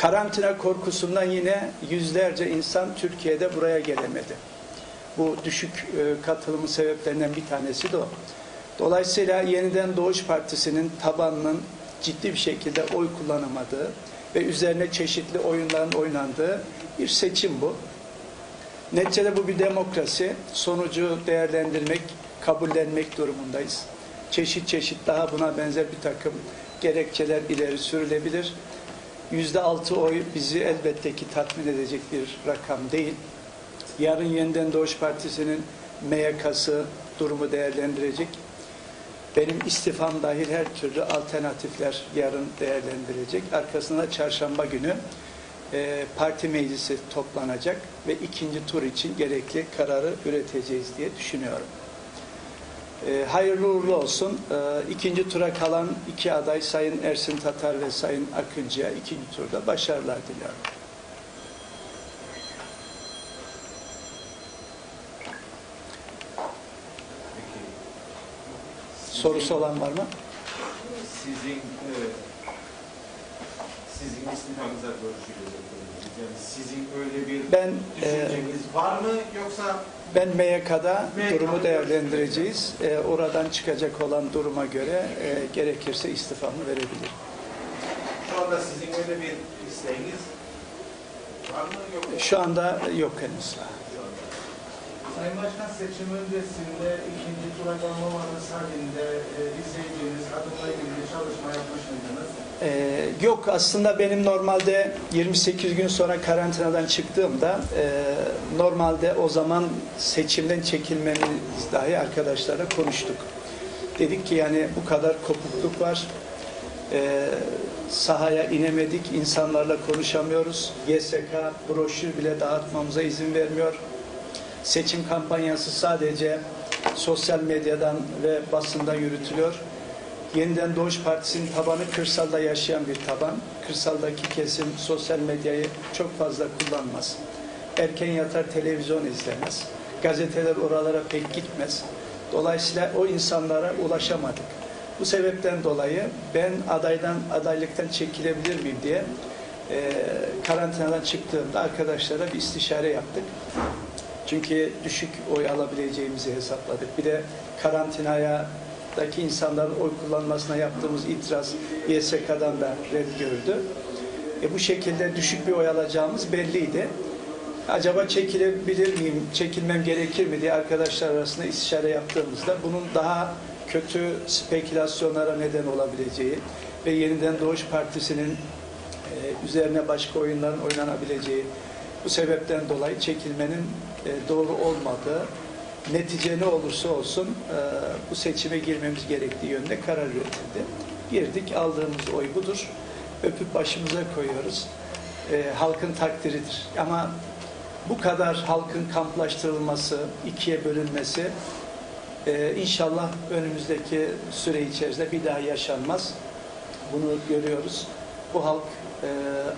Karantina korkusundan yine yüzlerce insan Türkiye'de buraya gelemedi. Bu düşük katılımın sebeplerinden bir tanesi de o. Dolayısıyla Yeniden Doğuş Partisi'nin tabanının ciddi bir şekilde oy kullanamadığı ve üzerine çeşitli oyunların oynandığı bir seçim bu. Neticede bu bir demokrasi. Sonucu değerlendirmek, kabullenmek durumundayız. Çeşit çeşit daha buna benzer bir takım gerekçeler ileri sürülebilir. %6 oy bizi elbette ki tatmin edecek bir rakam değil. Yarın Yeniden Doğuş Partisi'nin MYK'sı durumu değerlendirecek. Benim istifam dahil her türlü alternatifler yarın değerlendirecek. Arkasında çarşamba günü parti meclisi toplanacak ve ikinci tur için gerekli kararı üreteceğiz diye düşünüyorum. Hayırlı uğurlu olsun. İkinci tura kalan iki aday Sayın Ersin Tatar ve Sayın Akıncı'ya ikinci turda başarılar diliyorum. Sorusu olan var mı? Sizin istifanıza görüşeceğiz. Yani sizin öyle bir düşünceniz var mı yoksa? Ben MYK'da durumu değerlendireceğiz. Oradan çıkacak olan duruma göre gerekirse istifamı verebilirim. Şu anda sizin öyle bir isteğiniz var mı yok mu? Şu anda yok henüz. Sayın Başkan, seçim öncesinde ikinci tura kalmamanız halinde izleyeceğiniz adımla ilgili çalışma yapmış mıydınız? Yok, aslında benim normalde 28 gün sonra karantinadan çıktığımda normalde o zaman seçimden çekilmemiz dahi arkadaşlarla konuştuk. Dedik ki yani bu kadar kopukluk var. Sahaya inemedik, insanlarla konuşamıyoruz. YSK broşür bile dağıtmamıza izin vermiyor. Seçim kampanyası sadece sosyal medyadan ve basından yürütülüyor. Yeniden Doğuş Partisi'nin tabanı kırsalda yaşayan bir taban. Kırsaldaki kesim sosyal medyayı çok fazla kullanmaz. Erken yatar, televizyon izlemez. Gazeteler oralara pek gitmez. Dolayısıyla o insanlara ulaşamadık. Bu sebepten dolayı ben adaylıktan çekilebilir miyim diye karantinadan çıktığımda arkadaşlara bir istişare yaptık. Çünkü düşük oy alabileceğimizi hesapladık. Bir de karantinadaki insanların oy kullanmasına yaptığımız itiraz YSK'dan da red gördü. Bu şekilde düşük bir oy alacağımız belliydi. Acaba çekilebilir miyim, çekilmem gerekir mi diye arkadaşlar arasında istişare yaptığımızda bunun daha kötü spekülasyonlara neden olabileceği ve Yeniden Doğuş Partisi'nin üzerine başka oyunların oynanabileceği, bu sebepten dolayı çekilmenin doğru olmadığı, netice ne olursa olsun bu seçime girmemiz gerektiği yönde karar üretildi. Girdik, aldığımız oy budur. Öpüp başımıza koyuyoruz. Halkın takdiridir. Ama bu kadar halkın kamplaştırılması, ikiye bölünmesi inşallah önümüzdeki süre içerisinde bir daha yaşanmaz. Bunu görüyoruz. Bu halk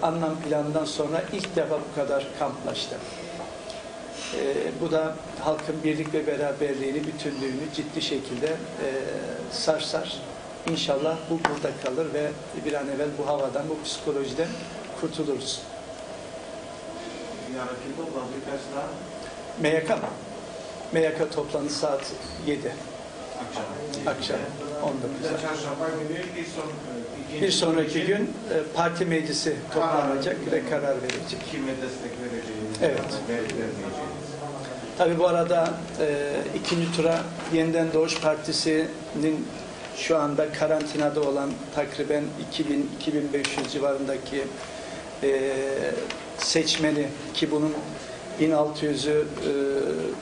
anlam planından sonra ilk defa bu kadar kamplaştı. Bu da halkın birlik ve beraberliğini, bütünlüğünü ciddi şekilde sarsar. İnşallah bu burada kalır ve bir an evvel bu havadan, bu psikolojiden kurtuluruz. Yarınki toplantı kaçta? MYK mı? MYK toplantı saat 7. Akşam 19'da. Çarşamba günü bir sonraki gün parti meclisi toplanacak ve karar verecek. Kime destek vereceğiniz? Evet. Vermeyeceğiniz. Tabii bu arada ikinci tura Yeniden Doğuş Partisi'nin şu anda karantinada olan takriben 2000-2500 civarındaki seçmeni, ki bunun 1600'ü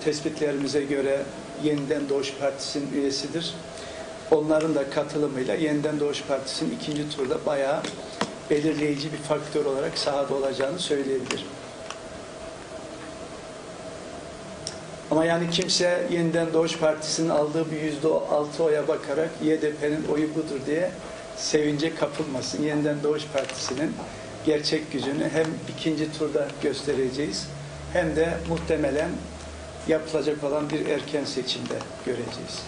tespitlerimize göre Yeniden Doğuş Partisi'nin üyesidir. Onların da katılımıyla Yeniden Doğuş Partisi'nin ikinci turda bayağı belirleyici bir faktör olarak sahada olacağını söyleyebilirim. Ama yani kimse Yeniden Doğuş Partisi'nin aldığı bir %6 oya bakarak YDP'nin oyu budur diye sevince kapılmasın. Yeniden Doğuş Partisi'nin gerçek gücünü hem ikinci turda göstereceğiz hem de muhtemelen yapılacak olan bir erken seçimde göreceğiz.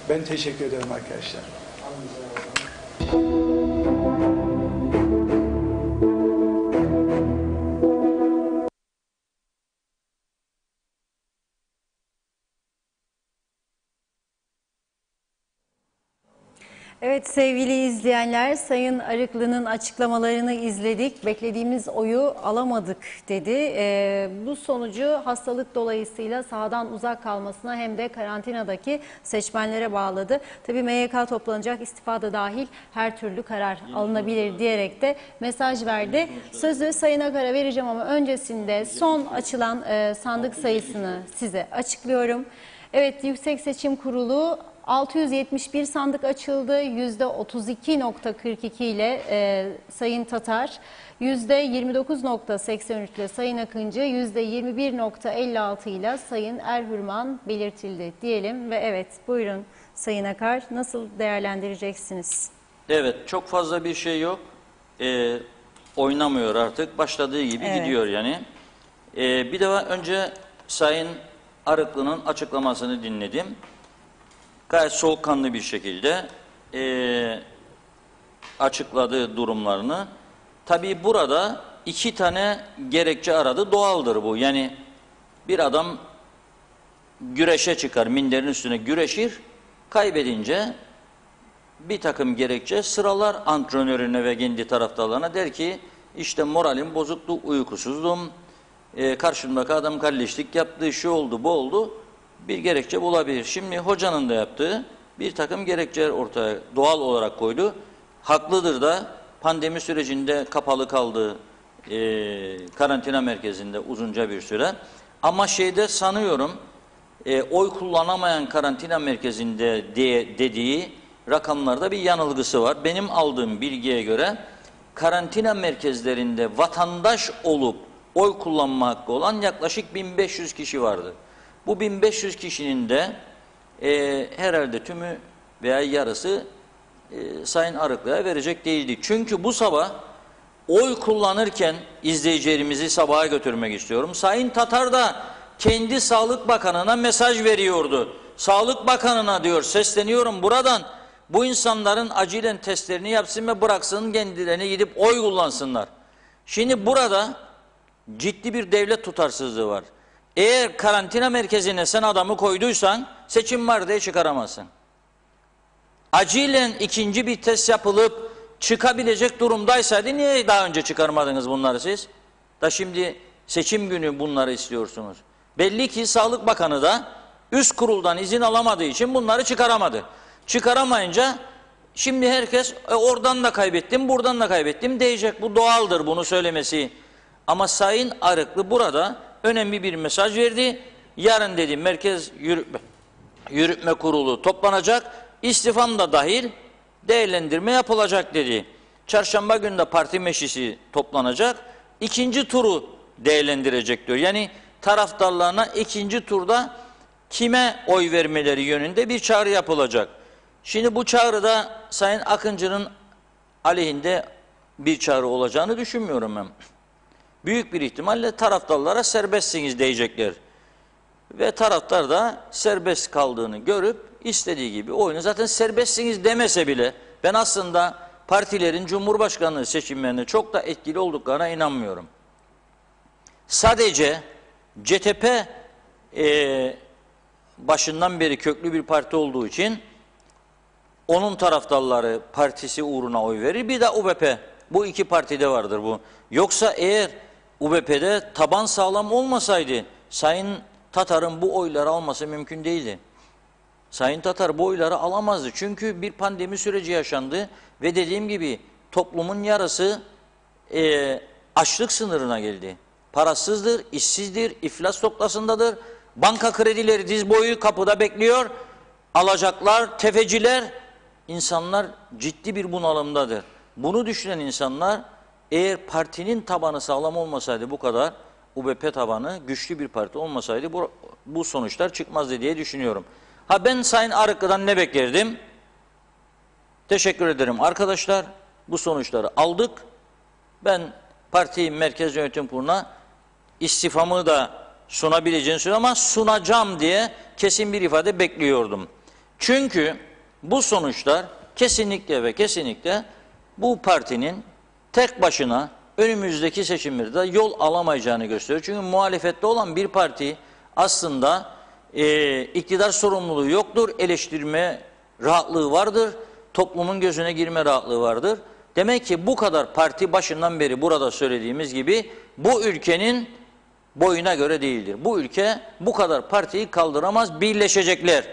Ben teşekkür ederim arkadaşlar. Evet sevgili izleyenler, Sayın Arıklı'nın açıklamalarını izledik. Beklediğimiz oyu alamadık dedi. Bu sonucu hastalık dolayısıyla sahadan uzak kalmasına hem de karantinadaki seçmenlere bağladı. Tabii MYK toplanacak, istifa da dahil her türlü karar alınabilir diyerek de mesaj verdi. Sözü Sayın Akar'a vereceğim ama öncesinde son açılan sandık sayısını size açıklıyorum. Evet, Yüksek Seçim Kurulu 671 sandık açıldı. %32.42 ile Sayın Tatar, %29.83 ile Sayın Akıncı, %21.56 ile Sayın Erhürman belirtildi diyelim. Ve evet, buyurun Sayın Akar, nasıl değerlendireceksiniz? Evet, çok fazla bir şey yok. Oynamıyor artık. Başladığı gibi gidiyor yani. Bir defa önce Sayın Arıklı'nın açıklamasını dinledim. Gayet soğukkanlı bir şekilde açıkladığı durumlarını. Tabii burada iki tane gerekçe aradı. Doğaldır bu. Yani bir adam güreşe çıkar, minderin üstüne güreşir. Kaybedince bir takım gerekçe sıralar antrenörüne ve kendi taraftarlarına, der ki işte moralim bozuktu, uykusuzdum, karşımdaki adam kalleşlik yaptı, şu oldu, bu oldu. Bir gerekçe bulabilir. Şimdi hocanın da yaptığı bir takım gerekçeler ortaya doğal olarak koydu. Haklıdır da, pandemi sürecinde kapalı kaldı karantina merkezinde uzunca bir süre. Ama şeyde sanıyorum oy kullanamayan karantina merkezinde dediği rakamlarda bir yanılgısı var. Benim aldığım bilgiye göre karantina merkezlerinde vatandaş olup oy kullanma hakkı olan yaklaşık 1500 kişi vardı. Bu 1500 kişinin de herhalde tümü veya yarısı Sayın Arıklı'ya verecek değildi. Çünkü bu sabah oy kullanırken izleyicilerimizi sabaha götürmek istiyorum. Sayın Tatar da kendi Sağlık Bakanı'na mesaj veriyordu. Sağlık Bakanı'na diyor, sesleniyorum buradan, bu insanların acilen testlerini yapsın ve bıraksın kendilerine gidip oy kullansınlar. Şimdi burada ciddi bir devlet tutarsızlığı var. Eğer karantina merkezine sen adamı koyduysan seçim var diye çıkaramazsın. Acilen ikinci bir test yapılıp çıkabilecek durumdaysaydı niye daha önce çıkarmadınız bunları siz? Da şimdi seçim günü bunları istiyorsunuz. Belli ki Sağlık Bakanı da üst kuruldan izin alamadığı için bunları çıkaramadı. Çıkaramayınca şimdi herkes oradan da kaybettim, buradan da kaybettim diyecek. Bu doğaldır bunu söylemesi. Ama Sayın Arıklı burada önemli bir mesaj verdi. Yarın dedi Merkez Yürütme Kurulu toplanacak. İstifam da dahil değerlendirme yapılacak dedi. Çarşamba günü de parti meclisi toplanacak. İkinci turu değerlendirecek diyor. Yani taraftarlarına ikinci turda kime oy vermeleri yönünde bir çağrı yapılacak. Şimdi bu çağrıda Sayın Akıncı'nın aleyhinde bir çağrı olacağını düşünmüyorum ben. Büyük bir ihtimalle taraftarlara serbestsiniz diyecekler. Ve taraftar da serbest kaldığını görüp istediği gibi oyunu, zaten serbestsiniz demese bile ben aslında partilerin Cumhurbaşkanlığı seçimlerinde çok da etkili olduklarına inanmıyorum. Sadece CTP başından beri köklü bir parti olduğu için onun taraftarları partisi uğruna oy verir. Bir de UBP. Bu iki partide vardır bu. Yoksa eğer UBP'de taban sağlam olmasaydı Sayın Tatar'ın bu oyları alması mümkün değildi. Sayın Tatar bu oyları alamazdı. Çünkü bir pandemi süreci yaşandı ve dediğim gibi toplumun yarısı açlık sınırına geldi. Parasızdır, işsizdir, iflas noktasındadır. Banka kredileri diz boyu kapıda bekliyor. Alacaklar, tefeciler, insanlar ciddi bir bunalımdadır. Bunu düşünen insanlar, eğer partinin tabanı sağlam olmasaydı, bu kadar UBP tabanı güçlü bir parti olmasaydı bu sonuçlar çıkmazdı diye düşünüyorum. Ha, ben Sayın Arıklı'dan ne beklerdim? Teşekkür ederim arkadaşlar. Bu sonuçları aldık. Ben parti Merkez Yönetim Kurulu'na istifamı da sunabileceğini söylüyorum ama sunacağım diye kesin bir ifade bekliyordum. Çünkü bu sonuçlar kesinlikle ve kesinlikle bu partinin tek başına önümüzdeki seçimlerde yol alamayacağını gösteriyor. Çünkü muhalefette olan bir parti aslında iktidar sorumluluğu yoktur, eleştirme rahatlığı vardır. toplumun gözüne girme rahatlığı vardır. Demek ki bu kadar parti başından beri burada söylediğimiz gibi bu ülkenin boyuna göre değildir. Bu ülke bu kadar partiyi kaldıramaz, birleşecekler.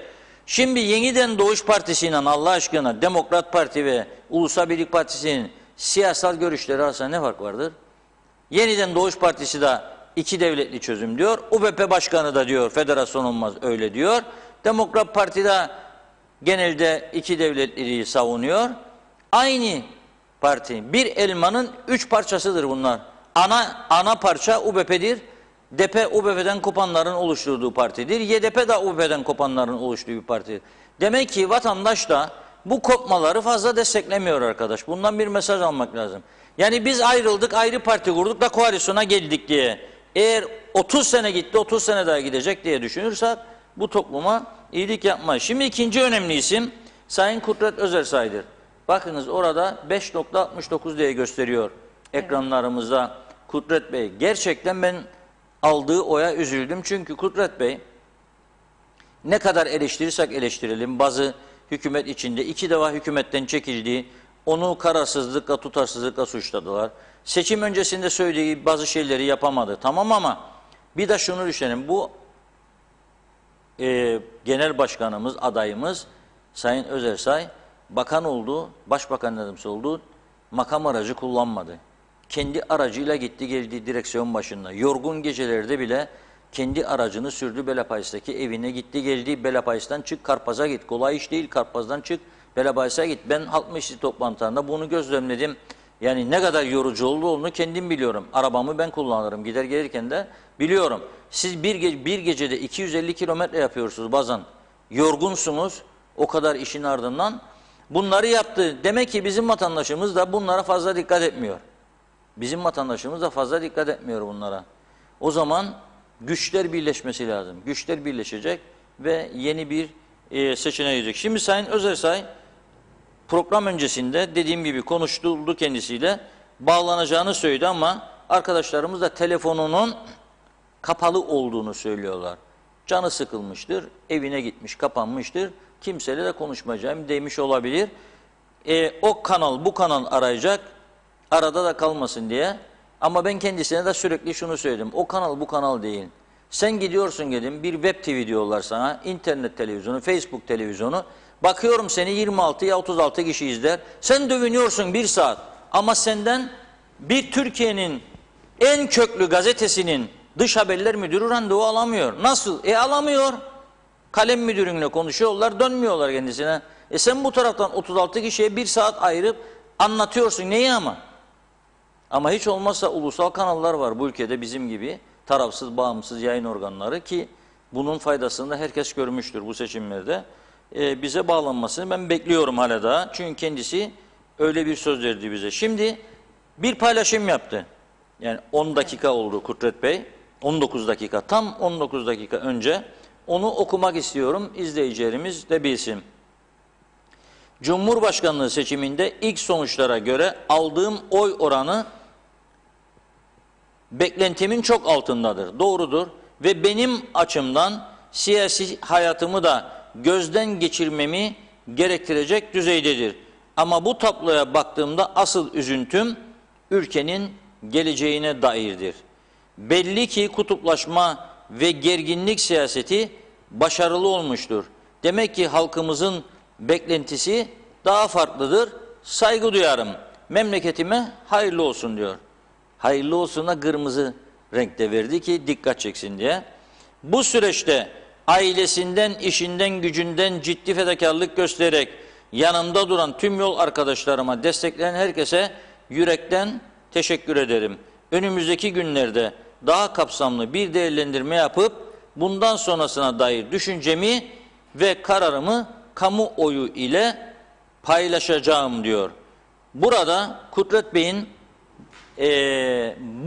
Şimdi Yeniden Doğuş Partisi'yle Allah aşkına Demokrat Parti ve Ulusal Birlik Partisi'nin siyasal görüşleri arasında ne fark vardır? Yeniden Doğuş Partisi de iki devletli çözüm diyor. UBP Başkanı da diyor federasyon olmaz öyle diyor. Demokrat Parti de genelde iki devletliliği savunuyor. Aynı parti bir elmanın üç parçasıdır bunlar. Ana parça UBP'dir. DP UBP'den kopanların oluşturduğu partidir. YDP de UBP'den kopanların oluşturduğu bir partidir. Demek ki vatandaş da bu kopmaları fazla desteklemiyor arkadaş. Bundan bir mesaj almak lazım. Yani biz ayrıldık, ayrı parti kurduk da koalisyona geldik diye. Eğer 30 sene gitti, 30 sene daha gidecek diye düşünürsek bu topluma iyilik yapmaz. Şimdi ikinci önemli isim Sayın Kudret Özersay'dır. Bakınız orada 5.69 diye gösteriyor ekranlarımızda Kudret Bey. Gerçekten ben aldığı oya üzüldüm. Çünkü Kudret Bey ne kadar eleştirirsek eleştirelim bazı hükümet içinde 2 defa hükümetten çekildi. Onu kararsızlıkla, tutarsızlıkla suçladılar. Seçim öncesinde söylediği bazı şeyleri yapamadı. Tamam ama bir de şunu düşünelim. Bu genel başkanımız, adayımız Sayın Özersay bakan oldu, başbakan yardımcısı oldu. Makam aracı kullanmadı. Kendi aracıyla gitti geldi direksiyon başında. Yorgun gecelerde bile kendi aracını sürdü Belapays'taki evine gitti geldi. Belapays'tan çık Karpaz'a git. Kolay iş değil, Karpaz'dan çık Belapays'a git. Ben halk meclisi toplantılarında bunu gözlemledim. Yani ne kadar yorucu olduğunu kendim biliyorum. Arabamı ben kullanırım. Gider gelirken de biliyorum. Siz bir gecede 250 kilometre yapıyorsunuz bazen. Yorgunsunuz o kadar işin ardından. Bunları yaptı. Demek ki bizim vatandaşımız da bunlara fazla dikkat etmiyor. Bizim vatandaşımız da fazla dikkat etmiyor bunlara. O zaman güçler birleşmesi lazım. Güçler birleşecek ve yeni bir seçeneğe gidecek. Şimdi Sayın Özersay program öncesinde dediğim gibi konuşuldu kendisiyle. Bağlanacağını söyledi ama arkadaşlarımız da telefonunun kapalı olduğunu söylüyorlar. Canı sıkılmıştır, evine gitmiş, kapanmıştır. Kimseyle de konuşmayacağım demiş olabilir. O kanal, bu kanal arayacak, arada da kalmasın diye. Ama ben kendisine de sürekli şunu söyledim. O kanal bu kanal değil. Sen gidiyorsun dedim, bir web TV diyorlar sana, internet televizyonu, Facebook televizyonu. Bakıyorum seni 26 ya 36 kişi izler. Sen dövünüyorsun 1 saat. Ama senden bir Türkiye'nin en köklü gazetesinin dış haberler müdürü randevu alamıyor. Nasıl? Alamıyor. Kalem müdürünle konuşuyorlar, dönmüyorlar kendisine. Sen bu taraftan 36 kişiye 1 saat ayırıp anlatıyorsun. Neyi ama? Ama hiç olmazsa ulusal kanallar var bu ülkede bizim gibi. Tarafsız, bağımsız yayın organları ki bunun faydasını da herkes görmüştür bu seçimlerde. Bize bağlanmasını ben bekliyorum hala daha. Çünkü kendisi öyle bir söz verdi bize. Şimdi bir paylaşım yaptı. Yani 10 dakika oldu Kudret Bey. 19 dakika, tam 19 dakika önce. Onu okumak istiyorum. İzleyicilerimiz de bilsin. Cumhurbaşkanlığı seçiminde ilk sonuçlara göre aldığım oy oranı beklentimin çok altındadır. Doğrudur. Ve benim açımdan siyasi hayatımı da gözden geçirmemi gerektirecek düzeydedir. Ama bu tabloya baktığımda asıl üzüntüm ülkenin geleceğine dairdir. Belli ki kutuplaşma ve gerginlik siyaseti başarılı olmuştur. Demek ki halkımızın beklentisi daha farklıdır. Saygı duyarım. Memleketime hayırlı olsun diyor. Hayırlı olsun'a kırmızı renkte verdi ki dikkat çeksin diye. Bu süreçte ailesinden, işinden, gücünden ciddi fedakarlık göstererek yanımda duran tüm yol arkadaşlarıma, destekleyen herkese yürekten teşekkür ederim. Önümüzdeki günlerde daha kapsamlı bir değerlendirme yapıp bundan sonrasına dair düşüncemi ve kararımı kamuoyu ile paylaşacağım diyor. Burada Kudret Bey'in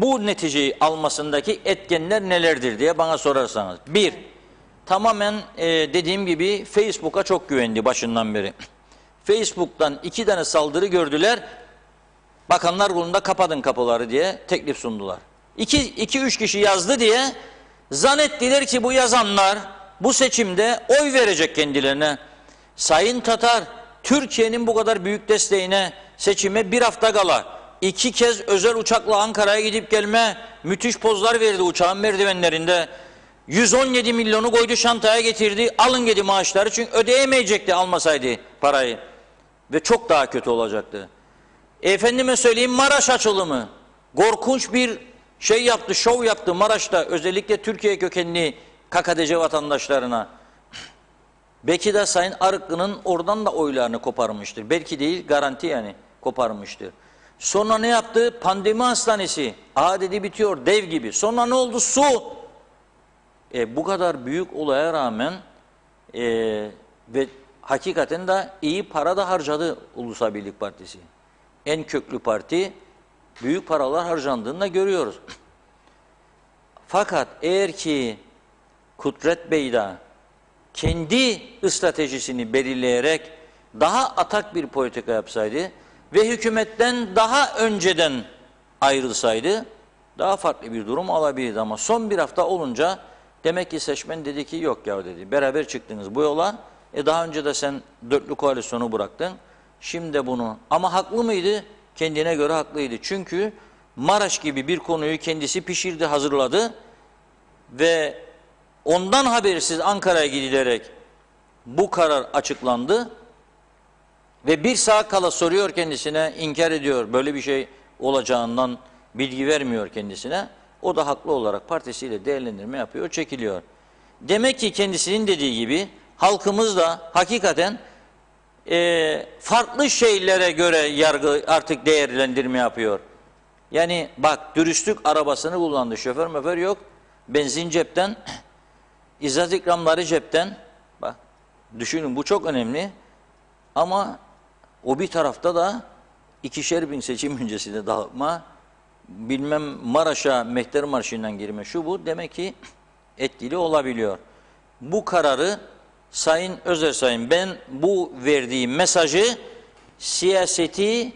bu neticeyi almasındaki etkenler nelerdir diye bana sorarsanız. Bir, tamamen dediğim gibi Facebook'a çok güvendi başından beri. Facebook'tan 2 tane saldırı gördüler. Bakanlar Kurulu'nda kapatın kapıları diye teklif sundular. 2-3 kişi yazdı diye zannettiler ki bu yazanlar bu seçimde oy verecek kendilerine. Sayın Tatar Türkiye'nin bu kadar büyük desteğine, seçime bir hafta kala 2 kez özel uçakla Ankara'ya gidip gelme müthiş pozlar verdi uçağın merdivenlerinde. 117 milyonu koydu şantaya getirdi. Alın dedi maaşları, çünkü ödeyemeyecekti almasaydı parayı. Ve çok daha kötü olacaktı. Efendime söyleyeyim, Maraş açılımı. Korkunç bir şey yaptı, şov yaptı Maraş'ta. Özellikle Türkiye kökenli KKTC vatandaşlarına. Belki de Sayın Arıklı'nın oradan da oylarını koparmıştır. Belki değil, garanti yani koparmıştır. Sonra ne yaptı? Pandemi hastanesi. Aha dedi, bitiyor dev gibi. Sonra ne oldu? Su. Bu kadar büyük olaya rağmen ve hakikaten de iyi para da harcadı Ulusal Birlik Partisi. En köklü parti, büyük paralar harcandığını da görüyoruz. Fakat eğer ki Kudret Bey de kendi stratejisini belirleyerek daha atak bir politika yapsaydı ve hükümetten daha önceden ayrılsaydı daha farklı bir durum olabilirdi. Ama son bir hafta olunca demek ki seçmen dedi ki yok ya dedi. Beraber çıktınız bu yola. Daha önce de sen dörtlü koalisyonu bıraktın. Şimdi de bunu. Ama haklı mıydı? Kendine göre haklıydı. Çünkü Maraş gibi bir konuyu kendisi pişirdi, hazırladı ve ondan habersiz Ankara'ya gidilerek bu karar açıklandı ve bir saat kala soruyor kendisine, inkar ediyor, böyle bir şey olacağından bilgi vermiyor kendisine. O da haklı olarak partisiyle değerlendirme yapıyor, çekiliyor. Demek ki kendisinin dediği gibi halkımız da hakikaten farklı şeylere göre yargı artık değerlendirme yapıyor. Yani bak, dürüstlük arabasını kullandı, şoför yok, benzin cepten, İzzet ikramları cepten. Bak, düşünün, bu çok önemli. Ama o bir tarafta da 2'şer bin seçim öncesinde dağıtma, bilmem Maraş'a Mehter Marşı'ndan girme, şu bu, demek ki etkili olabiliyor. Bu kararı Sayın Özersay'ın, ben bu verdiği mesajı, siyaseti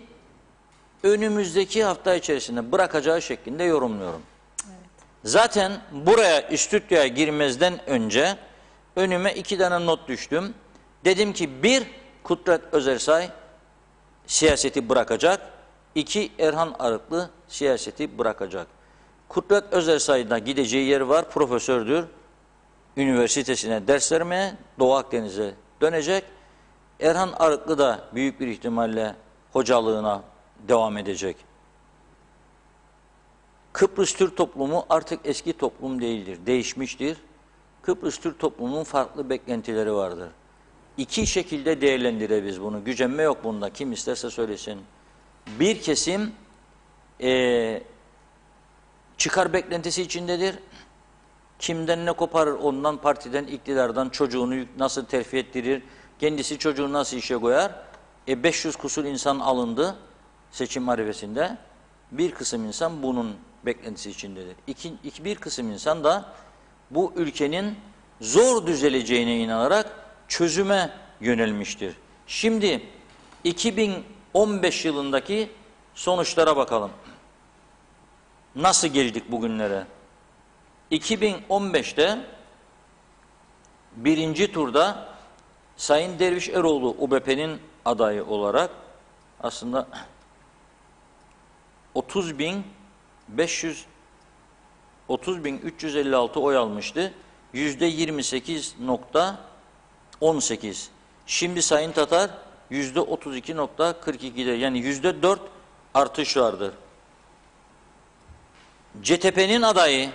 önümüzdeki hafta içerisinde bırakacağı şeklinde yorumluyorum. Evet. Zaten buraya, stüdyoya girmezden önce önüme 2 tane not düştüm. Dedim ki 1, Kudret Özersay siyaseti bırakacak. 2, Erhan Arıklı siyaseti bırakacak. Kudret Özersay'da gideceği yer var, profesördür. Üniversitesine ders vermeye, Doğu Akdeniz'e dönecek. Erhan Arıklı da büyük bir ihtimalle hocalığına devam edecek. Kıbrıs Türk toplumu artık eski toplum değildir, değişmiştir. Kıbrıs Türk toplumunun farklı beklentileri vardır. 2 şekilde değerlendirebiliriz bunu. Gücenme yok bunda, kim isterse söylesin. Bir kesim çıkar beklentisi içindedir. Kimden ne koparır, ondan, partiden, iktidardan, çocuğunu nasıl terfi ettirir, kendisi çocuğunu nasıl işe koyar. 500 kusur insan alındı seçim arifesinde. Bir kısım insan bunun beklentisi içindedir. Bir kısım insan da bu ülkenin zor düzeleceğine inanarak çözüme yönelmiştir. Şimdi 2015 yılındaki sonuçlara bakalım. Nasıl geldik bugünlere? 2015'te 1. turda Sayın Derviş Eroğlu UBP'nin adayı olarak aslında 30.356 oy almıştı. %28.18. Şimdi Sayın Tatar %32.42'de, yani %4 artış vardır. CTP'nin adayı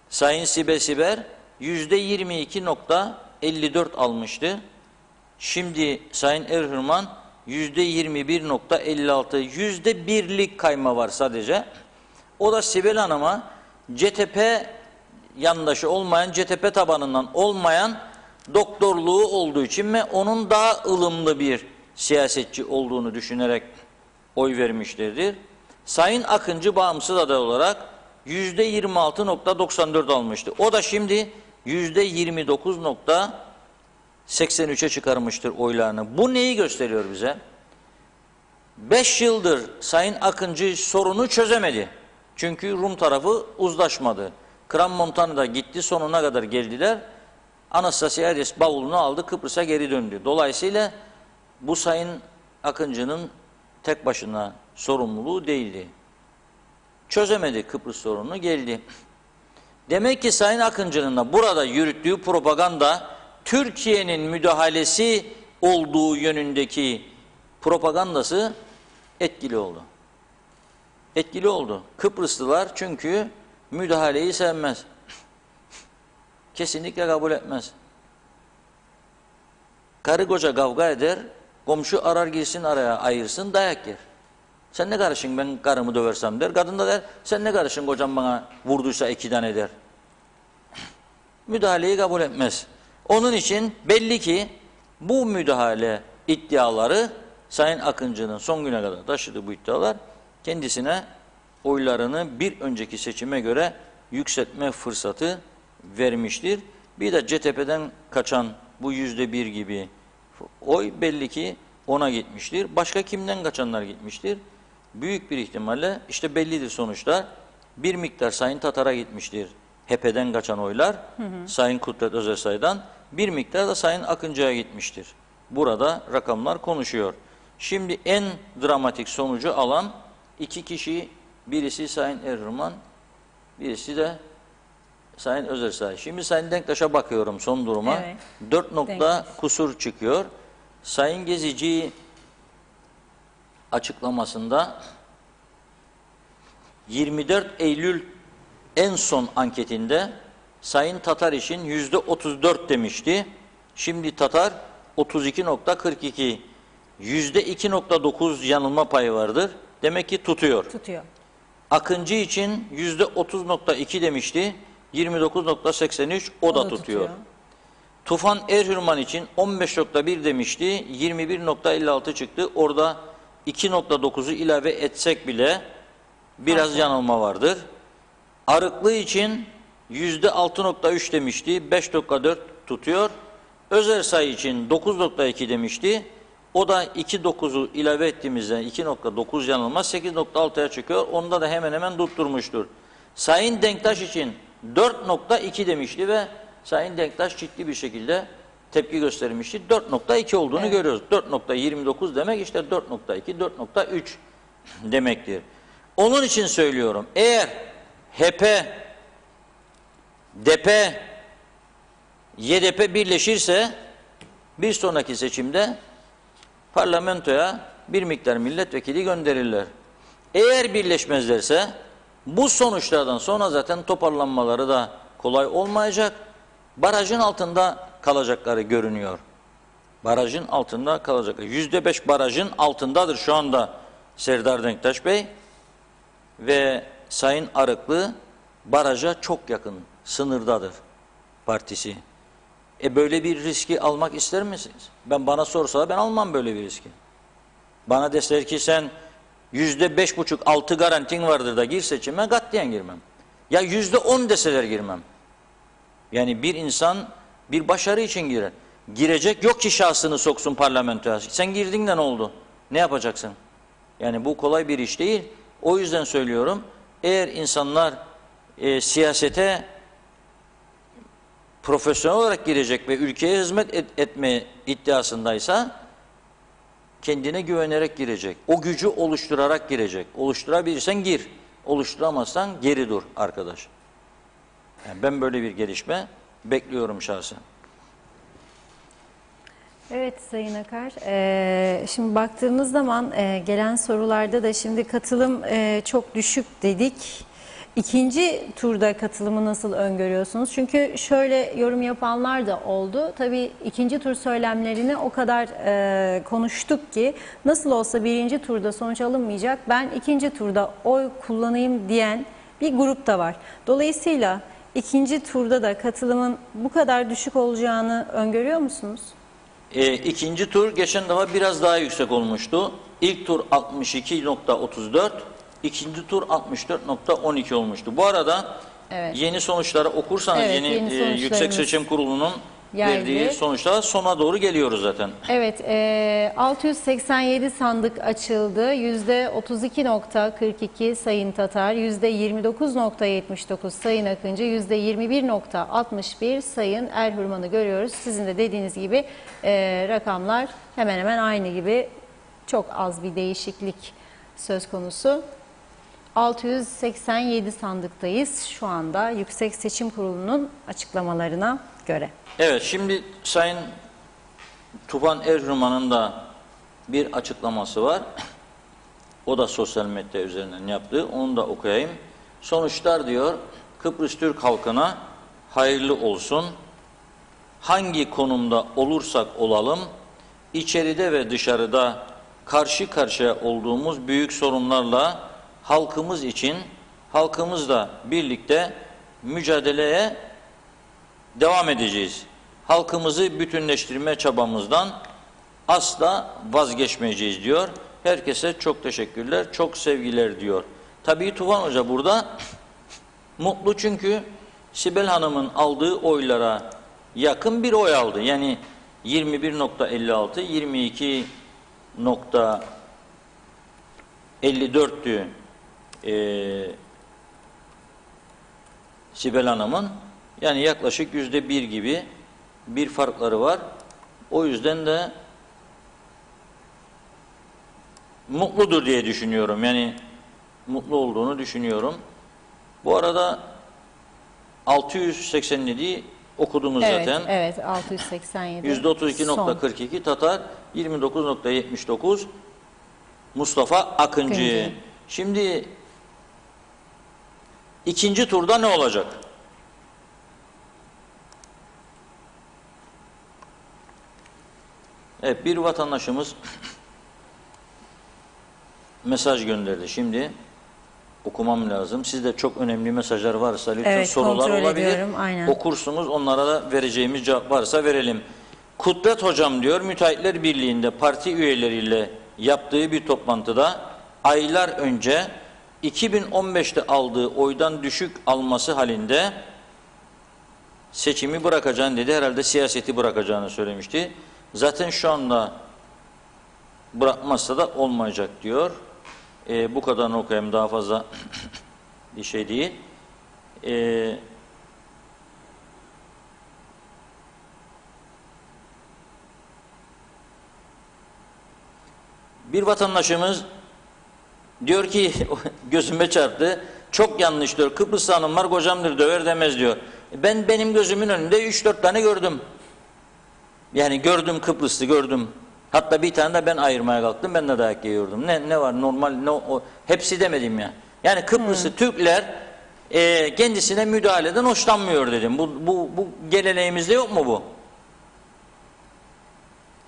Sayın Sibel Siber %22.54 almıştı. Şimdi Sayın Erhürman %21.56, %1'lik kayma var sadece. O da Sibel Hanım'a CTP yandaşı olmayan, CTP tabanından olmayan doktorluğu olduğu için ve onun daha ılımlı bir siyasetçi olduğunu düşünerek oy vermişlerdir. Sayın Akıncı bağımsız aday olarak %26.94 almıştı. O da şimdi %29.83'e çıkarmıştır oylarını. Bu neyi gösteriyor bize? 5 yıldır Sayın Akıncı sorunu çözemedi. Çünkü Rum tarafı uzlaşmadı. Crans-Montana'da gitti, sonuna kadar geldiler. Anastasiades bavulunu aldı, Kıbrıs'a geri döndü. Dolayısıyla bu Sayın Akıncı'nın tek başına sorumluluğu değildi. Çözemedi Kıbrıs sorununu, geldi. Demek ki Sayın Akıncı'nın da burada yürüttüğü propaganda Türkiye'nin müdahalesi olduğu yönündeki propagandası etkili oldu. Etkili oldu. Kıbrıslılar çünkü müdahaleyi sevmez. Kesinlikle kabul etmez. Karı koca kavga eder, komşu arar girsin araya, ayırsın, dayak yer. Sen ne karışın ben karımı döversem der. Kadın da der, sen ne karışın kocam bana vurduysa 2 tane der. Müdahaleyi kabul etmez. Onun için belli ki bu müdahale iddiaları, Sayın Akıncı'nın son güne kadar taşıdığı bu iddialar kendisine oylarını bir önceki seçime göre yükseltme fırsatı vermiştir. Bir de CTP'den kaçan bu %1 gibi oy belli ki ona gitmiştir. Başka kimden kaçanlar gitmiştir? Büyük bir ihtimalle işte bellidir sonuçta. Bir miktar Sayın Tatar'a gitmiştir. HDP'den kaçan oylar, Sayın Kudret Özersay'dan, bir miktar da Sayın Akıncı'ya gitmiştir. Burada rakamlar konuşuyor. Şimdi en dramatik sonucu alan 2 kişi, birisi Sayın Erhürman, birisi de Sayın Özersay. Şimdi Sayın Denktaş'a bakıyorum son duruma. Evet. 4 nokta kusur çıkıyor. Sayın Gezici açıklamasında 24 Eylül en son anketinde Sayın Tatar için %34 demişti. Şimdi Tatar 32.42. %2.9 yanılma payı vardır. Demek ki tutuyor. Tutuyor. Akıncı için %30.2 demişti. 29.83 o da tutuyor. Tufan Erhürman için 15.1 demişti. 21.56 çıktı. Orada 2.9'u ilave etsek bile biraz yanılma vardır. Arıklı için %6.3 demişti. 5.4 tutuyor. Özersay için 9.2 demişti. O da 2.9'u ilave ettiğimizde 2.9 yanılma 8.6'ya çıkıyor. Onda da hemen hemen tutturmuştur. Sayın Denktaş için 4.2 demişti ve Sayın Denktaş ciddi bir şekilde tepki göstermişti. 4.2 olduğunu görüyoruz. 4.29 demek işte 4.2, 4.3 demektir. Onun için söylüyorum. Eğer HP, DP, YDP birleşirse bir sonraki seçimde parlamentoya bir miktar milletvekili gönderirler. Eğer birleşmezlerse bu sonuçlardan sonra zaten toparlanmaları da kolay olmayacak. Barajın altında kalacakları görünüyor. Barajın altında kalacaklar. %5 barajın altındadır şu anda Serdar Denktaş Bey ve Sayın Arıklı baraja çok yakın, sınırdadır partisi. Böyle bir riski almak ister misiniz? Bana sorsa ben almam böyle bir riski. Bana deseler ki sen %5,5-6 garantin vardır da gir seçime, katiyen girmem. Ya %10 deseler girmem. Yani bir insan bir başarı için girer. Girecek, yok ki şahsını soksun parlamentoya. Sen girdin de ne oldu? Ne yapacaksın? Yani bu kolay bir iş değil. O yüzden söylüyorum, eğer insanlar siyasete profesyonel olarak girecek ve ülkeye hizmet etme iddiasındaysa kendine güvenerek girecek. O gücü oluşturarak girecek. Oluşturabilirsen gir. Oluşturamazsan geri dur arkadaş. Yani ben böyle bir gelişme bekliyorum şahsen. Evet Sayın Akar, şimdi baktığımız zaman gelen sorularda da şimdi katılım çok düşük dedik. İkinci turda katılımı nasıl öngörüyorsunuz? Çünkü şöyle yorum yapanlar da oldu. Tabii ikinci tur söylemlerini o kadar konuştuk ki nasıl olsa birinci turda sonuç alınmayacak. Ben ikinci turda oy kullanayım diyen bir grup da var. Dolayısıyla ikinci turda da katılımın bu kadar düşük olacağını öngörüyor musunuz? İkinci tur geçen defa biraz daha yüksek olmuştu. İlk tur 62.34, ikinci tur 64.12 olmuştu. Bu arada yeni sonuçları okursanız, Evet, yeni Yüksek Seçim Kurulu'nun verdiği sonuçta sona doğru geliyoruz zaten. Evet, 687 sandık açıldı. %32.42 Sayın Tatar, %29.79 Sayın Akıncı, %21.61 Sayın Erhürman'ı görüyoruz. Sizin de dediğiniz gibi rakamlar hemen hemen aynı gibi, çok az bir değişiklik söz konusu. 687 sandıktayız şu anda Yüksek Seçim Kurulu'nun açıklamalarına göre. Evet, şimdi Sayın Tufan Erhürman'ın da bir açıklaması var. O da sosyal medya üzerinden yaptığı. Onu da okuyayım. Sonuçlar diyor, Kıbrıs Türk halkına hayırlı olsun. Hangi konumda olursak olalım, içeride ve dışarıda karşı karşıya olduğumuz büyük sorunlarla halkımız için, halkımızla birlikte mücadeleye devam edeceğiz. Halkımızı bütünleştirme çabamızdan asla vazgeçmeyeceğiz diyor. Herkese çok teşekkürler, çok sevgiler diyor. Tabii Tufan Hoca burada mutlu, çünkü Sibel Hanım'ın aldığı oylara yakın bir oy aldı. Yani 21.56, 22.54'tü Sibel Hanım'ın. Yani yaklaşık %1 gibi bir farkları var. O yüzden de mutludur diye düşünüyorum. Yani mutlu olduğunu düşünüyorum. Bu arada 687'yi okudunuz zaten. Evet, 687. %32.42 Tatar, 29.79 Mustafa Akıncı. Şimdi ikinci turda ne olacak? Evet, bir vatandaşımız mesaj gönderdi. Şimdi okumam lazım. Sizde çok önemli mesajlar varsa lütfen, evet, sorular olabilir. Ediyorum, aynen. Okursunuz, onlara da vereceğimiz cevap varsa verelim. Kudret Hocam diyor, Müteahhitler Birliği'nde parti üyeleriyle yaptığı bir toplantıda aylar önce 2015'te aldığı oydan düşük alması halinde seçimi bırakacağını dedi. Herhalde siyaseti bırakacağını söylemişti. Zaten şu anda bırakmazsa da olmayacak diyor. Bu kadarını okuyayım, daha fazla bir şey değil. Bir vatandaşımız diyor ki gözüme çarptı. Çok yanlış diyor. Kıbrıslı hanımlar kocamdır döver demez diyor. Benim gözümün önünde 3-4 tane gördüm. Yani gördüm, Kıbrıslı gördüm. Hatta bir tane de ben ayırmaya kalktım. Ben de dayak yiyordum. Ne var normal, hepsi demedim ya. Yani Kıbrıslı Türkler kendisine müdahaleden hoşlanmıyor dedim. Bu geleneğimizde yok mu bu?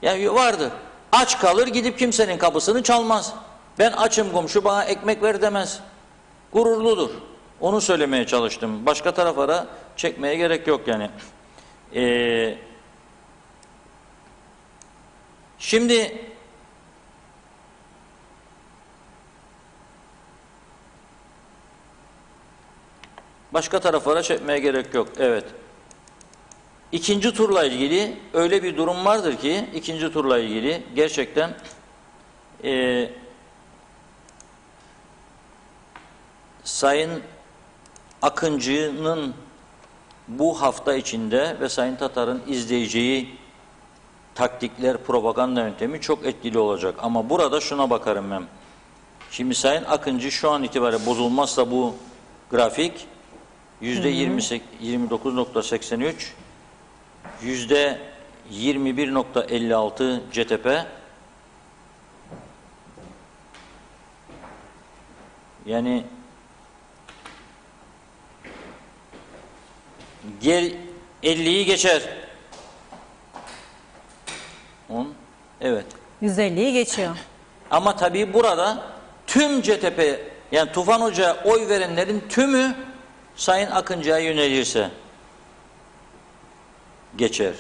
Yani vardır. Aç kalır, gidip kimsenin kapısını çalmaz. Ben açım, komşu bana ekmek ver demez. Gururludur. Onu söylemeye çalıştım. Başka taraflara çekmeye gerek yok yani. Şimdi başka taraflara çekmeye gerek yok. Evet. İkinci turla ilgili öyle bir durum vardır ki, ikinci turla ilgili gerçekten Sayın Akıncı'nın bu hafta içinde ve Sayın Tatar'ın izleyeceği taktikler, propaganda yöntemi çok etkili olacak. Ama burada şuna bakarım ben. Şimdi Sayın Akıncı şu an itibariyle bozulmazsa bu grafik %29.83, %21.56 CTP, yani 50'yi geçer. 10, evet. 150'yi geçiyor. Ama tabii burada tüm CTP, yani Tufan Hoca'ya oy verenlerin tümü Sayın Akıncı'ya yönelirse geçer.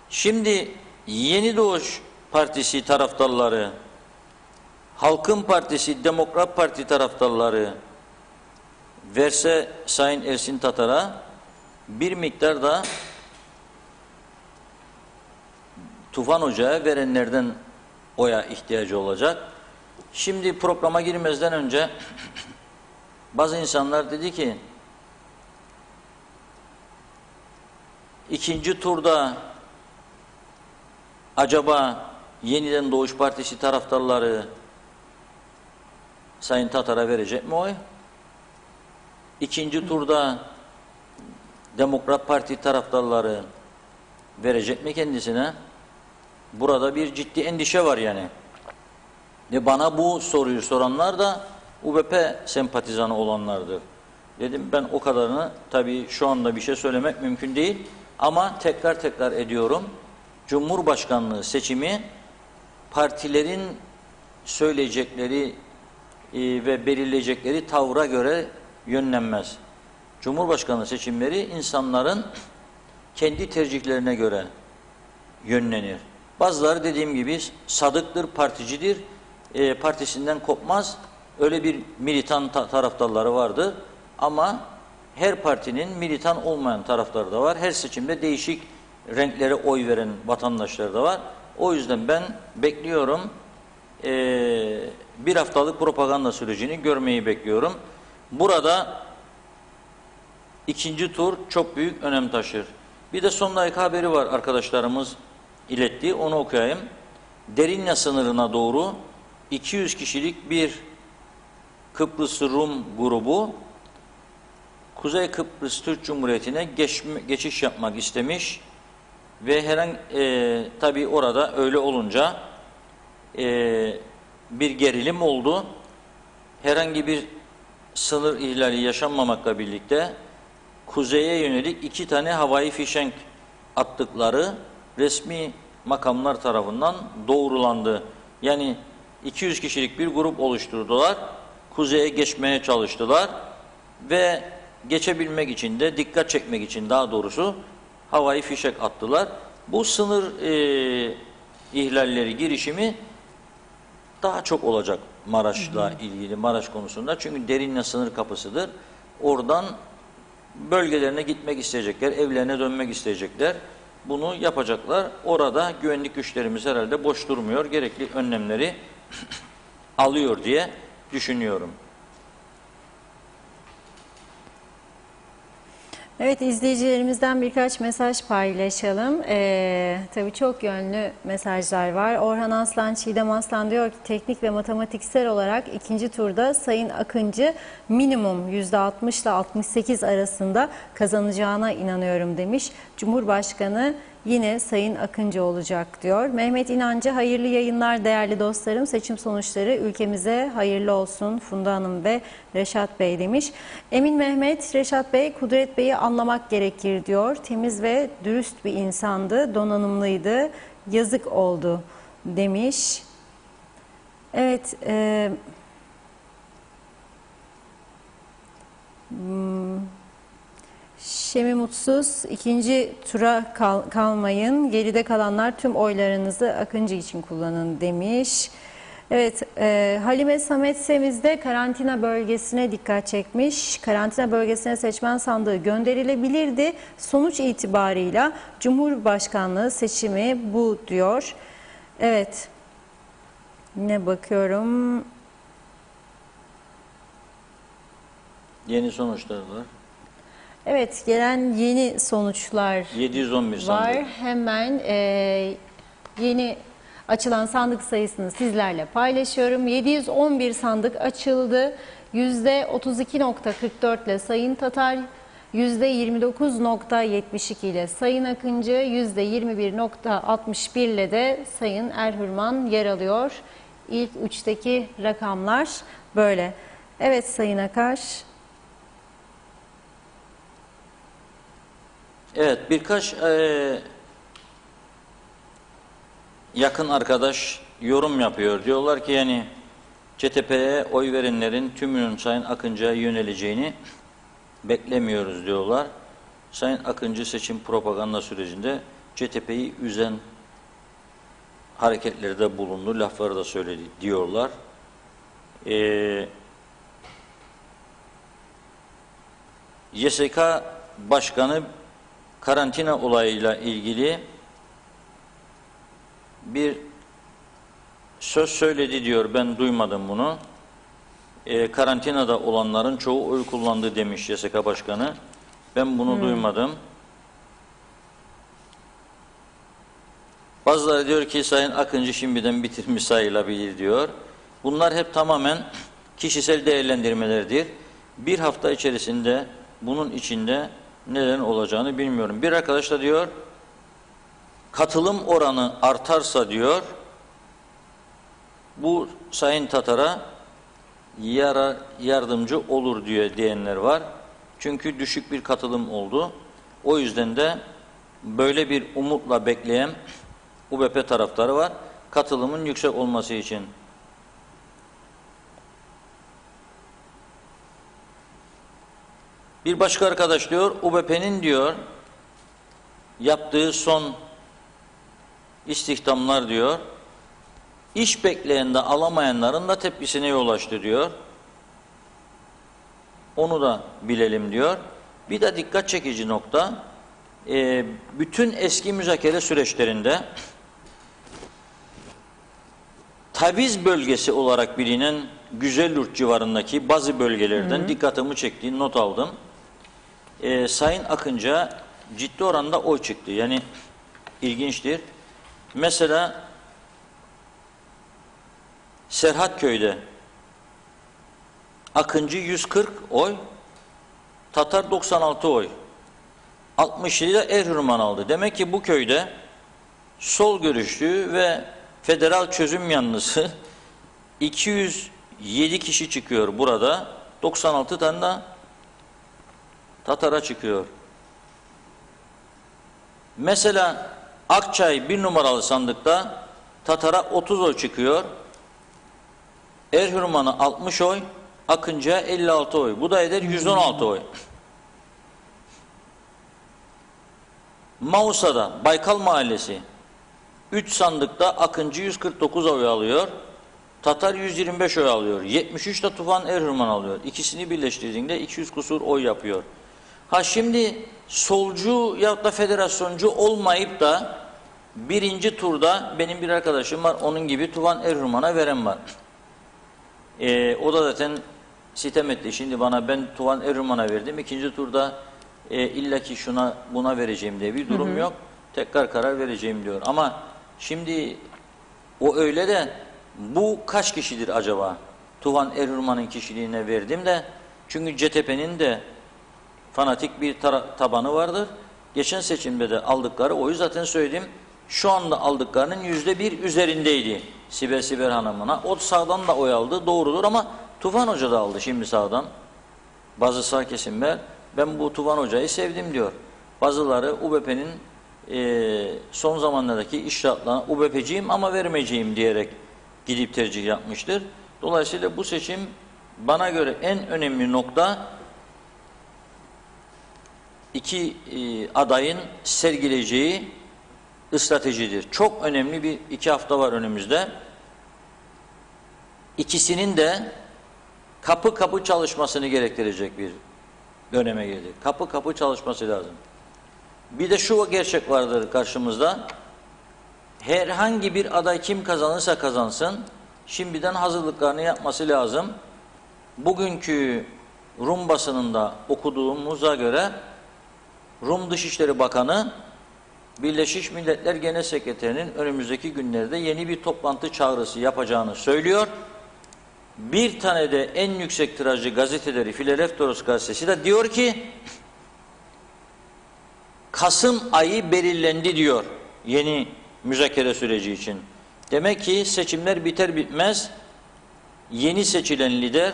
Şimdi Yeni Doğuş Partisi taraftarları, Halkın Partisi, Demokrat Parti taraftarları verse Sayın Ersin Tatar'a bir miktar da Tufan Hoca'ya verenlerden oya ihtiyacı olacak. Şimdi programa girmezden önce bazı insanlar dedi ki ikinci turda acaba Yeniden Doğuş Partisi taraftarları Sayın Tatar'a verecek mi oy? İkinci turda Demokrat Parti taraftarları verecek mi kendisine? Burada bir ciddi endişe var yani. Ve bana bu soruyu soranlar da UBP sempatizanı olanlardır. Dedim ben o kadarını tabii şu anda bir şey söylemek mümkün değil. Ama tekrar ediyorum. Cumhurbaşkanlığı seçimi partilerin söyleyecekleri ve belirleyecekleri tavra göre yönlenmez. Cumhurbaşkanlığı seçimleri insanların kendi tercihlerine göre yönlenir. Bazıları dediğim gibi sadıktır, particidir, partisinden kopmaz. Öyle bir militan taraftarları vardır. Ama her partinin militan olmayan taraftarı da var. Her seçimde değişik renklere oy veren vatandaşlar da var. O yüzden ben bekliyorum. Bir haftalık propaganda sürecini görmeyi bekliyorum. Burada ikinci tur çok büyük önem taşır. Bir de son dakika haberi var arkadaşlarımız iletti. Onu okuyayım. Derince sınırına doğru 200 kişilik bir Kıbrıs Rum grubu Kuzey Kıbrıs Türk Cumhuriyeti'ne geçiş yapmak istemiş ve tabii orada öyle olunca bir gerilim oldu. Herhangi bir sınır ihlali yaşanmamakla birlikte kuzeye yönelik 2 tane havai fişenk attıkları resmi makamlar tarafından doğrulandı. Yani 200 kişilik bir grup oluşturdular. Kuzeye geçmeye çalıştılar ve geçebilmek için de dikkat çekmek için daha doğrusu havai fişek attılar. Bu sınır ihlalleri girişimi daha çok olacak Maraş'la ilgili, Maraş konusunda. Çünkü Derince sınır kapısıdır. Oradan bölgelerine gitmek isteyecekler, evlerine dönmek isteyecekler. Bunu yapacaklar. Orada güvenlik güçlerimiz herhalde boş durmuyor. Gerekli önlemleri alıyor diye düşünüyorum. Evet, izleyicilerimizden birkaç mesaj paylaşalım. Tabii çok yönlü mesajlar var. Orhan Aslan, Çiğdem Aslan diyor ki teknik ve matematiksel olarak ikinci turda Sayın Akıncı minimum %60 ile 68 arasında kazanacağına inanıyorum demiş. Cumhurbaşkanı yine Sayın Akıncı olacak diyor. Mehmet İnancı, hayırlı yayınlar değerli dostlarım. Seçim sonuçları ülkemize hayırlı olsun Funda Hanım ve Reşat Bey demiş. Emin Mehmet, Reşat Bey, Kudret Bey'i anlamak gerekir diyor. Temiz ve dürüst bir insandı, donanımlıydı, yazık oldu demiş. Evet, Şemi Mutsuz, ikinci tura kalmayın. Geride kalanlar tüm oylarınızı Akıncı için kullanın demiş. Evet, Halime Samet Semiz'de karantina bölgesine dikkat çekmiş. Karantina bölgesine seçmen sandığı gönderilebilirdi. Sonuç itibarıyla Cumhurbaşkanlığı seçimi bu diyor. Evet, yine bakıyorum. Yeni sonuçlar var. Evet, gelen yeni sonuçlar 711 var. sandık. Hemen yeni açılan sandık sayısını sizlerle paylaşıyorum. 711 sandık açıldı. %32.44 ile Sayın Tatar, %29.72 ile Sayın Akıncı, %21.61 ile de Sayın Erhürman yer alıyor. İlk üçteki rakamlar böyle. Evet Sayın Akar. Evet, birkaç yakın arkadaş yorum yapıyor. Diyorlar ki yani CTP'ye oy verenlerin tümünün Sayın Akıncı'ya yöneleceğini beklemiyoruz diyorlar. Sayın Akıncı seçim propaganda sürecinde CTP'yi üzen hareketlerde bulundu, lafları da söyledi diyorlar. YSK Başkanı karantina olayıyla ilgili bir söz söyledi diyor, ben duymadım bunu. Karantinada olanların çoğu oy kullandı demiş YSK Başkanı. Ben bunu duymadım. Bazıları diyor ki Sayın Akıncı şimdiden bitirmiş sayılabilir diyor. Bunlar hep tamamen kişisel değerlendirmelerdir. Bir hafta içerisinde bunun içinde neden olacağını bilmiyorum. Bir arkadaş da diyor, katılım oranı artarsa diyor, bu Sayın Tatar'a yardımcı olur diyor diyenler var. Çünkü düşük bir katılım oldu. O yüzden de böyle bir umutla bekleyen UBP taraftarı var. Katılımın yüksek olması için. Bir başka arkadaş diyor, UBP'nin diyor yaptığı son istihdamlar diyor, iş bekleyen de alamayanların da tepkisine yol açtı diyor. Onu da bilelim diyor. Bir de dikkat çekici nokta, bütün eski müzakere süreçlerinde taviz bölgesi olarak bilinen Güzelyurt civarındaki bazı bölgelerden dikkatimi çektiği not aldım. Sayın Akıncı'ya ciddi oranda oy çıktı. Yani ilginçtir. Mesela Serhatköy'de Akıncı 140 oy, Tatar 96 oy. 67'de Erhürman aldı. Demek ki bu köyde sol görüşlü ve federal çözüm yanlısı 207 kişi çıkıyor burada. 96 tane de Tatar'a çıkıyor. Mesela Akçay 1 numaralı sandıkta Tatar'a 30 oy çıkıyor. Erhürman'a 60 oy, Akıncı'ya 56 oy. Bu da eder 116 oy. Mausa'da Baykal Mahallesi 3 sandıkta Akıncı 149 oy alıyor. Tatar 125 oy alıyor. 73 de Tufan Erhürman alıyor. İkisini birleştirdiğinde 200 kusur oy yapıyor. Ha şimdi solcu ya da federasyoncu olmayıp da birinci turda benim bir arkadaşım var, onun gibi Tufan Erhürman'a veren var. O da zaten sitem etti. Şimdi bana ben Tufan Erhürman'a verdim. İkinci turda illaki şuna buna vereceğim diye bir durum yok. Tekrar karar vereceğim diyor. Ama şimdi o öyle de bu kaç kişidir acaba? Tufan Erhürman'ın kişiliğine verdim de çünkü CTP'nin de fanatik bir tabanı vardır. Geçen seçimde de aldıkları oyu zaten söyledim. Şu anda aldıklarının %1 üzerindeydi Sibel Hanım'ına. O sağdan da oy aldı. Doğrudur ama Tufan Hoca da aldı şimdi sağdan. Bazı sağ kesimler ben bu Tufan Hoca'yı sevdim diyor. Bazıları UBP'nin son zamanlardaki iştahatlarına UBP'ciyim ama vermeyeceğim diyerek gidip tercih yapmıştır. Dolayısıyla bu seçim bana göre en önemli nokta iki adayın sergileyeceği stratejidir. Çok önemli bir 2 hafta var önümüzde. İkisinin de kapı kapı çalışmasını gerektirecek bir döneme girdik. Kapı kapı çalışması lazım. Bir de şu gerçek vardır karşımızda. Herhangi bir aday kim kazanırsa kazansın, şimdiden hazırlıklarını yapması lazım. Bugünkü Rum basınında okuduğumuza göre Rum Dışişleri Bakanı Birleşmiş Milletler Genel Sekreterinin önümüzdeki günlerde yeni bir toplantı çağrısı yapacağını söylüyor. Bir tane de en yüksek tirajlı gazeteleri Filadelfos gazetesi de diyor ki Kasım ayı belirlendi diyor yeni müzakere süreci için. Demek ki seçimler biter bitmez yeni seçilen lider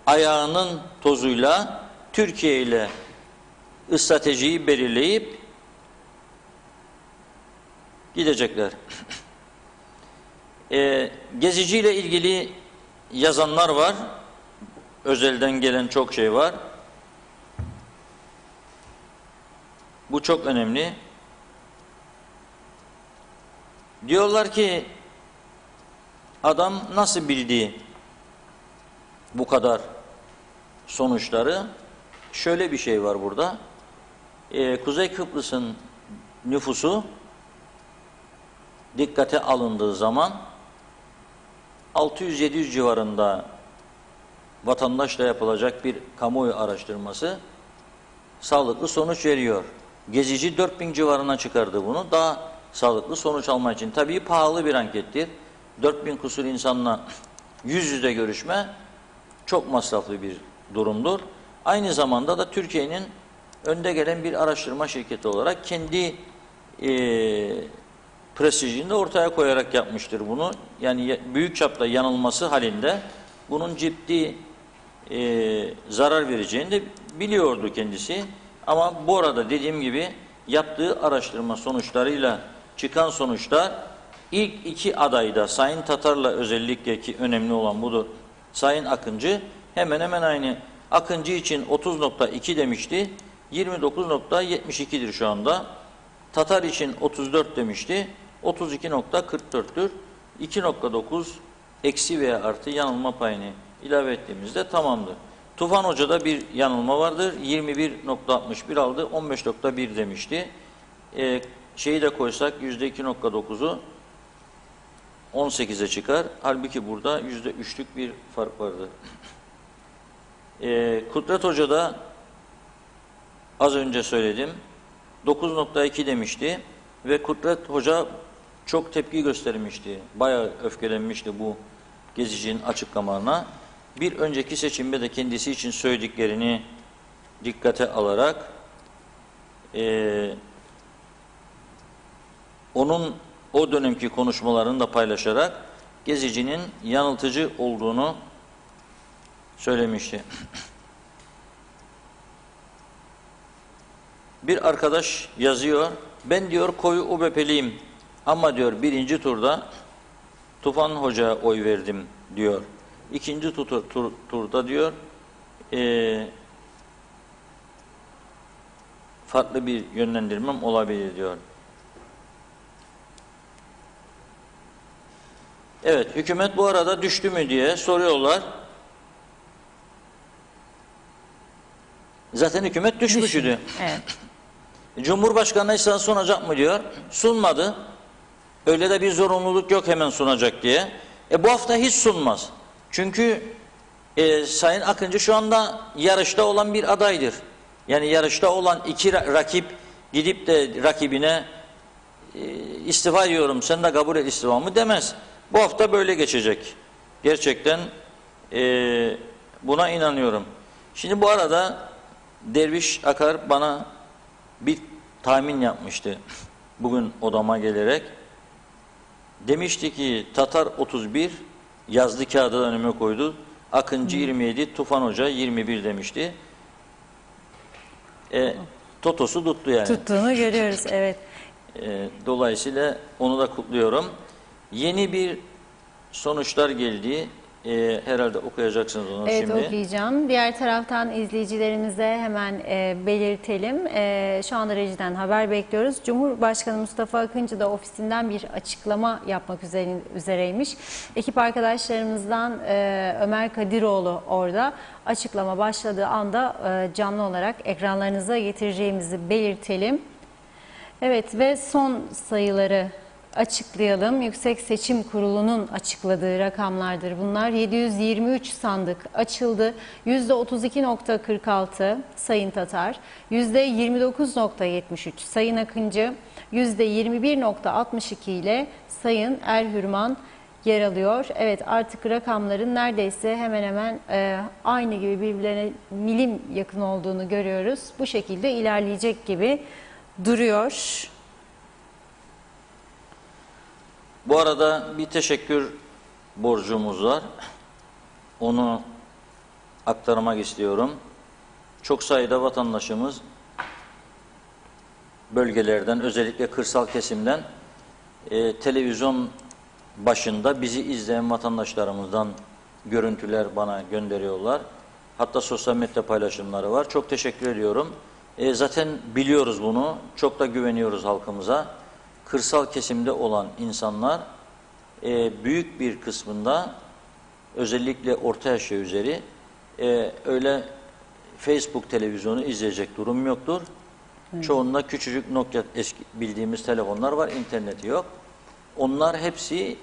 ayağının tozuyla Türkiye ile stratejiyi belirleyip gidecekler. Gezici ile ilgili yazanlar var. Özelden gelen çok şey var. Bu çok önemli. Diyorlar ki adam nasıl bildi bu kadar sonuçları? Şöyle bir şey var burada. Kuzey Kıbrıs'ın nüfusu dikkate alındığı zaman 600-700 civarında vatandaşla yapılacak bir kamuoyu araştırması sağlıklı sonuç veriyor. Gezici 4000 civarına çıkardı bunu. Daha sağlıklı sonuç almak için. Tabii pahalı bir ankettir. 4000 kusur insanla yüz yüze görüşme çok masraflı bir durumdur. Aynı zamanda da Türkiye'nin önde gelen bir araştırma şirketi olarak kendi prestijini de ortaya koyarak yapmıştır bunu. Yani büyük çapta yanılması halinde bunun ciddi zarar vereceğini de biliyordu kendisi. Ama bu arada dediğim gibi yaptığı araştırma sonuçlarıyla çıkan sonuçlar ilk iki adayda Sayın Tatar'la özellikle ki önemli olan budur. Sayın Akıncı hemen hemen aynı. Akıncı için 30.2 demişti. 29.72'dir şu anda. Tatar için 34 demişti. 32.44'tür. 2.9 eksi veya artı yanılma payını ilave ettiğimizde tamamdır. Tufan Hoca'da bir yanılma vardır. 21.61 aldı. 15.1 demişti. Şeyi de koysak %2.9'u 18'e çıkar. Halbuki burada %3'lük bir fark vardır. Kudret Hoca'da az önce söyledim. 9.2 demişti ve Kudret Hoca çok tepki göstermişti. Bayağı öfkelenmişti bu gezicinin açıklamalarına. Bir önceki seçimde de kendisi için söylediklerini dikkate alarak onun o dönemki konuşmalarını da paylaşarak gezicinin yanıltıcı olduğunu söylemişti. Bir arkadaş yazıyor, ben diyor koyu UBP'liyim ama diyor birinci turda Tufan Hoca'ya oy verdim diyor. İkinci turda diyor farklı bir yönlendirmem olabilir diyor. Evet, hükümet bu arada düştü mü diye soruyorlar. Zaten hükümet düşmüştü. Evet. Cumhurbaşkanı ise sunacak mı diyor. Sunmadı. Öyle de bir zorunluluk yok hemen sunacak diye. Bu hafta hiç sunmaz. Çünkü Sayın Akıncı şu anda yarışta olan bir adaydır. Yani yarışta olan iki rakip gidip de rakibine istifa ediyorum sen de kabul et istifamı demez. Bu hafta böyle geçecek. Gerçekten buna inanıyorum. Şimdi bu arada Derviş Akar bana bir tahmin yapmıştı. Bugün odama gelerek. Demişti ki Tatar 31 yazdı kağıda önüme koydu. Akıncı 27, Tufan Hoca 21 demişti. Totosu tuttu yani. Tuttuğunu görüyoruz, evet. Dolayısıyla onu da kutluyorum. Yeni bir sonuçlar geldi. Herhalde okuyacaksınız onu Evet, şimdi. Evet, okuyacağım. Diğer taraftan izleyicilerimize hemen belirtelim. Şu anda rejiden haber bekliyoruz. Cumhurbaşkanı Mustafa Akıncı da ofisinden bir açıklama yapmak üzereymiş. Ekip arkadaşlarımızdan Ömer Kadiroğlu orada. Açıklama başladığı anda canlı olarak ekranlarınıza getireceğimizi belirtelim. Evet ve son sayıları açıklayalım. Yüksek Seçim Kurulu'nun açıkladığı rakamlardır bunlar. 723 sandık açıldı. %32.46 Sayın Tatar, %29.73 Sayın Akıncı, %21.62 ile Sayın Erhürman yer alıyor. Evet, artık rakamların neredeyse hemen hemen aynı gibi birbirlerine milim yakın olduğunu görüyoruz. Bu şekilde ilerleyecek gibi duruyor. Bu arada bir teşekkür borcumuz var. Onu aktarmak istiyorum. Çok sayıda vatandaşımız bölgelerden, özellikle kırsal kesimden televizyon başında bizi izleyen vatandaşlarımızdan görüntüler bana gönderiyorlar. Hatta sosyal medya paylaşımları var. Çok teşekkür ediyorum. Zaten biliyoruz bunu. Çok da güveniyoruz halkımıza. Kırsal kesimde olan insanlar büyük bir kısmında özellikle orta yaş üzeri öyle Facebook televizyonu izleyecek durum yoktur. Evet. Çoğunda küçücük Nokia eski bildiğimiz telefonlar var, interneti yok. onlar hepsi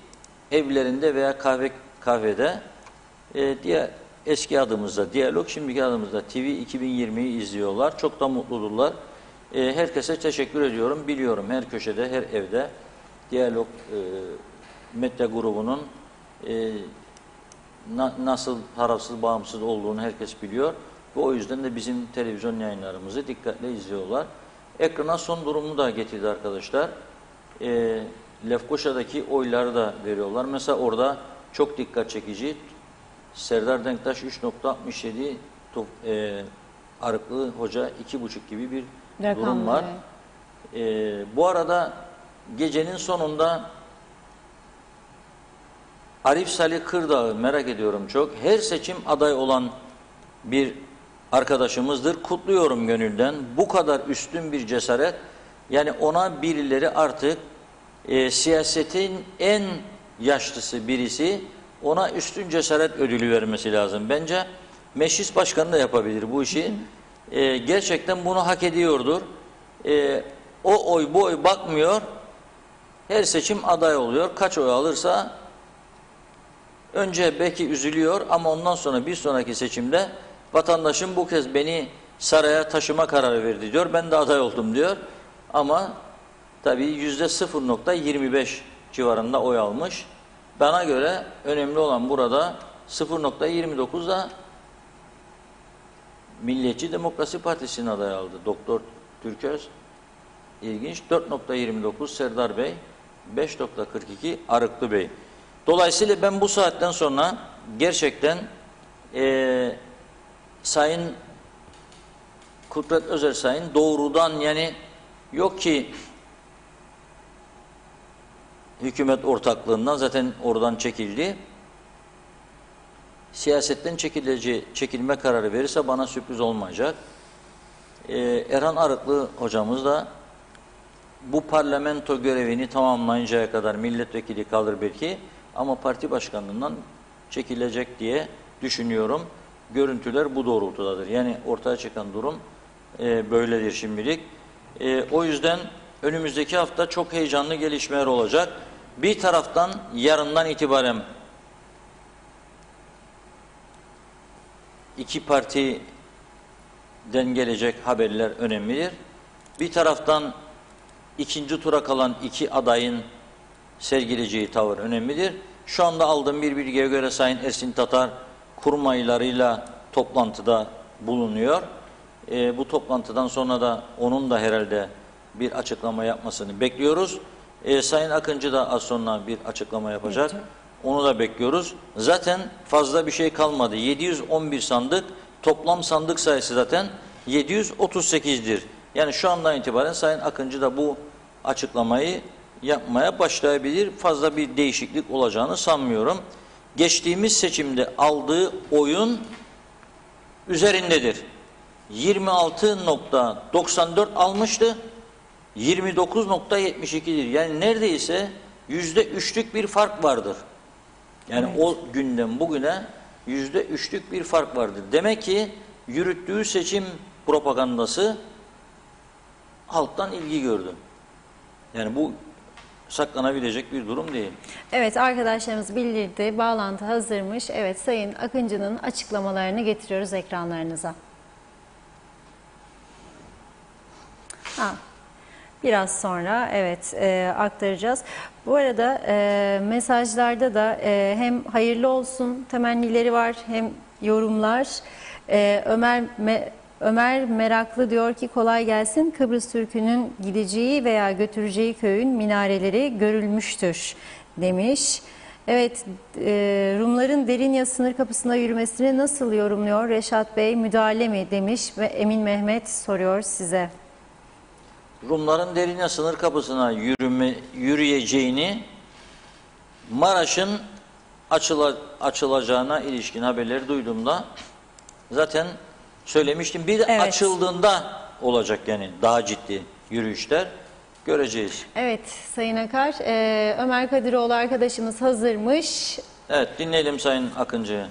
evlerinde veya kahvede diğer eski adımızda Diyalog, şimdiki adımızda TV 2020'yi izliyorlar. Çok da mutludurlar. Herkese teşekkür ediyorum. Biliyorum her köşede, her evde Diyalog medya grubunun nasıl tarafsız, bağımsız olduğunu herkes biliyor. Ve o yüzden de bizim televizyon yayınlarımızı dikkatle izliyorlar. Ekrana son durumunu da getirdi arkadaşlar. Lefkoşa'daki oyları da veriyorlar. Mesela orada çok dikkat çekici. Serdar Denktaş 3.67, Arıklı Hoca 2.5 gibi bir durum var. Bu arada gecenin sonunda Arif Salih Kırdağ'ı merak ediyorum çok. Her seçim aday olan bir arkadaşımızdır. Kutluyorum gönülden. Bu kadar üstün bir cesaret. Yani ona birileri artık siyasetin en yaşlısı birisi ona üstün cesaret ödülü vermesi lazım. Bence meclis başkanı da yapabilir bu işi. Gerçekten bunu hak ediyordur. O oy bu oy bakmıyor. Her seçim aday oluyor. Kaç oy alırsa önce belki üzülüyor ama ondan sonra bir sonraki seçimde vatandaşım bu kez beni saraya taşıma kararı verdi diyor. Ben de aday oldum diyor. Ama tabii %0.25 civarında oy almış. Bana göre önemli olan burada 0.29'da Milliyetçi Demokrasi Partisi'nin adayı aldı. Doktor Türköz. İlginç. 4.29 Serdar Bey. 5.42 Arıklı Bey. Dolayısıyla ben bu saatten sonra gerçekten Sayın Kudret Özersay'ın doğrudan yani yok ki hükümet ortaklığından zaten oradan çekildi. Siyasetten çekilme kararı verirse bana sürpriz olmayacak. Erhan Arıklı hocamız da bu parlamento görevini tamamlayıncaya kadar milletvekili kalır belki ama parti başkanlığından çekilecek diye düşünüyorum. Görüntüler bu doğrultudadır. Yani ortaya çıkan durum böyledir şimdilik. O yüzden önümüzdeki hafta çok heyecanlı gelişmeler olacak. Bir taraftan yarından itibaren iki partiden gelecek haberler önemlidir. Bir taraftan ikinci tura kalan iki adayın sergileyeceği tavır önemlidir. Şu anda aldığım bir bilgiye göre Sayın Ersin Tatar kurmaylarıyla toplantıda bulunuyor. Bu toplantıdan sonra da onun da herhalde bir açıklama yapmasını bekliyoruz. Sayın Akıncı da az sonra bir açıklama yapacak. Evet. Onu da bekliyoruz. Zaten fazla bir şey kalmadı. 711 sandık, toplam sandık sayısı zaten 738'dir. Yani şu andan itibaren Sayın Akıncı da bu açıklamayı yapmaya başlayabilir. Fazla bir değişiklik olacağını sanmıyorum. Geçtiğimiz seçimde aldığı oyun üzerindedir. 26.94 almıştı. 29.72'dir. Yani neredeyse %3'lük bir fark vardır. Yani evet. O günden bugüne %3'lük bir fark vardır. Demek ki yürüttüğü seçim propagandası halktan ilgi gördü. Yani bu saklanabilecek bir durum değil. Evet, arkadaşlarımız bildirdi. Bağlantı hazırmış. Evet, Sayın Akıncı'nın açıklamalarını getiriyoruz ekranlarınıza. Biraz sonra evet aktaracağız. Bu arada mesajlarda da hem hayırlı olsun temennileri var hem yorumlar. Ömer Meraklı diyor ki kolay gelsin. Kıbrıs Türk'ünün gideceği veya götüreceği köyün minareleri görülmüştür demiş. Evet, Rumların Derinya sınır kapısına yürümesini nasıl yorumluyor Reşat Bey, müdahale mi demiş ve Emin Mehmet soruyor size. Rumların Derinya sınır kapısına yürüyeceğini Maraş'ın açılacağına ilişkin haberleri duyduğumda zaten söylemiştim. Bir de evet. Açıldığında olacak yani daha ciddi yürüyüşler göreceğiz. Evet Sayın Akar, Ömer Kadiroğlu arkadaşımız hazırmış. Evet dinleyelim Sayın Akıncı'yı.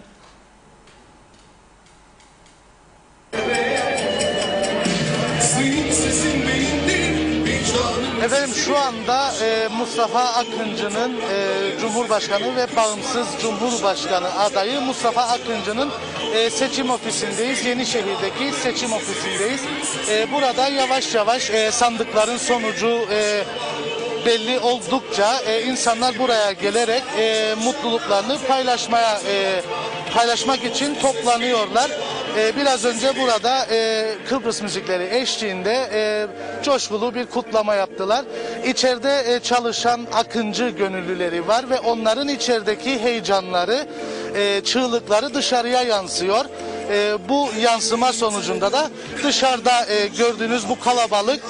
Efendim şu anda Mustafa Akıncı'nın Cumhurbaşkanı ve bağımsız Cumhurbaşkanı adayı Mustafa Akıncı'nın seçim ofisindeyiz. Yenişehir'deki seçim ofisindeyiz. Burada yavaş yavaş sandıkların sonucu belli oldukça insanlar buraya gelerek mutluluklarını paylaşmak için toplanıyorlar. Biraz önce burada Kıbrıs müzikleri eşliğinde coşkulu bir kutlama yaptılar. İçeride çalışan Akıncı gönüllüleri var ve onların içerideki heyecanları, çığlıkları dışarıya yansıyor. Bu yansıma sonucunda da dışarıda gördüğünüz bu kalabalık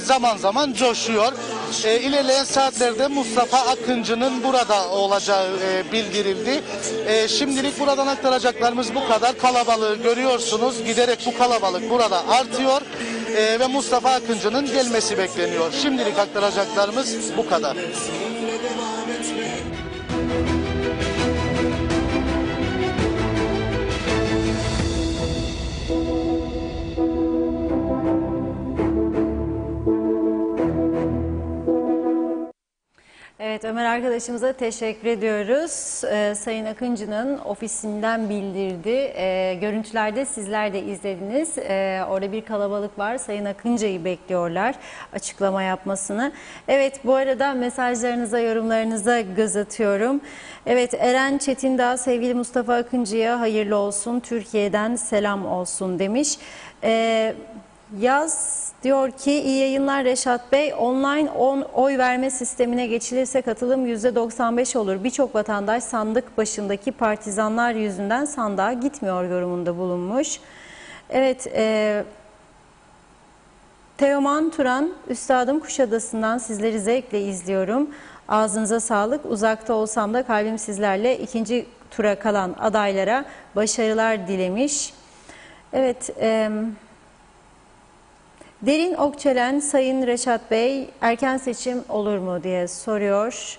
zaman zaman coşuyor. İlerleyen saatlerde Mustafa Akıncı'nın burada olacağı bildirildi. Şimdilik buradan aktaracaklarımız bu kadar. Kalabalığı görüyorsunuz. Giderek bu kalabalık burada artıyor ve Mustafa Akıncı'nın gelmesi bekleniyor. Şimdilik aktaracaklarımız bu kadar. Evet, Ömer arkadaşımıza teşekkür ediyoruz. Sayın Akıncı'nın ofisinden bildirdi. Görüntülerde sizler de izlediniz. Orada bir kalabalık var. Sayın Akıncı'yı bekliyorlar açıklama yapmasını. Evet, bu arada mesajlarınıza, yorumlarınıza göz atıyorum. Evet, Eren Çetindağ sevgili Mustafa Akıncı'ya hayırlı olsun, Türkiye'den selam olsun demiş. Yaz diyor ki iyi yayınlar Reşat Bey. Online oy verme sistemine geçilirse katılım %95 olur. Birçok vatandaş sandık başındaki partizanlar yüzünden sandığa gitmiyor yorumunda bulunmuş. Evet, Teoman Turan, Üstadım Kuşadası'ndan sizleri zevkle izliyorum. Ağzınıza sağlık. Uzakta olsam da kalbim sizlerle. İkinci tura kalan adaylara başarılar dilemiş. Evet, Derin Okçelen, Sayın Reşat Bey, erken seçim olur mu diye soruyor.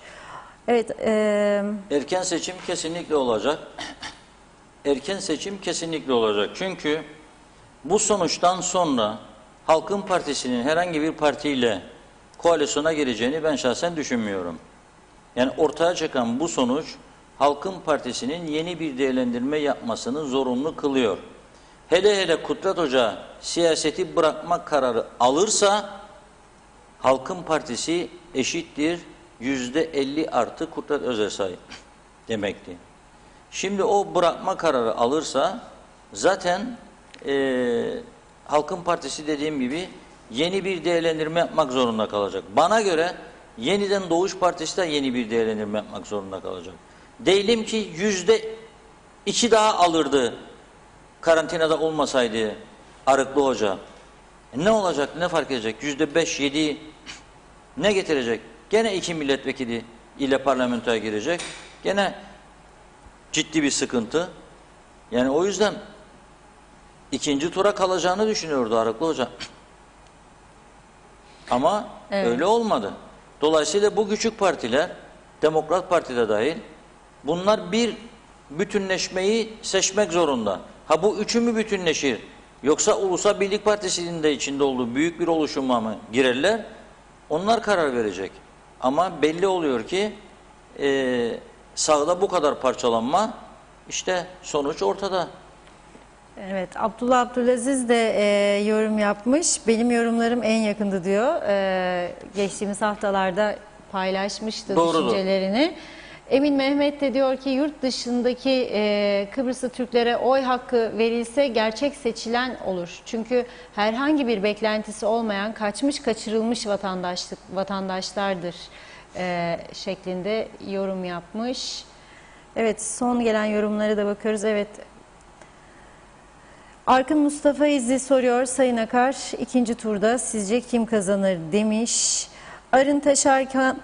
Evet. Erken seçim kesinlikle olacak. Erken seçim kesinlikle olacak. Çünkü bu sonuçtan sonra Halkın Partisi'nin herhangi bir partiyle koalisyona gireceğini ben şahsen düşünmüyorum. Yani ortaya çıkan bu sonuç Halkın Partisi'nin yeni bir değerlendirme yapmasını zorunlu kılıyor. Hele hele Kudret Hoca siyaseti bırakma kararı alırsa Halkın Partisi eşittir %50 artı Kudret Özersay demekti. Şimdi o bırakma kararı alırsa zaten Halkın Partisi dediğim gibi yeni bir değerlendirme yapmak zorunda kalacak. Bana göre yeniden Doğuş Partisi de yeni bir değerlendirme yapmak zorunda kalacak. Diyelim ki %2 daha alırdı karantinada olmasaydı Arıklı Hoca. Ne olacak, ne fark edecek? %5, 7 ne getirecek? Gene 2 milletvekili ile parlamentoya girecek. Gene ciddi bir sıkıntı. Yani o yüzden ikinci tura kalacağını düşünüyordu Arıklı Hoca. Ama evet, öyle olmadı. Dolayısıyla bu küçük partiler, Demokrat Parti'de dahil, bunlar bir bütünleşmeyi seçmek zorunda. Ha bu üçü mü bütünleşir? Yoksa Ulusal Birlik Partisi'nin de içinde olduğu büyük bir oluşuma mı girerler? Onlar karar verecek. Ama belli oluyor ki sağda bu kadar parçalanma, işte sonuç ortada. Evet, Abdullah Abdülaziz de yorum yapmış. Benim yorumlarım en yakındı diyor. Geçtiğimiz haftalarda paylaşmıştı düşüncelerini. Emin Mehmet de diyor ki yurt dışındaki Kıbrıslı Türklere oy hakkı verilse gerçek seçilen olur. Çünkü herhangi bir beklentisi olmayan kaçmış kaçırılmış vatandaşlardır şeklinde yorum yapmış. Evet, son gelen yorumlara da bakıyoruz. Evet. Arkın Mustafa İzzi soruyor. Sayın Akar ikinci turda sizce kim kazanır demiş. Arın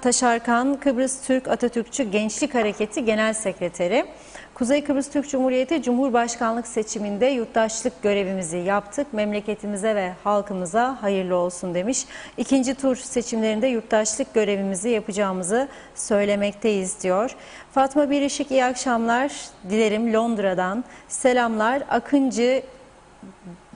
Taşarkan, Kıbrıs Türk Atatürkçü Gençlik Hareketi Genel Sekreteri. Kuzey Kıbrıs Türk Cumhuriyeti Cumhurbaşkanlık seçiminde yurttaşlık görevimizi yaptık. Memleketimize ve halkımıza hayırlı olsun demiş. İkinci tur seçimlerinde yurttaşlık görevimizi yapacağımızı söylemekteyiz diyor. Fatma Birişik iyi akşamlar dilerim Londra'dan. Selamlar Akıncı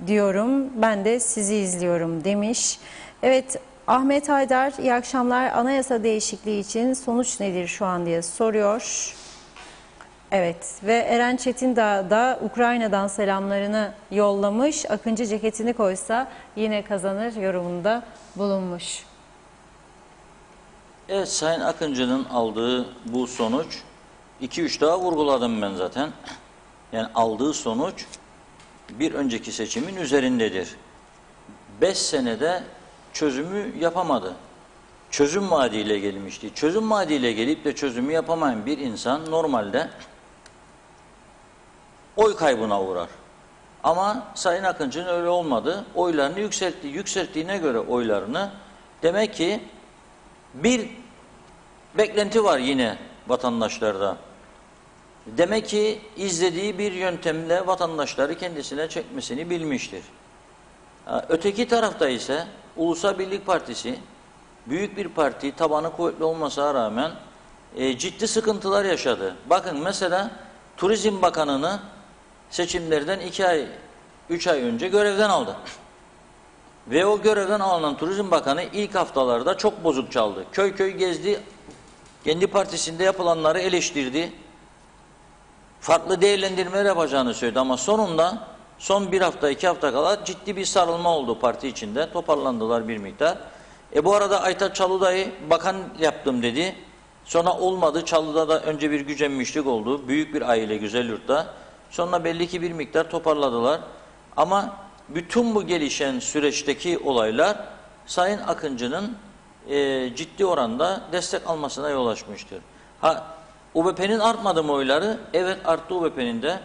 diyorum ben de sizi izliyorum demiş. Evet, Ahmet Haydar, iyi akşamlar. Anayasa değişikliği için sonuç nedir şu an diye soruyor. Evet ve Eren Çetindağ da Ukrayna'dan selamlarını yollamış. Akıncı ceketini koysa yine kazanır yorumunda bulunmuş. Evet, Sayın Akıncı'nın aldığı bu sonuç, 2-3 daha vurguladım ben zaten. Yani aldığı sonuç bir önceki seçimin üzerindedir. 5 senede çözümü yapamadı. Çözüm vaadiyle gelmişti. Çözüm vaadiyle gelip de çözümü yapamayan bir insan normalde oy kaybına uğrar. Ama Sayın Akıncı'nın öyle olmadı. Oylarını yükseltti. Yükselttiğine göre oylarını, demek ki bir beklenti var yine vatandaşlarda. Demek ki izlediği bir yöntemle vatandaşları kendisine çekmesini bilmiştir. Öteki tarafta ise Ulusal Birlik Partisi, büyük bir parti, tabanı kuvvetli olmasına rağmen ciddi sıkıntılar yaşadı. Bakın mesela Turizm Bakanı'nı seçimlerden 3 ay önce görevden aldı. Ve o görevden alınan Turizm Bakanı ilk haftalarda çok bozuk çaldı. Köy köy gezdi, kendi partisinde yapılanları eleştirdi. Farklı değerlendirmeler yapacağını söyledi ama sonunda son 1 hafta 2 hafta kala ciddi bir sarılma oldu parti içinde. Toparlandılar bir miktar. Bu arada Aytaç Çalıdayı bakan yaptım dedi. Sonra olmadı. Çalı'da da önce bir gücenmişlik oldu. Büyük bir aile Güzelyurt'ta. Sonra belli ki bir miktar toparladılar. Ama bütün bu gelişen süreçteki olaylar Sayın Akıncı'nın ciddi oranda destek almasına yol açmıştır. UBP'nin artmadı mı oyları? Evet, arttı UBP'nin de.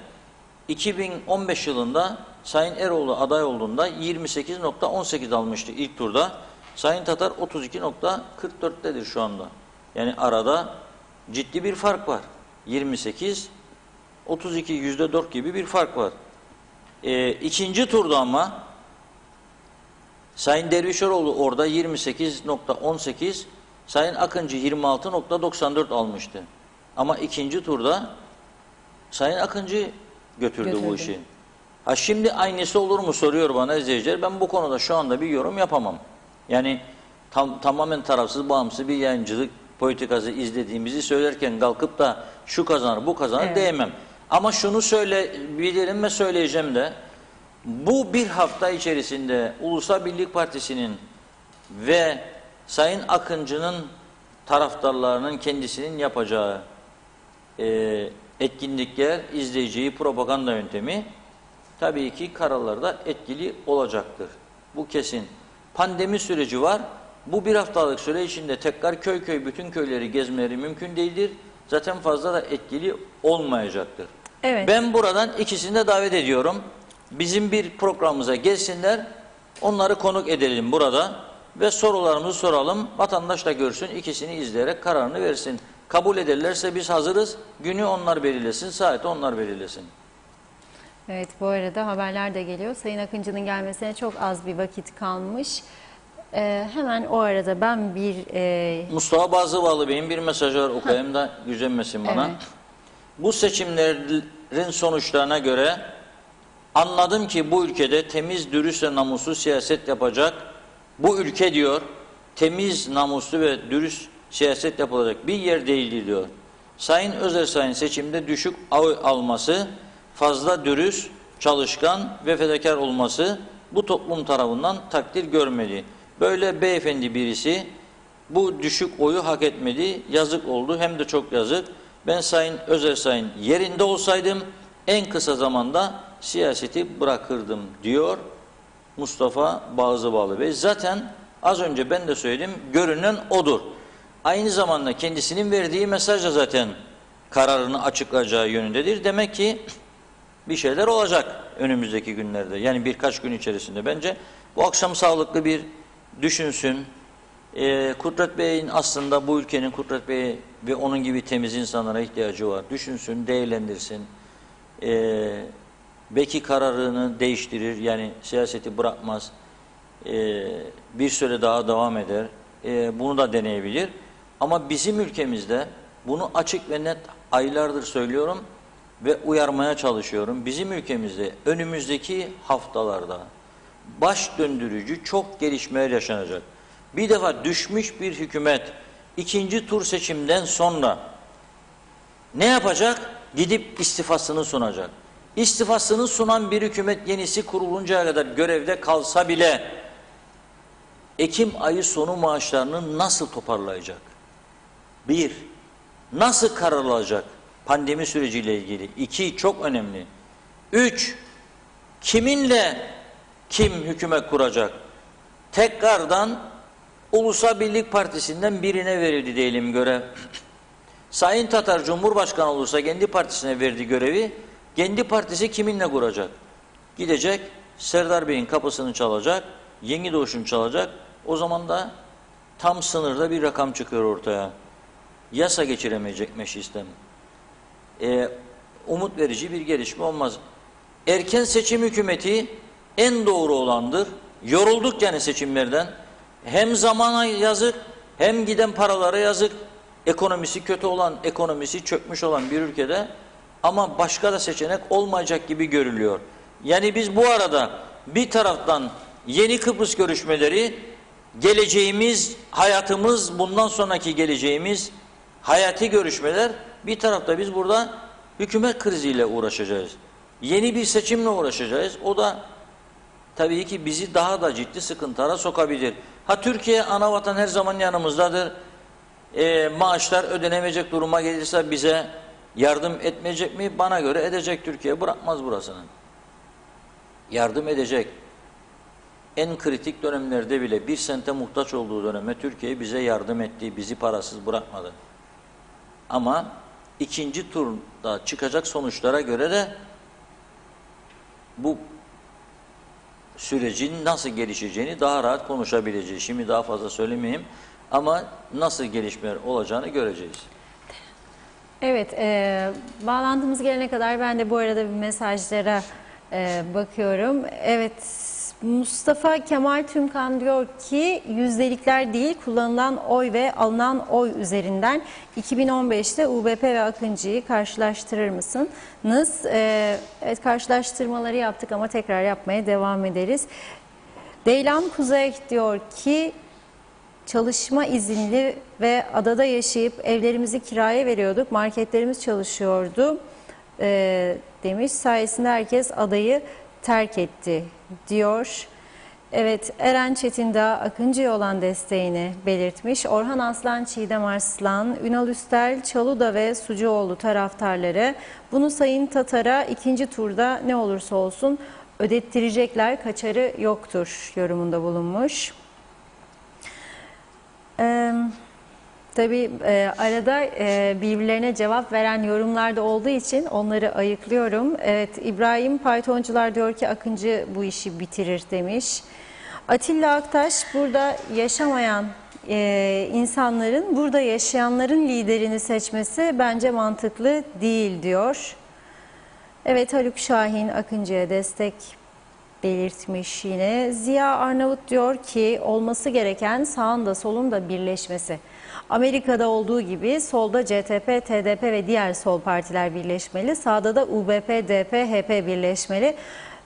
2015 yılında Sayın Eroğlu aday olduğunda 28.18 almıştı ilk turda. Sayın Tatar 32.44'tedir şu anda. Yani arada ciddi bir fark var. 28, 32, %4 gibi bir fark var. İkinci turda ama Sayın Dervişoğlu orada 28.18, Sayın Akıncı 26.94 almıştı. Ama ikinci turda Sayın Akıncı götürdü bu işi. Şimdi aynısı olur mu soruyor bana izleyiciler. Ben bu konuda şu anda bir yorum yapamam. Yani tamamen tarafsız, bağımsız bir yayıncılık politikası izlediğimizi söylerken kalkıp da şu kazanır, bu kazanır diyemem. Ama şunu söyleyebilirim ve söyleyeceğim de, bu bir hafta içerisinde Ulusal Birlik Partisi'nin ve Sayın Akıncı'nın taraftarlarının kendisinin yapacağı etkinlikler, izleyeceği propaganda yöntemi tabii ki kararlarda etkili olacaktır. Bu kesin. Pandemi süreci var. Bu bir haftalık süre içinde tekrar köy köy bütün köyleri gezmeleri mümkün değildir. Zaten fazla da etkili olmayacaktır. Evet. Ben buradan ikisini de davet ediyorum. Bizim bir programımıza gelsinler. Onları konuk edelim burada. Ve sorularımızı soralım. Vatandaş da görsün. İkisini izleyerek kararını versin. Kabul ederlerse biz hazırız. Günü onlar belirlesin. Saati onlar belirlesin. Evet, bu arada haberler de geliyor. Sayın Akıncı'nın gelmesine çok az bir vakit kalmış. Hemen o arada ben Mustafa Bazıvalı Bey'in bir mesajı var, okuyayım da gücenmesin bana. Evet. Bu seçimlerin sonuçlarına göre anladım ki bu ülkede temiz, dürüst ve namuslu siyaset yapacak, bu ülke diyor, temiz, namuslu ve dürüst siyaset yapılacak bir yer değildir diyor. Sayın Özersay'ın seçimde düşük oy alması, fazla dürüst, çalışkan ve fedakar olması bu toplum tarafından takdir görmedi. Böyle beyefendi birisi bu düşük oyu hak etmedi. Yazık oldu, hem de çok yazık. Ben Sayın Özersay'ın yerinde olsaydım en kısa zamanda siyaseti bırakırdım diyor Mustafa Bazıvalı Bey. Zaten az önce ben de söyledim, görünen odur. Aynı zamanda kendisinin verdiği mesaj da zaten kararını açıklayacağı yönündedir. Demek ki bir şeyler olacak önümüzdeki günlerde. Yani birkaç gün içerisinde bence. Bu akşam sağlıklı bir düşünsün. Kudret Bey'in aslında bu ülkenin Kudret Bey ve onun gibi temiz insanlara ihtiyacı var. Düşünsün, değerlendirsin. Belki kararını değiştirir. Yani siyaseti bırakmaz. Bir süre daha devam eder. Bunu da deneyebilir. Ama bizim ülkemizde bunu açık ve net aylardır söylüyorum ve uyarmaya çalışıyorum. Bizim ülkemizde önümüzdeki haftalarda baş döndürücü çok gelişmeler yaşanacak. Bir defa düşmüş bir hükümet ikinci tur seçimden sonra ne yapacak? Gidip istifasını sunacak. İstifasını sunan bir hükümet yenisi kuruluncaya kadar görevde kalsa bile Ekim ayı sonu maaşlarını nasıl toparlayacak? Bir, nasıl karar alacak pandemi süreciyle ilgili? İki, çok önemli. Üç, kiminle kim hükümet kuracak? Tekrardan Ulusal Birlik Partisi'nden birine verildi diyelim görev. Sayın Tatar Cumhurbaşkanı olursa kendi partisine verdiği görevi, kendi partisi kiminle kuracak? Gidecek, Serdar Bey'in kapısını çalacak, Yeni Doğuş'un çalacak. O zaman da tam sınırda bir rakam çıkıyor ortaya. Yasa geçiremeyecek meclisten. Umut verici bir gelişme olmaz. Erken seçim hükümeti en doğru olandır. Yorulduk yani seçimlerden. Hem zamana yazık, hem giden paralara yazık. Ekonomisi kötü olan, ekonomisi çökmüş olan bir ülkede ama başka da seçenek olmayacak gibi görülüyor. Yani biz bu arada bir taraftan Yeni Kıbrıs görüşmeleri, geleceğimiz, hayatımız, bundan sonraki geleceğimiz hayati görüşmeler, bir tarafta biz burada hükümet kriziyle uğraşacağız. Yeni bir seçimle uğraşacağız. O da tabii ki bizi daha da ciddi sıkıntılara sokabilir. Ha, Türkiye anavatan her zaman yanımızdadır. Maaşlar ödenemeyecek duruma gelirse bize yardım etmeyecek mi? Bana göre edecek. Türkiye bırakmaz burasını. Yardım edecek. En kritik dönemlerde bile bir sente muhtaç olduğu döneme Türkiye bize yardım etti. Bizi parasız bırakmadı. Ama ikinci turda çıkacak sonuçlara göre de bu sürecin nasıl gelişeceğini daha rahat konuşabileceğiz. Şimdi daha fazla söylemeyeyim ama nasıl gelişmeler olacağını göreceğiz. Evet, bağlantımız gelene kadar ben de bu arada bir mesajlara bakıyorum. Evet, Mustafa Kemal Tümkan diyor ki yüzdelikler değil, kullanılan oy ve alınan oy üzerinden 2015'te UBP ve Akıncı'yı karşılaştırır mısınız? Evet, karşılaştırmaları yaptık ama tekrar yapmaya devam ederiz. Deylan Kuzey diyor ki çalışma izinli ve adada yaşayıp evlerimizi kiraya veriyorduk, marketlerimiz çalışıyordu demiş. Sayesinde herkes adayı terk etti diyor. Evet, Eren Çetindağ Akıncı'ya olan desteğini belirtmiş. Orhan Aslan, Çiğdem Arslan, Ünal Üstel, Çaluda ve Sucuoğlu taraftarları bunu Sayın Tatar'a ikinci turda ne olursa olsun ödettirecekler, kaçarı yoktur yorumunda bulunmuş. Tabii arada birbirlerine cevap veren yorumlar da olduğu için onları ayıklıyorum. Evet, İbrahim Paytoncular diyor ki Akıncı bu işi bitirir demiş. Atilla Aktaş burada yaşamayan insanların, burada yaşayanların liderini seçmesi bence mantıklı değil diyor. Evet, Haluk Şahin Akıncı'ya destek belirtmiş yine. Ziya Arnavut diyor ki olması gereken sağın da solun da birleşmesi. Amerika'da olduğu gibi solda CTP, TDP ve diğer sol partiler birleşmeli. Sağda da UBP, DP, HP birleşmeli.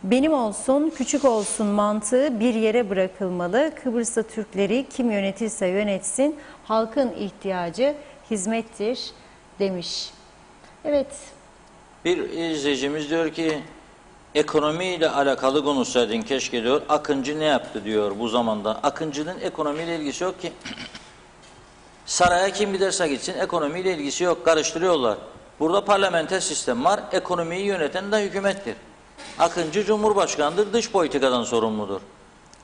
Benim olsun, küçük olsun mantığı bir yere bırakılmalı. Kıbrıs'ta Türkleri kim yönetirse yönetsin, halkın ihtiyacı hizmettir demiş. Evet. Bir izleyicimiz diyor ki ekonomiyle alakalı konuşsaydın keşke diyor. Akıncı ne yaptı diyor bu zamanda. Akıncı'nın ekonomiyle ilgisi yok ki. Saraya kim giderse gitsin ekonomiyle ilgisi yok. Karıştırıyorlar. Burada parlamenter sistem var. Ekonomiyi yöneten de hükümettir. Akıncı Cumhurbaşkanı'dır. Dış politikadan sorumludur.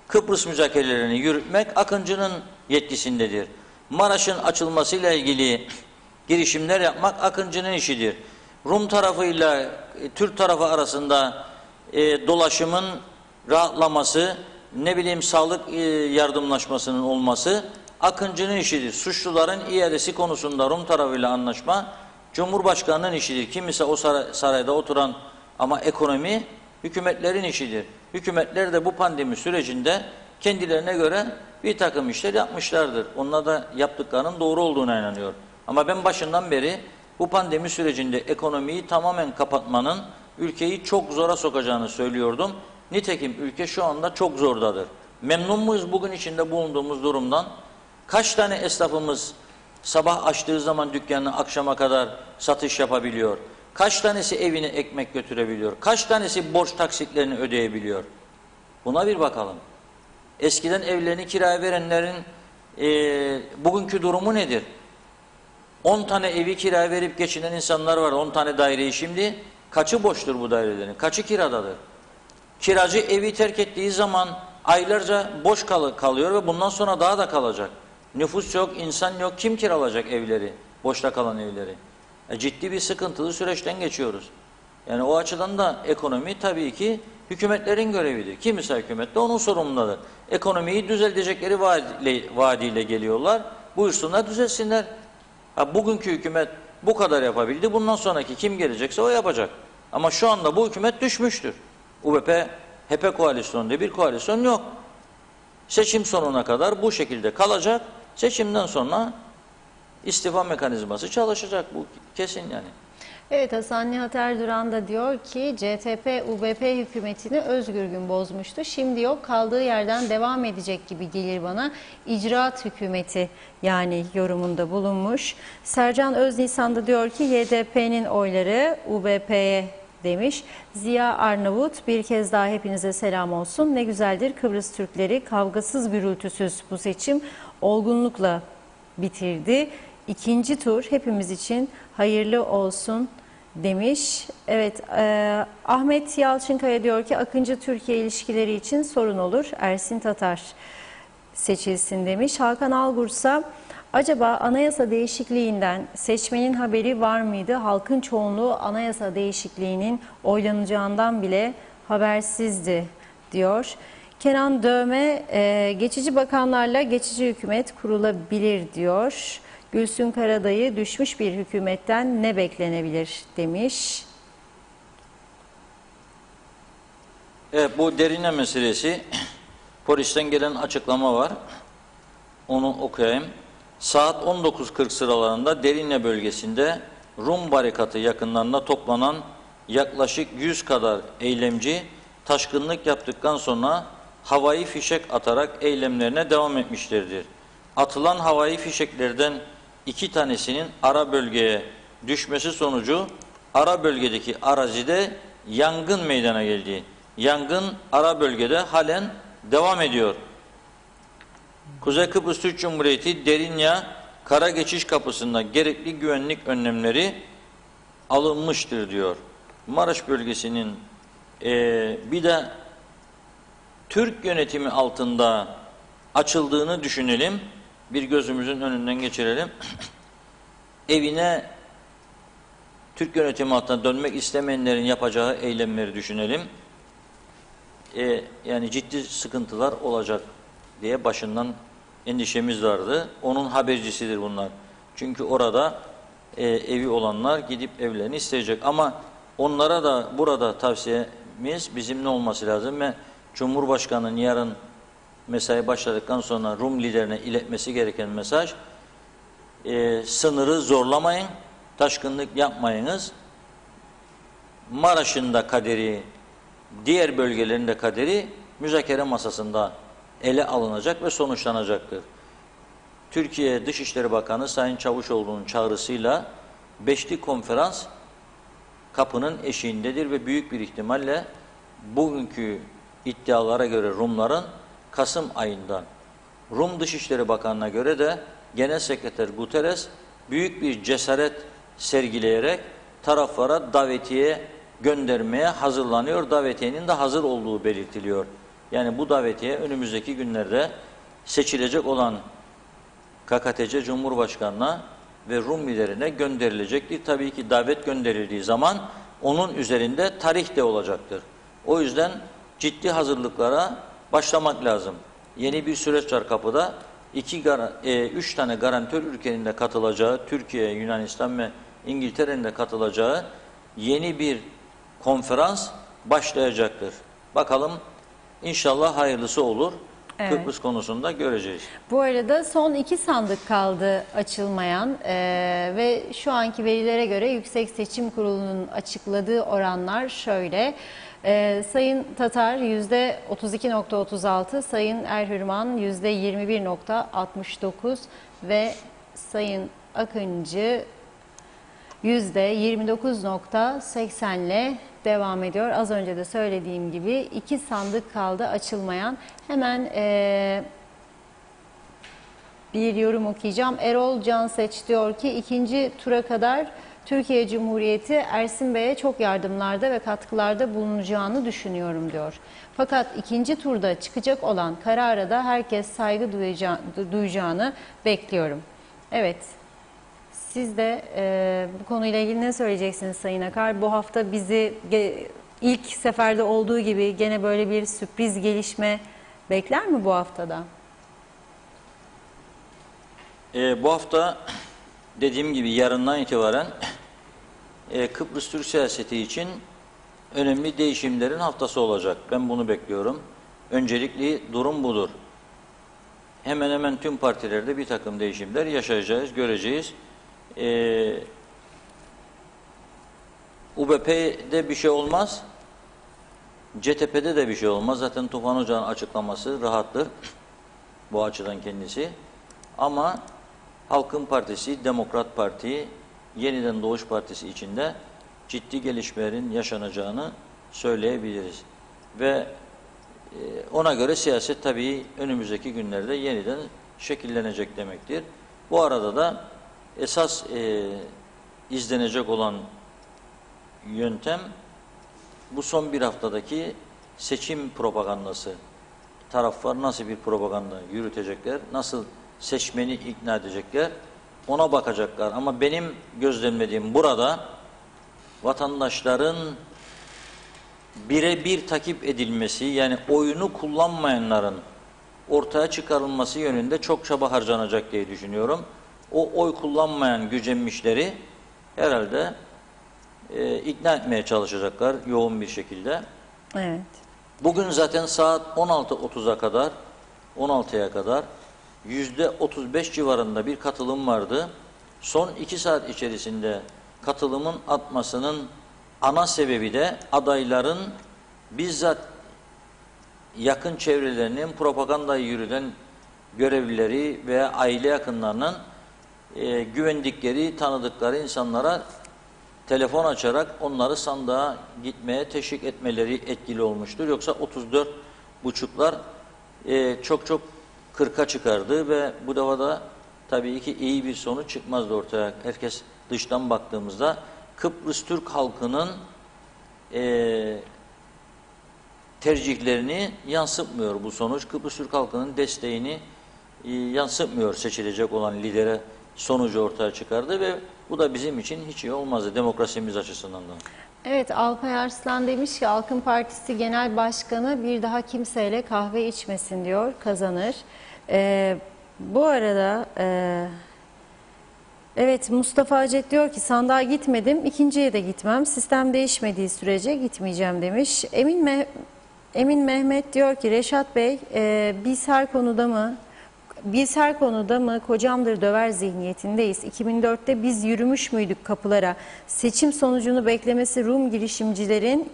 Kıbrıs müzakerelerini yürütmek Akıncı'nın yetkisindedir. Maraş'ın açılmasıyla ilgili girişimler yapmak Akıncı'nın işidir. Rum tarafıyla Türk tarafı arasında dolaşımın rahatlaması, ne bileyim sağlık yardımlaşmasının olması Akıncı'nın işidir. Suçluların iadesi konusunda Rum tarafıyla anlaşma Cumhurbaşkanı'nın işidir. Kimse o sarayda oturan ama ekonomi hükümetlerin işidir. Hükümetler de bu pandemi sürecinde kendilerine göre bir takım işler yapmışlardır. Onlar da yaptıklarının doğru olduğuna inanıyor. Ama ben başından beri bu pandemi sürecinde ekonomiyi tamamen kapatmanın ülkeyi çok zora sokacağını söylüyordum. Nitekim ülke şu anda çok zordadır. Memnun muyuz bugün içinde bulunduğumuz durumdan? Kaç tane esnafımız sabah açtığı zaman dükkanını akşama kadar satış yapabiliyor? Kaç tanesi evine ekmek götürebiliyor? Kaç tanesi borç taksitlerini ödeyebiliyor? Buna bir bakalım. Eskiden evlerini kiraya verenlerin bugünkü durumu nedir? 10 tane evi kiraya verip geçinen insanlar var. 10 tane daireyi şimdi. Kaçı boştur bu dairelerin? Kaçı kiradadır? Kiracı evi terk ettiği zaman aylarca boş kalıyor ve bundan sonra daha da kalacak. Nüfus yok, insan yok. Kim kiralayacak evleri? Boşta kalan evleri. Ciddi bir sıkıntılı süreçten geçiyoruz. Yani o açıdan da ekonomi tabii ki hükümetlerin görevidir. Kimisi hükümet de onun sorumluları. Ekonomiyi düzeltecekleri vaadiyle geliyorlar. Buyursunlar düzelsinler. Bugünkü hükümet bu kadar yapabildi. Bundan sonraki kim gelecekse o yapacak. Ama şu anda bu hükümet düşmüştür. UBP-HP koalisyonunda bir koalisyon yok. Seçim sonuna kadar bu şekilde kalacak. Seçimden sonra istifa mekanizması çalışacak. Bu kesin yani. Evet, Hasan Nihat Erduran da diyor ki CTP-UBP hükümetini Özgür Gün bozmuştu. Şimdi yok, kaldığı yerden devam edecek gibi gelir bana. İcraat hükümeti yani yorumunda bulunmuş. Sercan Öznisan da diyor ki YDP'nin oyları UBP'ye demiş. Ziya Arnavut bir kez daha hepinize selam olsun. Ne güzeldir Kıbrıs Türkleri kavgasız gürültüsüz bu seçim olgunlukla bitirdi. İkinci tur hepimiz için hayırlı olsun demiş. Evet, Ahmet Yalçınkaya diyor ki Akıncı-Türkiye ilişkileri için sorun olur. Ersin Tatar seçilsin demiş. Hakan Albursa acaba anayasa değişikliğinden seçmenin haberi var mıydı? Halkın çoğunluğu anayasa değişikliğinin oylanacağından bile habersizdi diyor. Kenan Dövme geçici bakanlarla geçici hükümet kurulabilir diyor. Gülsün Karadayı düşmüş bir hükümetten ne beklenebilir demiş. Evet, bu Derine meselesi, polisten gelen açıklama var. Onu okuyayım. Saat 19.40 sıralarında Derine bölgesinde Rum barikatı yakınlarında toplanan yaklaşık 100 kadar eylemci taşkınlık yaptıktan sonra havai fişek atarak eylemlerine devam etmişlerdir. Atılan havai fişeklerden 2 tanesinin ara bölgeye düşmesi sonucu ara bölgedeki arazide yangın meydana geldi. Yangın ara bölgede halen devam ediyor. Kuzey Kıbrıs Türk Cumhuriyeti Derinya kara geçiş kapısında gerekli güvenlik önlemleri alınmıştır diyor. Maraş bölgesinin bir de Türk yönetimi altında açıldığını düşünelim. Bir gözümüzün önünden geçirelim. Evine Türk yönetimi altına dönmek istemeyenlerin yapacağı eylemleri düşünelim. Yani ciddi sıkıntılar olacak diye başından endişemiz vardı. Onun habercisidir bunlar. Çünkü orada evi olanlar gidip evlerini isteyecek. Ama onlara da burada tavsiyemiz bizim ne olması lazım ve Cumhurbaşkanı'nın yarın mesai başladıktan sonra Rum liderine iletmesi gereken mesaj, sınırı zorlamayın, taşkınlık yapmayınız. Maraş'ın da kaderi, diğer bölgelerin de kaderi müzakere masasında ele alınacak ve sonuçlanacaktır. Türkiye Dışişleri Bakanı Sayın Çavuşoğlu'nun çağrısıyla beşli konferans kapının eşiğindedir ve büyük bir ihtimalle bugünkü iddialara göre Rumların Kasım ayından, Rum Dışişleri Bakanı'na göre de Genel Sekreter Guterres büyük bir cesaret sergileyerek taraflara davetiye göndermeye hazırlanıyor. Davetiyenin de hazır olduğu belirtiliyor. Yani bu davetiye önümüzdeki günlerde seçilecek olan KKTC Cumhurbaşkanı'na ve Rum liderine gönderilecektir. Tabii ki davet gönderildiği zaman onun üzerinde tarih de olacaktır. O yüzden ciddi hazırlıklara başlamak lazım. Yeni bir süreç var kapıda. 3 tane garantör ülkenin de katılacağı, Türkiye, Yunanistan ve İngiltere'nin de katılacağı yeni bir konferans başlayacaktır. Bakalım inşallah hayırlısı olur. Evet. Kıbrıs konusunda göreceğiz. Bu arada son 2 sandık kaldı açılmayan ve şu anki verilere göre Yüksek Seçim Kurulu'nun açıkladığı oranlar şöyle. Sayın Tatar %32,36, Sayın Erhürman %21,69 ve Sayın Akıncı %29,80 ile devam ediyor. Az önce de söylediğim gibi 2 sandık kaldı açılmayan. Hemen bir yorum okuyacağım. Erol Canseç diyor ki ikinci tura kadar Türkiye Cumhuriyeti Ersin Bey'e çok yardımlarda ve katkılarda bulunacağını düşünüyorum diyor. Fakat ikinci turda çıkacak olan karara da herkes saygı duyacağını bekliyorum. Evet. Siz de bu konuyla ilgili ne söyleyeceksiniz Sayın Akar? Bu hafta bizi ilk seferde olduğu gibi gene böyle bir sürpriz gelişme bekler mi bu haftada? Bu hafta dediğim gibi yarından itibaren Kıbrıs Türk siyaseti için önemli değişimlerin haftası olacak. Ben bunu bekliyorum. Öncelikli durum budur. Hemen hemen tüm partilerde bir takım değişimler yaşayacağız, göreceğiz. UBP'de bir şey olmaz. CTP'de de bir şey olmaz. Zaten Tufan Hoca'nın açıklaması rahattır. Bu açıdan kendisi. Ama Halkın Partisi, Demokrat Parti, Yeniden Doğuş Partisi içinde ciddi gelişmelerin yaşanacağını söyleyebiliriz. Ve ona göre siyaset tabii önümüzdeki günlerde yeniden şekillenecek demektir. Bu arada da esas izlenecek olan yöntem bu son bir haftadaki seçim propagandası. Taraflar nasıl bir propaganda yürütecekler, nasıl seçmeni ikna edecekler, ona bakacaklar. Ama benim gözlemlediğim burada vatandaşların birebir takip edilmesi, yani oyunu kullanmayanların ortaya çıkarılması yönünde çok çaba harcanacak diye düşünüyorum. O oy kullanmayan gücenmişleri herhalde ikna etmeye çalışacaklar yoğun bir şekilde. Evet. Bugün zaten saat 16.30'a kadar, 16'ya kadar %35 civarında bir katılım vardı. Son 2 saat içerisinde katılımın artmasının ana sebebi de adayların bizzat yakın çevrelerinin propagandayı yürüten görevlileri veya aile yakınlarının güvendikleri, tanıdıkları insanlara telefon açarak onları sandığa gitmeye teşvik etmeleri etkili olmuştur. Yoksa 34,5'lar çok 40'a çıkardı ve bu da tabii ki iyi bir sonuç çıkmazdı ortaya. Herkes dıştan baktığımızda Kıbrıs Türk halkının tercihlerini yansıtmıyor bu sonuç. Kıbrıs Türk halkının desteğini yansıtmıyor seçilecek olan lidere sonucu ortaya çıkardı ve bu da bizim için hiç iyi olmazdı demokrasimiz açısından da. Evet, Alpay Arslan demiş ki Halkın Partisi Genel Başkanı bir daha kimseyle kahve içmesin diyor, kazanır. Bu arada evet, Mustafa Hacet diyor ki sandığa gitmedim, ikinciye de gitmem. Sistem değişmediği sürece gitmeyeceğim demiş. Emin Mehmet diyor ki Reşat Bey biz her konuda mı kocamdır döver zihniyetindeyiz. 2004'te biz yürümüş müydük kapılara? Seçim sonucunu beklemesi Rum girişimcilerin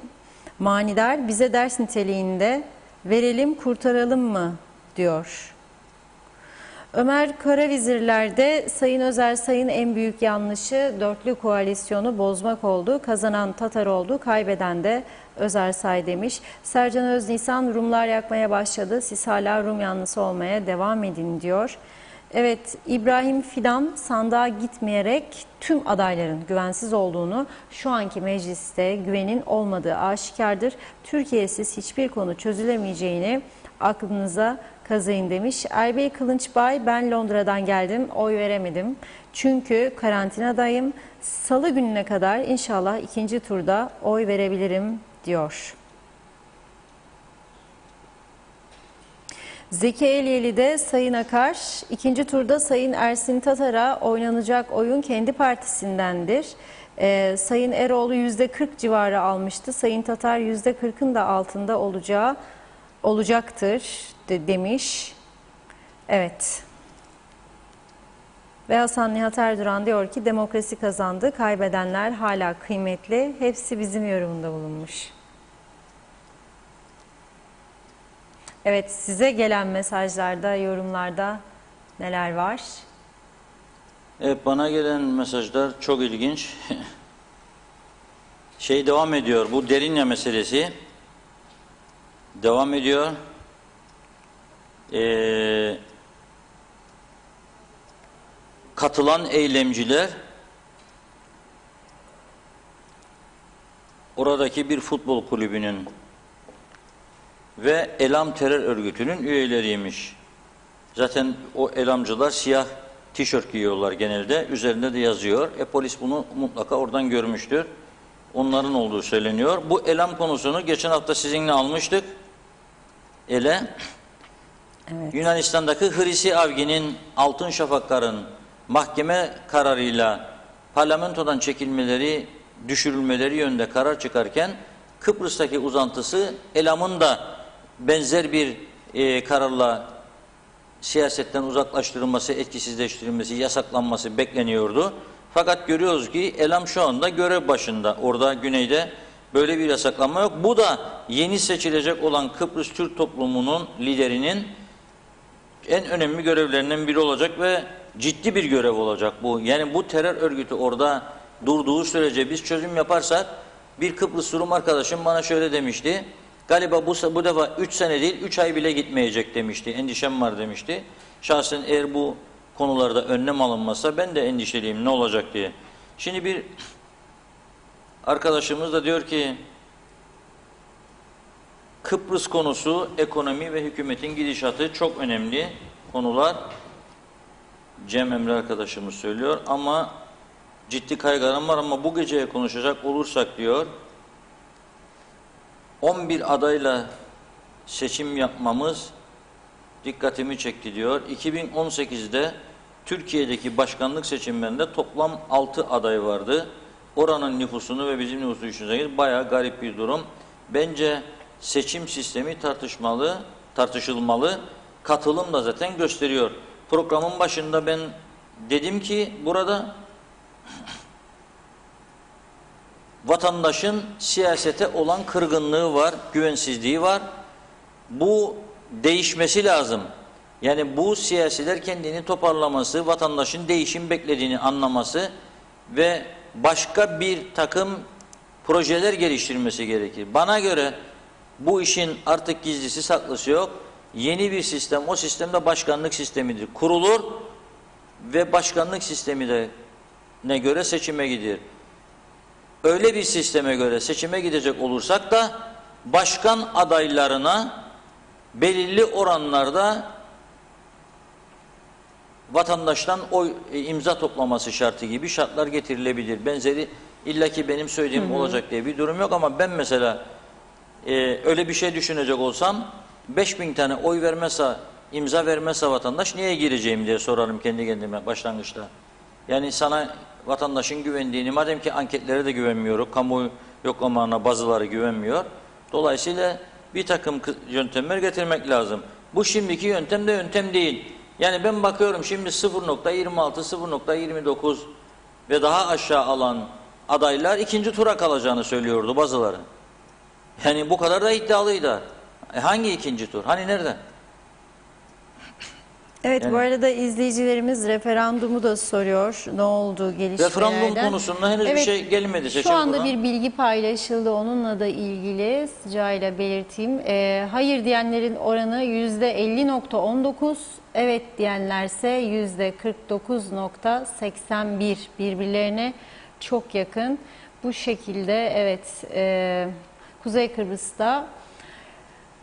manidar, bize ders niteliğinde verelim kurtaralım mı diyor. Ömer Karavizirler'de Sayın Özersay'ın en büyük yanlışı dörtlü koalisyonu bozmak oldu. Kazanan Tatar oldu, kaybeden de Özersay demiş. Sercan Öznisan Rumlar yakmaya başladı. Siz hala Rum yanlısı olmaya devam edin diyor. Evet, İbrahim Fidan sandığa gitmeyerek tüm adayların güvensiz olduğunu, şu anki mecliste güvenin olmadığı aşikardır. Türkiye'siz hiçbir konu çözülemeyeceğini aklınıza kazıyın demiş. Erbey Kılınçbay ben Londra'dan geldim, oy veremedim. Çünkü karantinadayım. Salı gününe kadar inşallah ikinci turda oy verebilirim diyor. Zeki Elyeli'de Sayın Akar, ikinci turda Sayın Ersin Tatar'a oynanacak oyun kendi partisindendir. Sayın Eroğlu %40 civarı almıştı. Sayın Tatar %40'ın da altında olacaktır demiş. Evet. Ve Hasan Nihat Erduran diyor ki demokrasi kazandı, kaybedenler hala kıymetli. Hepsi bizim yorumunda bulunmuş. Evet, size gelen mesajlarda, yorumlarda neler var? Evet, bana gelen mesajlar çok ilginç. Devam ediyor, bu Derince meselesi devam ediyor. Katılan eylemciler oradaki bir futbol kulübünün ve Elam terör örgütünün üyeleriymiş. Zaten o elamcılar siyah tişört giyiyorlar genelde. Üzerinde de yazıyor. Polis bunu mutlaka oradan görmüştür. Onların olduğu söyleniyor. Bu elam konusunu geçen hafta sizinle almıştık. Evet. Yunanistan'daki Hrisi Avgi'nin Altın Şafaklar'ın mahkeme kararıyla parlamentodan çekilmeleri, düşürülmeleri yönünde karar çıkarken Kıbrıs'taki uzantısı Elam'ın da benzer bir kararla siyasetten uzaklaştırılması, etkisizleştirilmesi, yasaklanması bekleniyordu. Fakat görüyoruz ki Elam şu anda görev başında. Orada güneyde böyle bir yasaklanma yok. Bu da yeni seçilecek olan Kıbrıs Türk toplumunun liderinin en önemli görevlerinden biri olacak ve ciddi bir görev olacak bu. Yani bu terör örgütü orada durduğu sürece biz çözüm yaparsak, bir Kıbrıs Rum arkadaşım bana şöyle demişti. Galiba bu defa 3 sene değil 3 ay bile gitmeyecek demişti. Endişem var demişti. Şahsen eğer bu konularda önlem alınmazsa ben de endişeliyim ne olacak diye. Şimdi bir arkadaşımız da diyor ki Kıbrıs konusu, ekonomi ve hükümetin gidişatı çok önemli konular. Cem Emre arkadaşımız söylüyor ama ciddi kaygılarım var ama bu geceye konuşacak olursak diyor 11 adayla seçim yapmamız dikkatimi çekti diyor. 2018'de Türkiye'deki başkanlık seçimlerinde toplam 6 aday vardı. Oranın nüfusunu ve bizim nüfusu düşünseniz bayağı garip bir durum. Bence seçim sistemi tartışılmalı. Katılım da zaten gösteriyor. Programın başında ben dedim ki burada vatandaşın siyasete olan kırgınlığı var, güvensizliği var. Bu değişmesi lazım. Yani bu siyasiler kendini toparlaması, vatandaşın değişim beklediğini anlaması ve başka bir takım projeler geliştirmesi gerekir. Bana göre bu işin artık gizlisi saklısı yok. Yeni bir sistem, o sistemde başkanlık sistemidir. Kurulur ve başkanlık sistemine göre seçime gidilir. Öyle bir sisteme göre seçime gidecek olursak da başkan adaylarına belirli oranlarda vatandaştan oy imza toplaması şartı gibi şartlar getirilebilir. Benzeri illaki benim söylediğim olacak diye bir durum yok ama ben mesela öyle bir şey düşünecek olsam 5000 tane oy vermezse, imza vermezse vatandaş niye gireceğim diye sorarım kendi kendime başlangıçta. Yani sana vatandaşın güvendiğini, madem ki anketlere de güvenmiyoruz, kamuoyu yoklamalarına bazıları güvenmiyor. Dolayısıyla bir takım yöntemler getirmek lazım. Bu şimdiki yöntem de yöntem değil. Yani ben bakıyorum şimdi 0.26, 0.29 ve daha aşağı alan adaylar ikinci tura kalacağını söylüyordu bazıları. Yani bu kadar da iddialıydı. Hangi ikinci tur? Hani nerede? Evet, Yani, bu arada izleyicilerimiz referandumu da soruyor. Ne oldu gelişmelerden? Referandum konusunda henüz bir şey gelmedi. Şu anda bir bilgi paylaşıldı. Onunla da ilgili sıcağıyla belirteyim. Hayır diyenlerin oranı %50.19, evet diyenlerse %49.81, birbirlerine çok yakın. Bu şekilde evet, Kuzey Kıbrıs'ta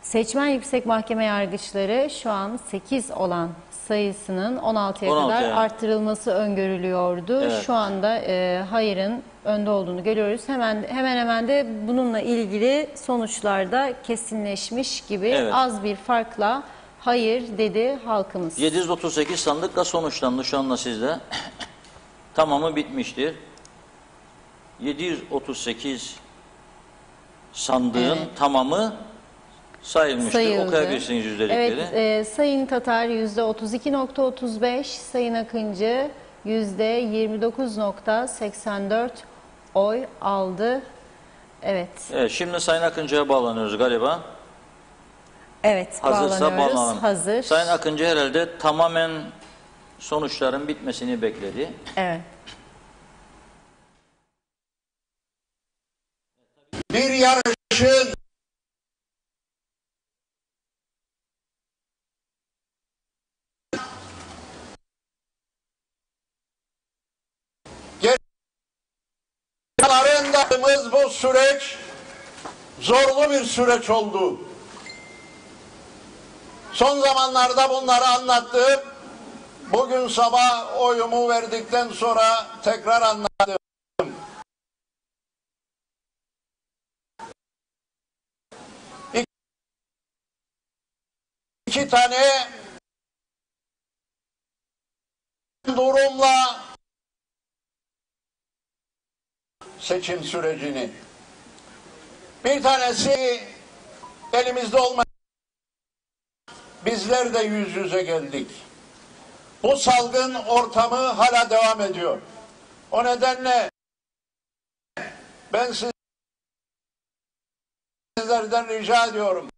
Seçmen Yüksek Mahkeme yargıçları şu an 8 olan sayısının 16'ya kadar arttırılması öngörülüyordu. Evet. Şu anda hayırın önde olduğunu görüyoruz. Hemen hemen de bununla ilgili sonuçlarda kesinleşmiş gibi, evet, az bir farkla hayır dedi halkımız. 738 sandıkla sonuçlandı şu anda sizde. Tamamı bitmiştir. 738 sandığın, evet, tamamı sayılmıştır. Okuyabilirsiniz yüzdelikleri. Evet, Sayın Tatar %32.35, Sayın Akıncı %29.84 oy aldı. Evet. Evet, şimdi Sayın Akıncı'ya bağlanıyoruz galiba. Evet, Hazırsa bağlanıyoruz. bağlanalım. Hazır. Sayın Akıncı herhalde tamamen sonuçların bitmesini bekledi. Evet. Bir yarışın geçenlerindeyimiz bu süreç zorlu bir süreç oldu. Son zamanlarda bunları anlattım. Bugün sabah oyumu verdikten sonra tekrar anlattım. İki tane durumla seçim sürecini. Bir tanesi elimizde olmayan, bizler de yüz yüze geldik. Bu salgın ortamı hala devam ediyor. O nedenle ben sizlerden rica ediyorum.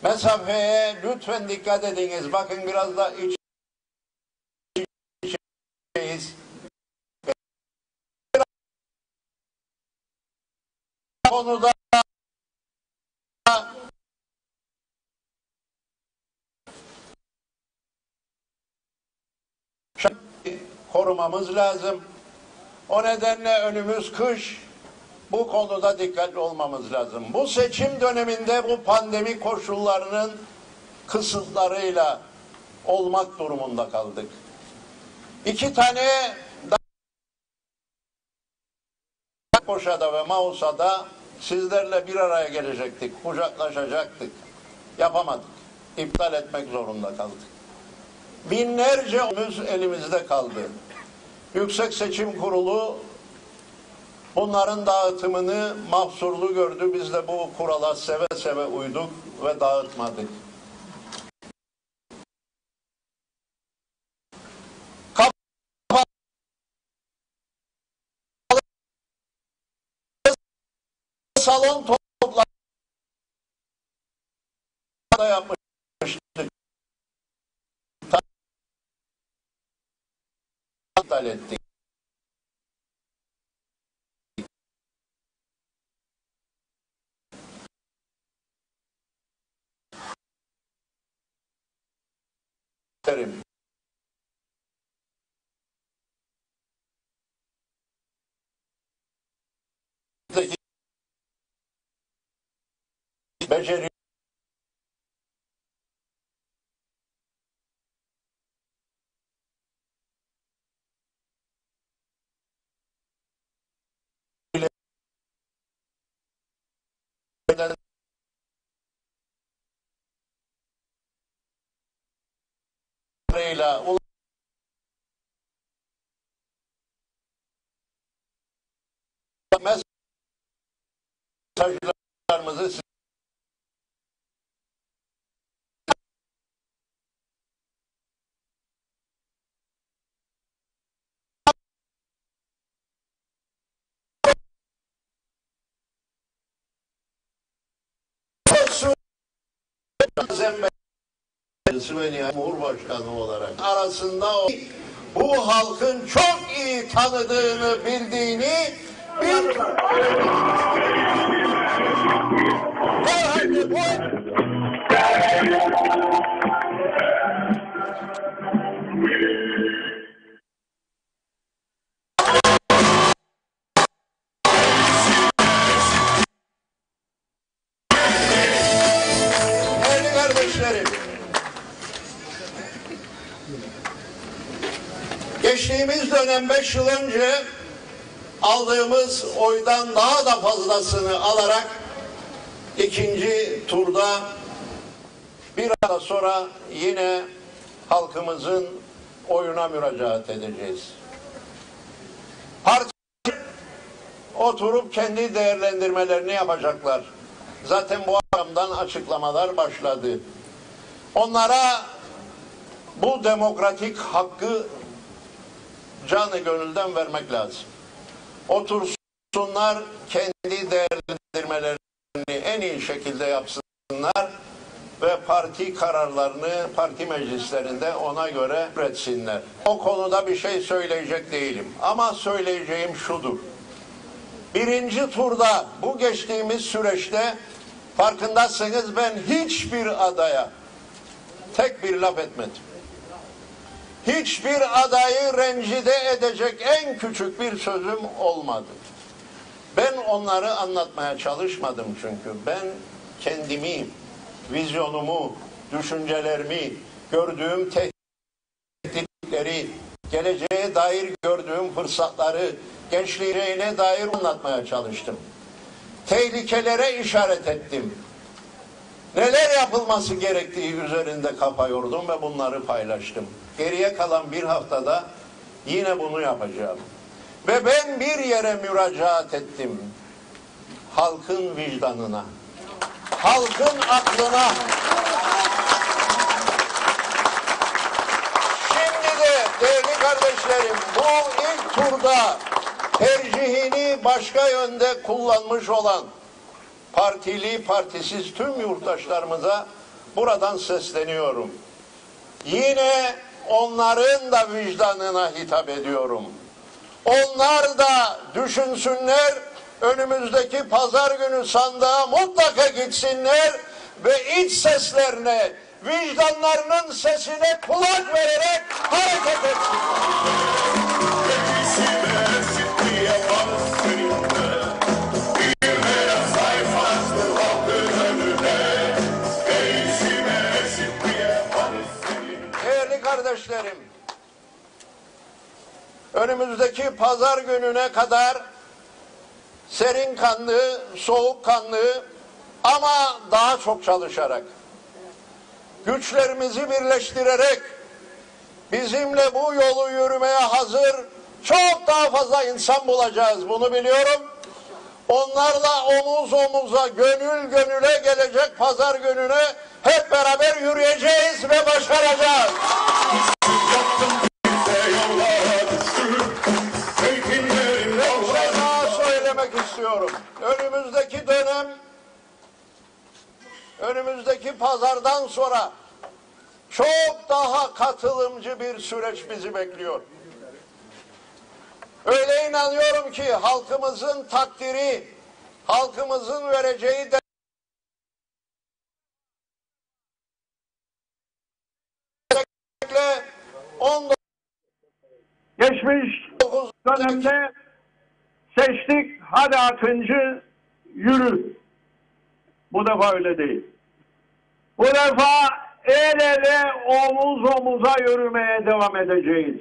Mesafeye lütfen dikkat ediniz. Bakın biraz da içeyiz. Konuda korumamız lazım. O nedenle önümüz kış. Bu konuda dikkatli olmamız lazım. Bu seçim döneminde bu pandemi koşullarının kısıtlarıyla olmak durumunda kaldık. İki tane Koşada ve Mausa'da sizlerle bir araya gelecektik, kucaklaşacaktık. Yapamadık. İptal etmek zorunda kaldık. Binlerce omuz elimizde kaldı. Yüksek Seçim Kurulu bunların dağıtımını mahsurlu gördü. Biz de bu kurala seve seve uyduk ve dağıtmadık. Salon toplantısı yapmıştık. İptal ettik. Beceri mesajlarımızı Cumhurbaşkanı olarak arasında bu halkın çok iyi tanıdığını, bildiğini bir değerli kardeşlerim, geçtiğimiz dönem 5 yıl önce aldığımız oydan daha da fazlasını alarak ikinci turda bir hafta sonra yine halkımızın oyuna müracaat edeceğiz. Parti oturup kendi değerlendirmelerini yapacaklar. Zaten bu akşamdan açıklamalar başladı. Onlara bu demokratik hakkı canı gönülden vermek lazım. Otursunlar, kendi değerlendirmelerini şekilde yapsınlar ve parti kararlarını parti meclislerinde ona göre üretsinler. O konuda bir şey söyleyecek değilim. Ama söyleyeceğim şudur. Birinci turda bu geçtiğimiz süreçte farkındasınız ben hiçbir adaya tek bir laf etmedim. Hiçbir adayı rencide edecek en küçük bir sözüm olmadı. Ben onları anlatmaya çalışmadım çünkü. Ben kendimi, vizyonumu, düşüncelerimi, gördüğüm tehditleri, geleceğe dair gördüğüm fırsatları, gençliğine dair anlatmaya çalıştım. Tehlikelere işaret ettim. Neler yapılması gerektiği üzerinde kafa yordum ve bunları paylaştım. Geriye kalan bir haftada yine bunu yapacağım. Ve ben bir yere müracaat ettim. Halkın vicdanına, halkın aklına. Şimdi de değerli kardeşlerim, bu ilk turda tercihini başka yönde kullanmış olan partili, partisiz tüm yurttaşlarımıza buradan sesleniyorum. Yine onların da vicdanına hitap ediyorum. Onlar da düşünsünler, önümüzdeki pazar günü sandığa mutlaka gitsinler ve iç seslerine, vicdanlarının sesine kulak vererek hareket etsinler. Değerli kardeşlerim, önümüzdeki pazar gününe kadar serin kanlı, soğukkanlı ama daha çok çalışarak, güçlerimizi birleştirerek bizimle bu yolu yürümeye hazır çok daha fazla insan bulacağız. Bunu biliyorum. Onlarla omuz omuza, gönül gönüle gelecek pazar gününe hep beraber yürüyeceğiz ve başaracağız. Söylemek istiyorum. Önümüzdeki dönem, önümüzdeki pazardan sonra çok daha katılımcı bir süreç bizi bekliyor. Öyle inanıyorum ki halkımızın takdiri, halkımızın vereceği destekle 19 Geçmiş dönemde seçtik, hadi Akıncı yürü. Bu defa öyle değil. Bu defa el ele omuz omuza yürümeye devam edeceğiz.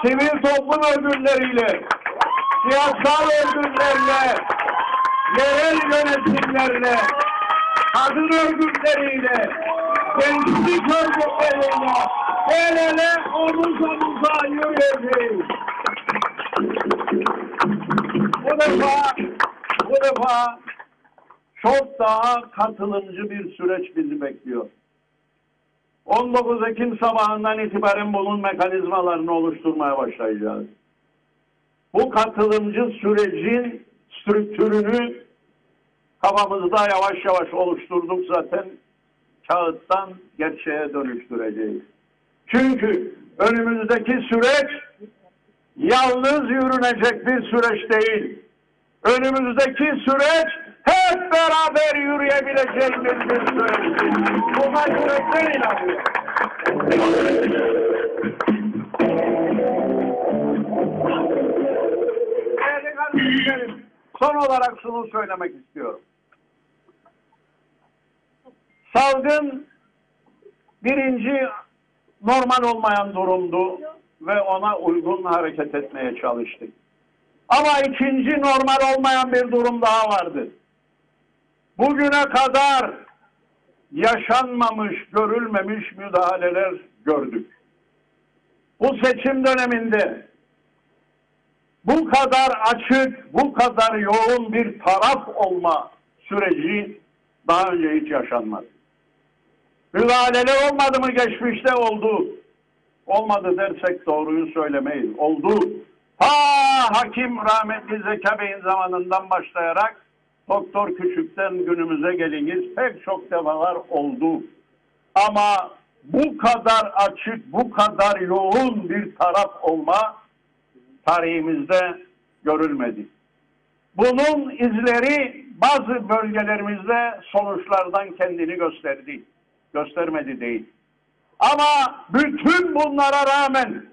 Sivil toplum örgütleriyle, siyasal örgütlerle, yerel yönetimlerle, kadın örgütleriyle, gençlik örgütleriyle el ele omuz omuza yürüyeceğiz. Bu defa çok daha katılımcı bir süreç bizi bekliyor. 19 Ekim sabahından itibaren bunun mekanizmalarını oluşturmaya başlayacağız. Bu katılımcı sürecin strüktürünü kafamızda yavaş yavaş oluşturduk zaten. Kağıttan gerçeğe dönüştüreceğiz. Çünkü önümüzdeki süreç yalnız yürünecek bir süreç değil. Önümüzdeki süreç hep beraber yürüyebileceğimiz bir süreç. Buna yürekten inanıyorum. Değerli kardeşlerim, son olarak şunu söylemek istiyorum. Salgın birinci normal olmayan durumdu ve ona uygun hareket etmeye çalıştık. Ama ikinci normal olmayan bir durum daha vardı. Bugüne kadar yaşanmamış, görülmemiş müdahaleler gördük. Bu seçim döneminde bu kadar açık, bu kadar yoğun bir taraf olma süreci daha önce hiç yaşanmadı. Müdahaleler olmadı mı? Geçmişte oldu. Olmadı dersek doğruyu söylemeyiz. Oldu. Ta hakim rahmetli Zeka Bey'in zamanından başlayarak Doktor Küçük'ten günümüze geliniz pek çok defalar oldu. Ama bu kadar açık, bu kadar yoğun bir taraf olma tarihimizde görülmedi. Bunun izleri bazı bölgelerimizde sonuçlardan kendini gösterdi. Göstermedi değil. Ama bütün bunlara rağmen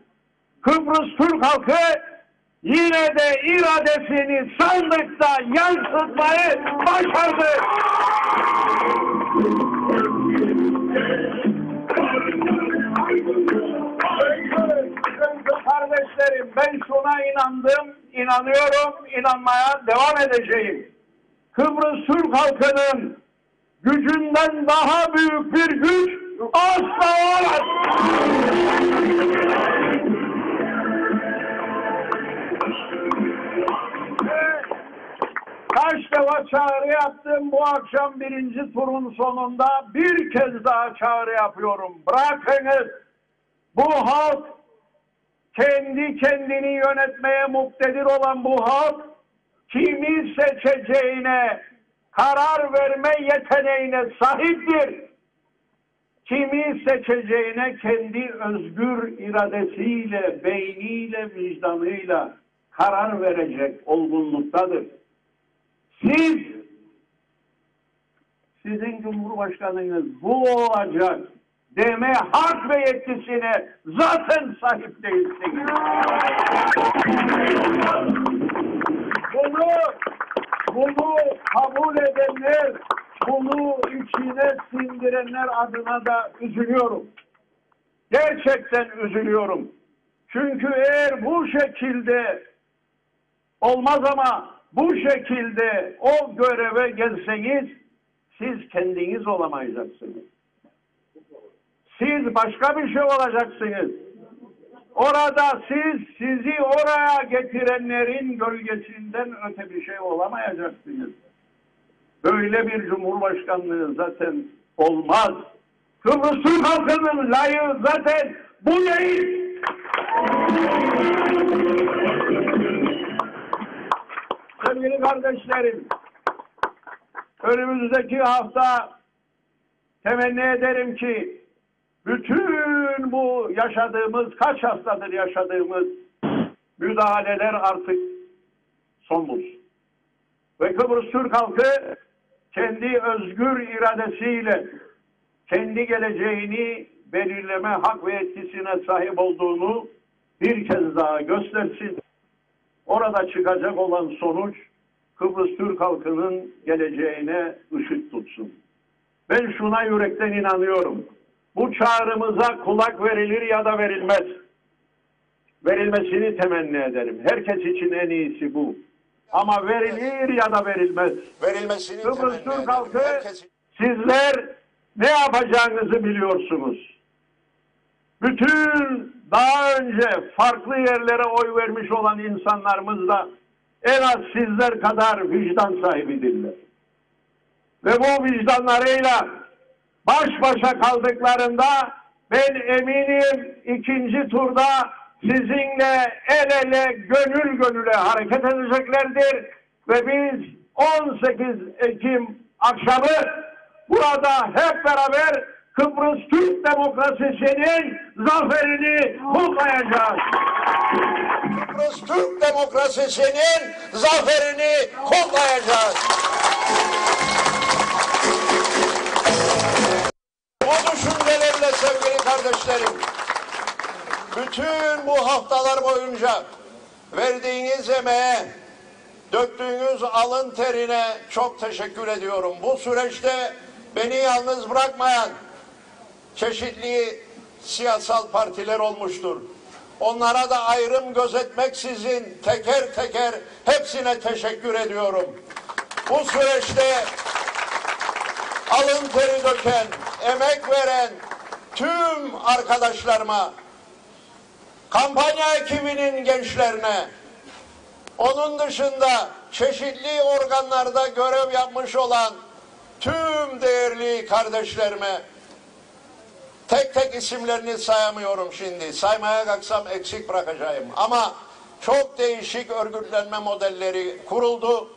Kıbrıs Türk halkı yine de iradesini sandıkta yansıtmayı başardı. Kardeşlerim, ben şuna inandım, inanıyorum, inanmaya devam edeceğim. Kıbrıs Türk halkının gücünden daha büyük bir güç asla olamaz. Kaç defa çağrı yaptım, bu akşam birinci turun sonunda bir kez daha çağrı yapıyorum. Bırakınız, bu halk kendi kendini yönetmeye muktedir olan bu halk kimi seçeceğine karar verme yeteneğine sahiptir. Kimi seçeceğine kendi özgür iradesiyle, beyniyle, vicdanıyla karar verecek olgunluktadır. Sizin Cumhurbaşkanınız bu olacak deme hak ve yetkisine zaten sahip değilsiniz. Bunu kabul edenler, bunu içine sindirenler adına da üzülüyorum. Gerçekten üzülüyorum. Çünkü eğer bu şekilde olmaz ama bu şekilde o göreve gelseniz siz kendiniz olamayacaksınız. Siz başka bir şey olacaksınız. Orada sizi oraya getirenlerin gölgesinden öte bir şey olamayacaksınız. Böyle bir cumhurbaşkanlığı zaten olmaz. Kıbrıs Türk halkının layığı zaten bu değil. Sevgili kardeşlerim, önümüzdeki hafta temenni ederim ki bütün bu yaşadığımız, kaç haftadır yaşadığımız müdahaleler artık son bulsun. Ve Kıbrıs Türk halkı kendi özgür iradesiyle kendi geleceğini belirleme hak ve yetkisine sahip olduğunu bir kez daha göstersin. Orada çıkacak olan sonuç Kıbrıs Türk halkının geleceğine ışık tutsun. Ben şuna yürekten inanıyorum. Bu çağrımıza kulak verilir ya da verilmez. Verilmesini temenni ederim. Herkes için en iyisi bu. Ama verilir ya da verilmez. Verilmesini Kıbrıs temenni Türk ederim. halkı, Herkes... sizler ne yapacağınızı biliyorsunuz. Bütün daha önce farklı yerlere oy vermiş olan insanlarımız da en az sizler kadar vicdan sahibidirler. Ve bu vicdanlarıyla baş başa kaldıklarında ben eminim ikinci turda sizinle el ele gönül gönüle hareket edeceklerdir. Ve biz 18 Ekim akşamı burada hep beraber Kıbrıs Türk demokrasisinin zaferini kutlayacağız. Kıbrıs Türk demokrasisinin zaferini kutlayacağız. Bu düşüncelerle sevgili kardeşlerim, bütün bu haftalar boyunca verdiğiniz emeğe, döktüğünüz alın terine çok teşekkür ediyorum. Bu süreçte beni yalnız bırakmayan çeşitli siyasal partiler olmuştur. Onlara da ayrım gözetmeksizin teker teker hepsine teşekkür ediyorum. Bu süreçte alın teri döken, emek veren tüm arkadaşlarıma, kampanya ekibinin gençlerine, onun dışında çeşitli organlarda görev yapmış olan tüm değerli kardeşlerime, tek tek isimlerini sayamıyorum şimdi. Saymaya kalksam eksik bırakacağım. Ama çok değişik örgütlenme modelleri kuruldu.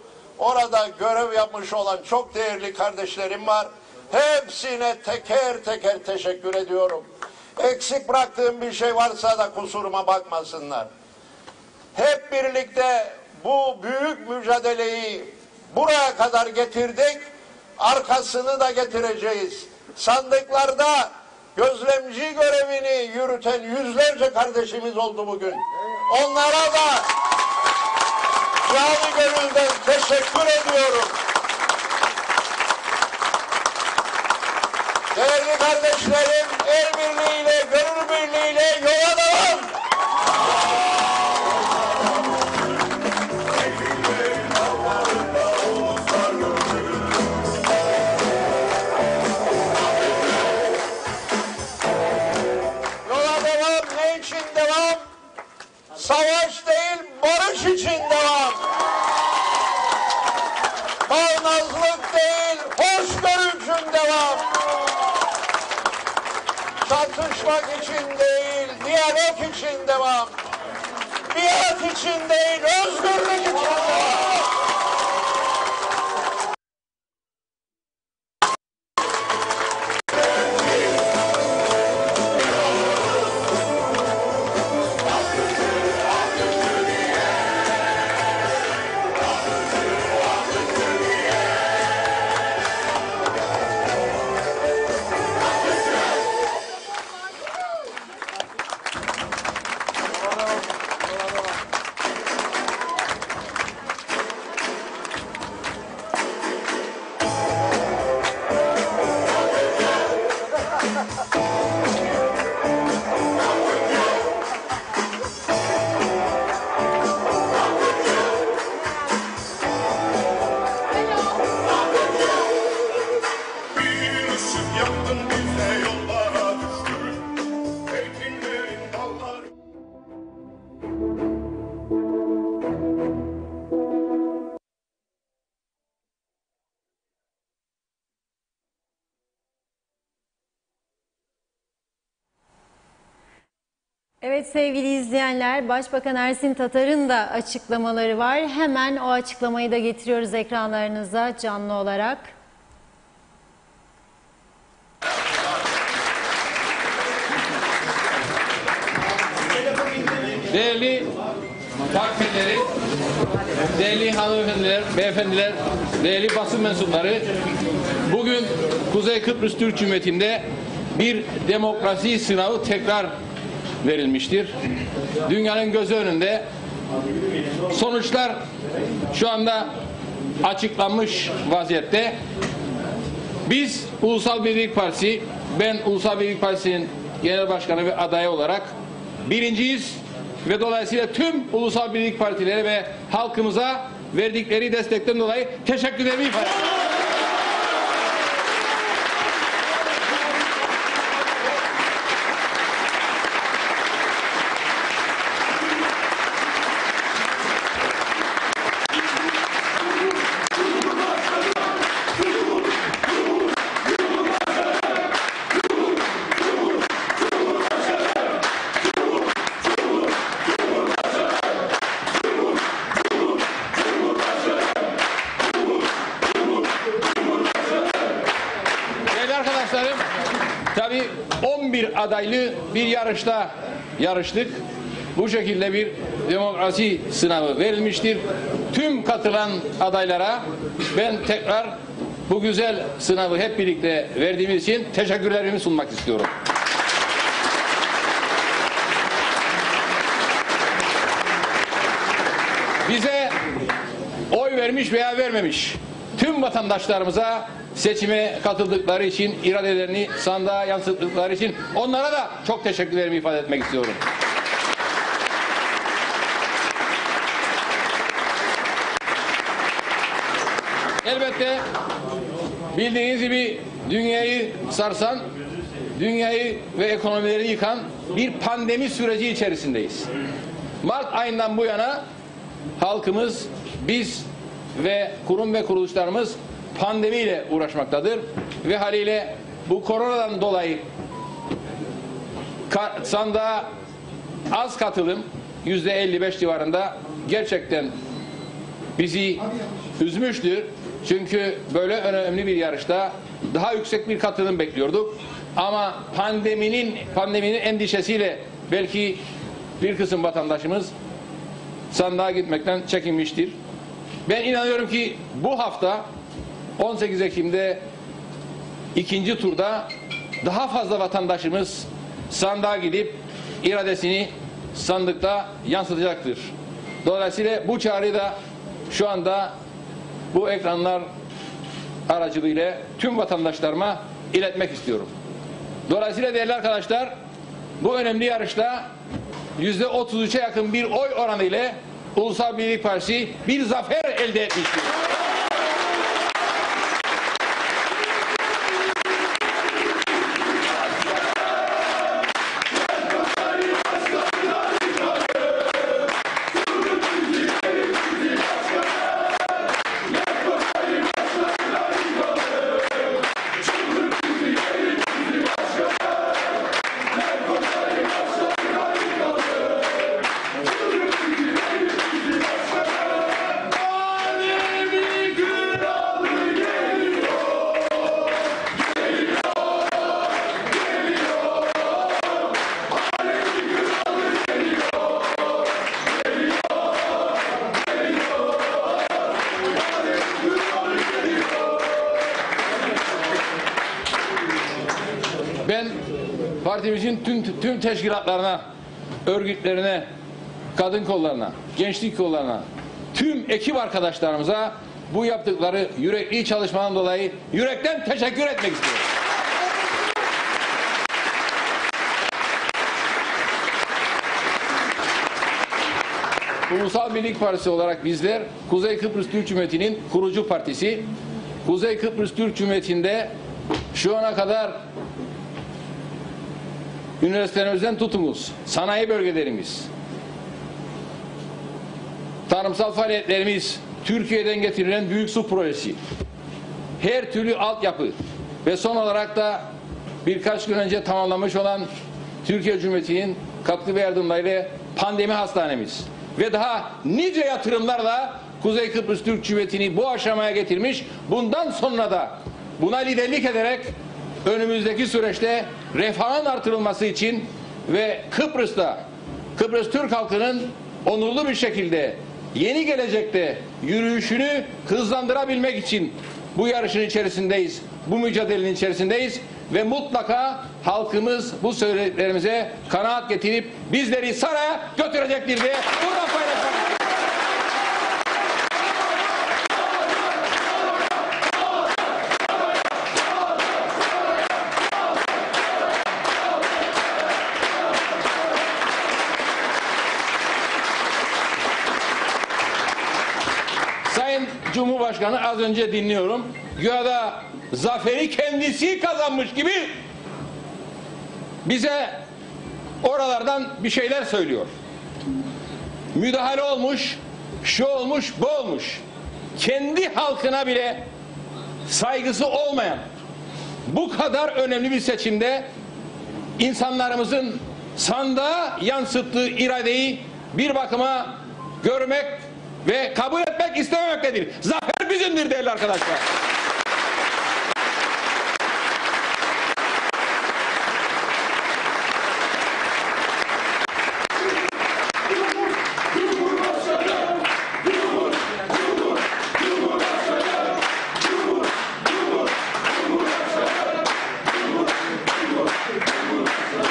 orada görev yapmış olan çok değerli kardeşlerim var. Hepsine teker teker teşekkür ediyorum. Eksik bıraktığım bir şey varsa da kusuruma bakmasınlar. Hep birlikte bu büyük mücadeleyi buraya kadar getirdik. Arkasını da getireceğiz. Sandıklarda gözlemci görevini yürüten yüzlerce kardeşimiz oldu bugün. Onlara da canı gönülden teşekkür ediyorum. Değerli kardeşlerim, el birliğiyle, gönül birliğiyle yola devam. Yola devam, ne için devam? Savaş değil, barış için devam. Bağnazlık değil, hoşgörü için devam. Çatışmak için değil, diyalog için devam. Biat için değil, özgürlük için devam. Evet sevgili izleyenler, Başbakan Ersin Tatar'ın da açıklamaları var. Hemen o açıklamayı da getiriyoruz ekranlarınıza canlı olarak. Değerli partileri, değerli hanımefendiler, beyefendiler, değerli basın mensupları, bugün Kuzey Kıbrıs Türk Cumhuriyeti'nde bir demokrasi sınavı tekrar verilmiştir. Dünyanın gözü önünde sonuçlar şu anda açıklanmış vaziyette. Biz Ulusal Birlik Partisi, ben Ulusal Birlik Partisi'nin genel başkanı ve adayı olarak birinciyiz ve dolayısıyla tüm Ulusal Birlik Partileri ve halkımıza verdikleri destekten dolayı teşekkürlerimi ifade ediyorum. Tabii 11 adaylı bir yarışta yarıştık. Bu şekilde bir demokrasi sınavı verilmiştir. Tüm katılan adaylara ben tekrar bu güzel sınavı hep birlikte verdiğimiz için teşekkürlerimi sunmak istiyorum. Bize oy vermiş veya vermemiş tüm vatandaşlarımıza seçime katıldıkları için, iradelerini sandığa yansıttıkları için onlara da çok teşekkürlerimi ifade etmek istiyorum. Elbette bildiğiniz gibi dünyayı sarsan, dünyayı ve ekonomileri yıkan bir pandemi süreci içerisindeyiz. Mart ayından bu yana halkımız, biz ve kurum ve kuruluşlarımız pandemiyle uğraşmaktadır ve haliyle bu koronadan dolayı sandığa az katılım, %55 civarında, gerçekten bizi üzmüştür. Çünkü böyle önemli bir yarışta daha yüksek bir katılım bekliyorduk. Ama pandeminin endişesiyle belki bir kısım vatandaşımız sandığa gitmekten çekinmiştir. Ben inanıyorum ki bu hafta 18 Ekim'de ikinci turda daha fazla vatandaşımız sandığa gidip iradesini sandıkta yansıtacaktır. Dolayısıyla bu çağrıyı da şu anda bu ekranlar aracılığıyla tüm vatandaşlarıma iletmek istiyorum. Dolayısıyla değerli arkadaşlar, bu önemli yarışta %33'e yakın bir oy oranı ile Ulusal Birlik Partisi bir zafer elde etmiştir. Ben partimizin tüm teşkilatlarına, örgütlerine, kadın kollarına, gençlik kollarına, tüm ekip arkadaşlarımıza bu yaptıkları yürekli çalışmadan dolayı yürekten teşekkür etmek istiyorum. Ulusal Birlik Partisi olarak bizler Kuzey Kıbrıs Türk Cumhuriyeti'nin kurucu partisi. Kuzey Kıbrıs Türk Cumhuriyeti'nde şu ana kadar üniversitelerimizden tutunuz, sanayi bölgelerimiz, tarımsal faaliyetlerimiz, Türkiye'den getirilen büyük su projesi, her türlü altyapı ve son olarak da birkaç gün önce tamamlanmış olan Türkiye Cumhuriyeti'nin katkı ve yardımlarıyla pandemi hastanemiz ve daha nice yatırımlarla Kuzey Kıbrıs Türk Cumhuriyeti'ni bu aşamaya getirmiş. Bundan sonra da buna liderlik ederek önümüzdeki süreçte refahın artırılması için ve Kıbrıs'ta Kıbrıs Türk halkının onurlu bir şekilde yeni gelecekte yürüyüşünü hızlandırabilmek için bu yarışın içerisindeyiz. Bu mücadelenin içerisindeyiz ve mutlaka halkımız bu söylediklerimize kanaat getirip bizleri saraya götürecektir diye buradan paylaşmak istiyorum. Sayın Cumhurbaşkanı az önce dinliyorum. Ya da zaferi kendisi kazanmış gibi bize oralardan bir şeyler söylüyor. Müdahale olmuş, şu olmuş, bu olmuş. Kendi halkına bile saygısı olmayan bu kadar önemli bir seçimde insanlarımızın sandığa yansıttığı iradeyi bir bakıma görmek ve kabul etmek istememektedir. Zafer bizimdir değerli arkadaşlar.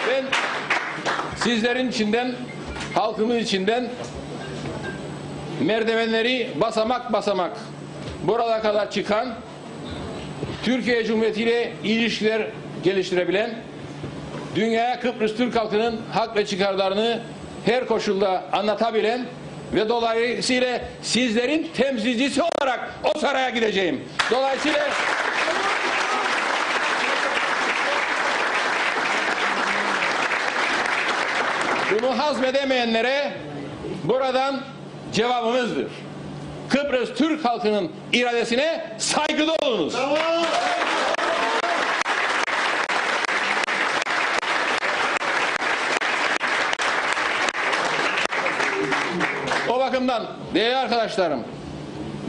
Ben sizlerin içinden, halkımız içinden merdivenleri basamak basamak burada kadar çıkan, Türkiye Cumhuriyeti ile ilişkiler geliştirebilen, dünyaya Kıbrıs Türk halkının hak ve çıkarlarını her koşulda anlatabilen ve dolayısıyla sizlerin temsilcisi olarak o saraya gideceğim. Dolayısıyla bunu hazmedemeyenlere buradan cevabımızdır. Kıbrıs Türk halkının iradesine saygılı olunuz. O bakımdan değerli arkadaşlarım,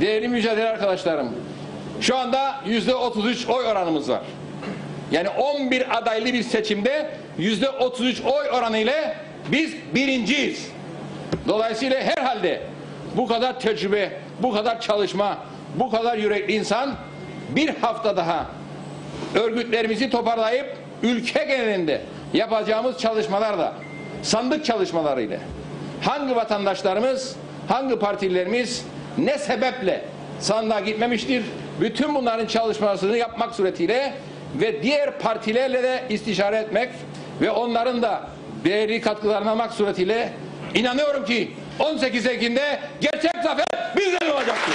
değerli mücadele arkadaşlarım, şu anda %33 oy oranımız var. Yani 11 adaylı bir seçimde %33 oy oranı ile biz birinciyiz. Dolayısıyla herhalde bu kadar tecrübe, bu kadar çalışma, bu kadar yürekli insan bir hafta daha örgütlerimizi toparlayıp ülke genelinde yapacağımız çalışmalarla, sandık çalışmalarıyla hangi vatandaşlarımız, hangi partilerimiz ne sebeple sandığa gitmemiştir, bütün bunların çalışmasını yapmak suretiyle ve diğer partilerle de istişare etmek ve onların da değerli katkılarını almak suretiyle inanıyorum ki 18 Ekim'de gerçek zafer bizden olacaktır.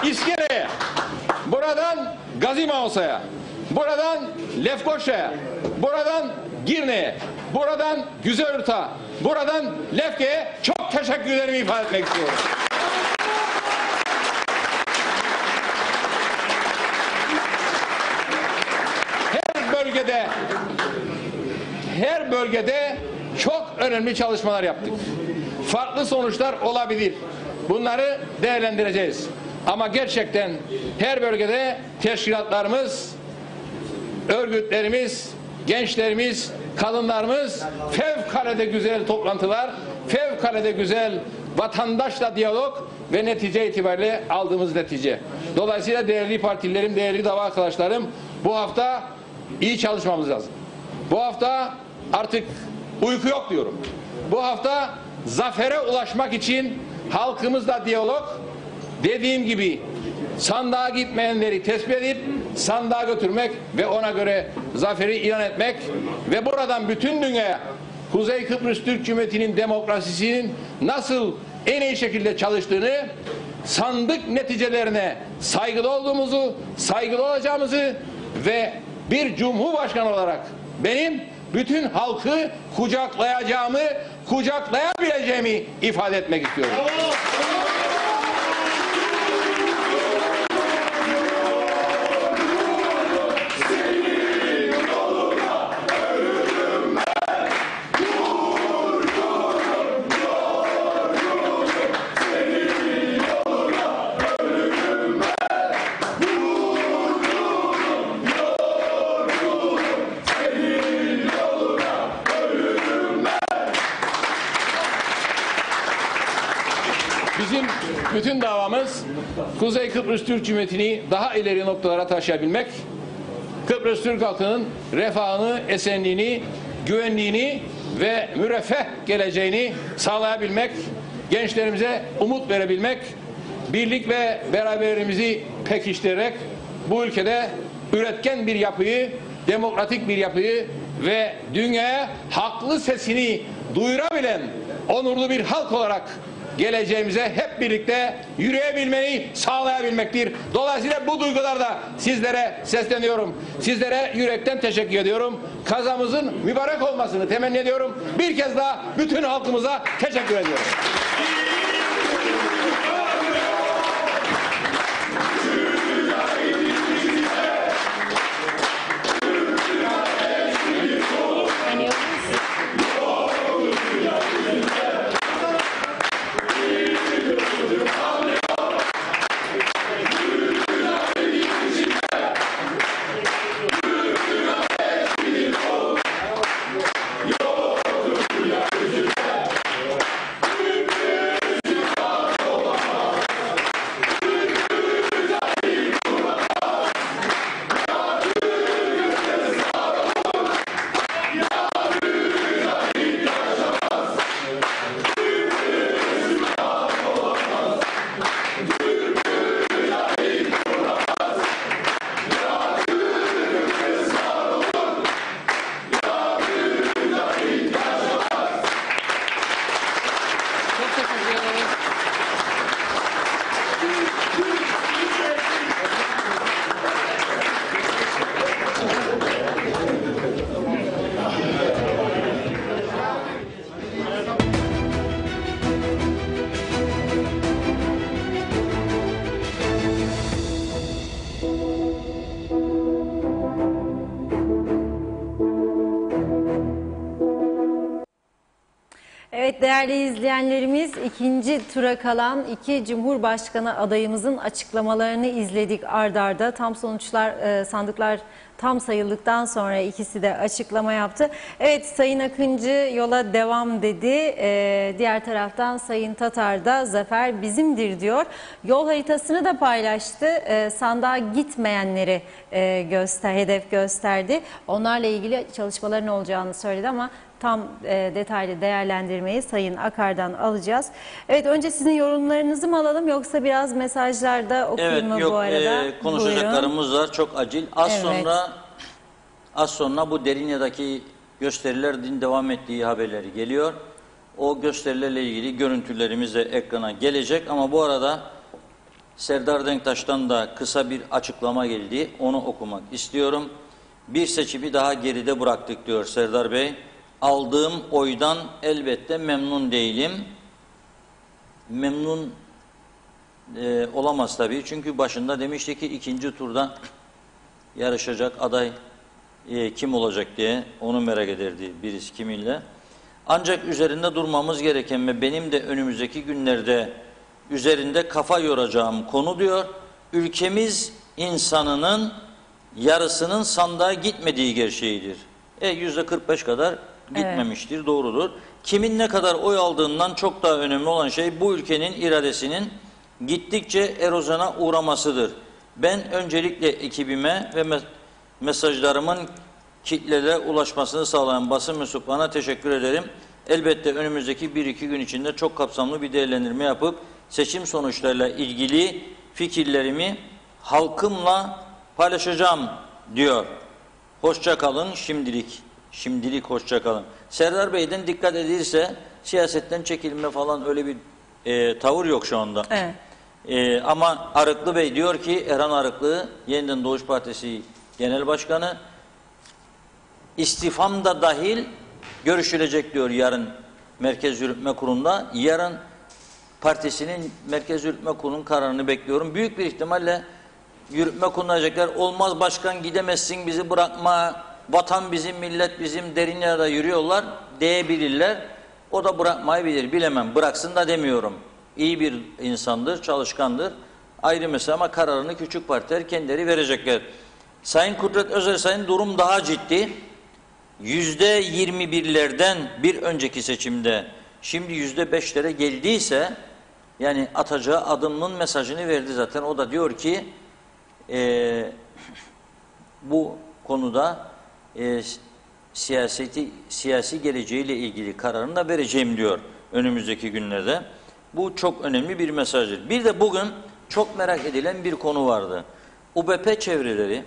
İskele'ye, buradan Gazi Mausa'ya, buradan Lefkoşa'ya, buradan Girne'ye, buradan Güzelurt'a, buradan Lefke'ye çok teşekkürlerimi ifade etmek istiyorum. Her bölgede çok önemli çalışmalar yaptık. Farklı sonuçlar olabilir. Bunları değerlendireceğiz. Ama gerçekten her bölgede teşkilatlarımız, örgütlerimiz, gençlerimiz, kadınlarımız fevkalade güzel toplantılar, fevkalade güzel vatandaşla diyalog ve netice itibariyle aldığımız netice. Dolayısıyla değerli partilerim, değerli dava arkadaşlarım, bu hafta iyi çalışmamız lazım. Bu hafta artık uyku yok diyorum. Bu hafta zafere ulaşmak için halkımızla diyalog, dediğim gibi sandığa gitmeyenleri tespit edip sandığa götürmek ve ona göre zaferi ilan etmek ve buradan bütün dünyaya Kuzey Kıbrıs Türk Cumhuriyeti'nin demokrasisinin nasıl en iyi şekilde çalıştığını, sandık neticelerine saygılı olduğumuzu, saygılı olacağımızı ve bir cumhurbaşkanı olarak benim bütün halkı kucaklayacağımı, kucaklayabileceğimi ifade etmek istiyorum. Bizim bütün davamız Kuzey Kıbrıs Türk Cumhuriyeti'ni daha ileri noktalara taşıyabilmek, Kıbrıs Türk halkının refahını, esenliğini, güvenliğini ve müreffeh geleceğini sağlayabilmek, gençlerimize umut verebilmek, birlik ve beraberliğimizi pekiştirerek bu ülkede üretken bir yapıyı, demokratik bir yapıyı ve dünyaya haklı sesini duyurabilen onurlu bir halk olarak geleceğimize hep birlikte yürüyebilmeyi sağlayabilmektir. Dolayısıyla bu duygularda sizlere sesleniyorum. Sizlere yürekten teşekkür ediyorum. Kazamızın mübarek olmasını temenni ediyorum. Bir kez daha bütün halkımıza teşekkür ediyorum. değerli izleyenlerimiz, ikinci tura kalan iki Cumhurbaşkanı adayımızın açıklamalarını izledik ard arda. Tam sonuçlar, sandıklar tam sayıldıktan sonra ikisi de açıklama yaptı. Evet, Sayın Akıncı yola devam dedi. Diğer taraftan Sayın Tatar da zafer bizimdir diyor. Yol haritasını da paylaştı. Sandığa gitmeyenleri hedef gösterdi. Onlarla ilgili çalışmaların olacağını söyledi ama tam detaylı değerlendirmeyi Sayın Akar'dan alacağız. Evet, önce sizin yorumlarınızı mı alalım yoksa biraz mesajlarda okuyayım mı bu arada? Konuşacaklarımız var, çok acil. Az sonra bu Derinya'daki gösterilerin devam ettiği haberleri geliyor. O gösterilerle ilgili görüntülerimiz de ekrana gelecek ama bu arada Serdar Denktaş'tan da kısa bir açıklama geldi. Onu okumak istiyorum. Bir seçimi daha geride bıraktık diyor Serdar Bey. Aldığım oydan elbette memnun değilim. Memnun olamaz tabii. Çünkü başında demişti ki ikinci turda yarışacak aday kim olacak diye onu merak ederdi birisi kiminle. Ancak üzerinde durmamız gereken ve benim de önümüzdeki günlerde üzerinde kafa yoracağım konu diyor. Ülkemiz insanının yarısının sandığa gitmediği gerçeğidir. %45 kadar gitmemiştir, evet. Doğrudur. Kimin ne kadar oy aldığından çok daha önemli olan şey bu ülkenin iradesinin gittikçe erozyona uğramasıdır. Ben öncelikle ekibime ve mesajlarımın kitlelere ulaşmasını sağlayan basın mensuplarına teşekkür ederim. Elbette önümüzdeki 1-2 gün içinde çok kapsamlı bir değerlendirme yapıp seçim sonuçlarıyla ilgili fikirlerimi halkımla paylaşacağım diyor. Hoşça kalın şimdilik. Şimdilik hoşça kalın. Serdar Bey'den dikkat edilirse siyasetten çekilme falan öyle bir tavır yok şu anda. Evet. Ama Arıklı Bey diyor ki, Erhan Arıklı, Yeniden Doğuş Partisi Genel Başkanı, istifam da dahil görüşülecek diyor yarın Merkez Yürütme Kurulu'nda. Yarın partisinin Merkez Yürütme Kurulu'nun kararını bekliyorum. Büyük bir ihtimalle yürütme kuruluna diyecekler, olmaz başkan gidemezsin bizi bırakma, vatan bizim, millet bizim, Derinya'da yürüyorlar diyebilirler. O da bırakmayı bilir, bilemem. Bıraksın da demiyorum. İyi bir insandır, çalışkandır. Ayrı mesele ama kararını küçük partiler kendileri verecekler. Sayın Kudret Özersay'ın durum daha ciddi. %21'lerden bir önceki seçimde şimdi %5'lere geldiyse, yani atacağı adımın mesajını verdi zaten. O da diyor ki bu konuda siyasi geleceğiyle ilgili kararını da vereceğim diyor önümüzdeki günlerde. Bu çok önemli bir mesajdır. Bir de bugün çok merak edilen bir konu vardı. UBP çevreleri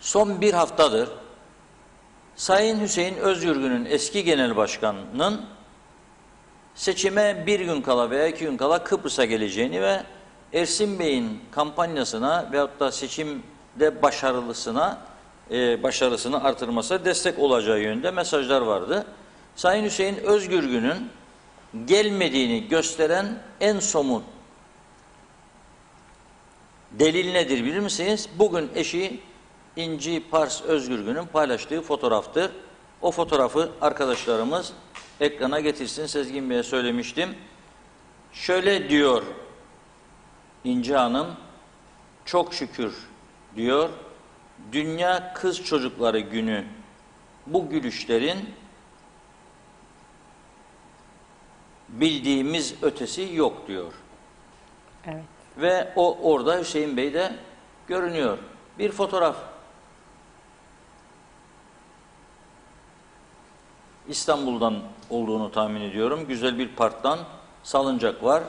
son bir haftadır Sayın Hüseyin Özyurgun'un eski genel başkanının seçime bir gün kala veya 2 gün kala Kıbrıs'a geleceğini ve Ersin Bey'in kampanyasına veyahut da seçimde başarısını artırmasına destek olacağı yönünde mesajlar vardı. Sayın Hüseyin Özyurgun'un gelmediğini gösteren en somut delil nedir bilir misiniz? Bugün eşi İnci Pars Özgürgün'ün paylaştığı fotoğraftır. O fotoğrafı arkadaşlarımız ekrana getirsin. Sezgin Bey'e söylemiştim. Şöyle diyor İnci Hanım, çok şükür diyor, Dünya Kız Çocukları Günü bu gülüşlerin bildiğimiz ötesi yok diyor. Evet. Ve o orada Hüseyin Bey de görünüyor. Bir fotoğraf. İstanbul'dan olduğunu tahmin ediyorum. Güzel bir parktan salıncak var.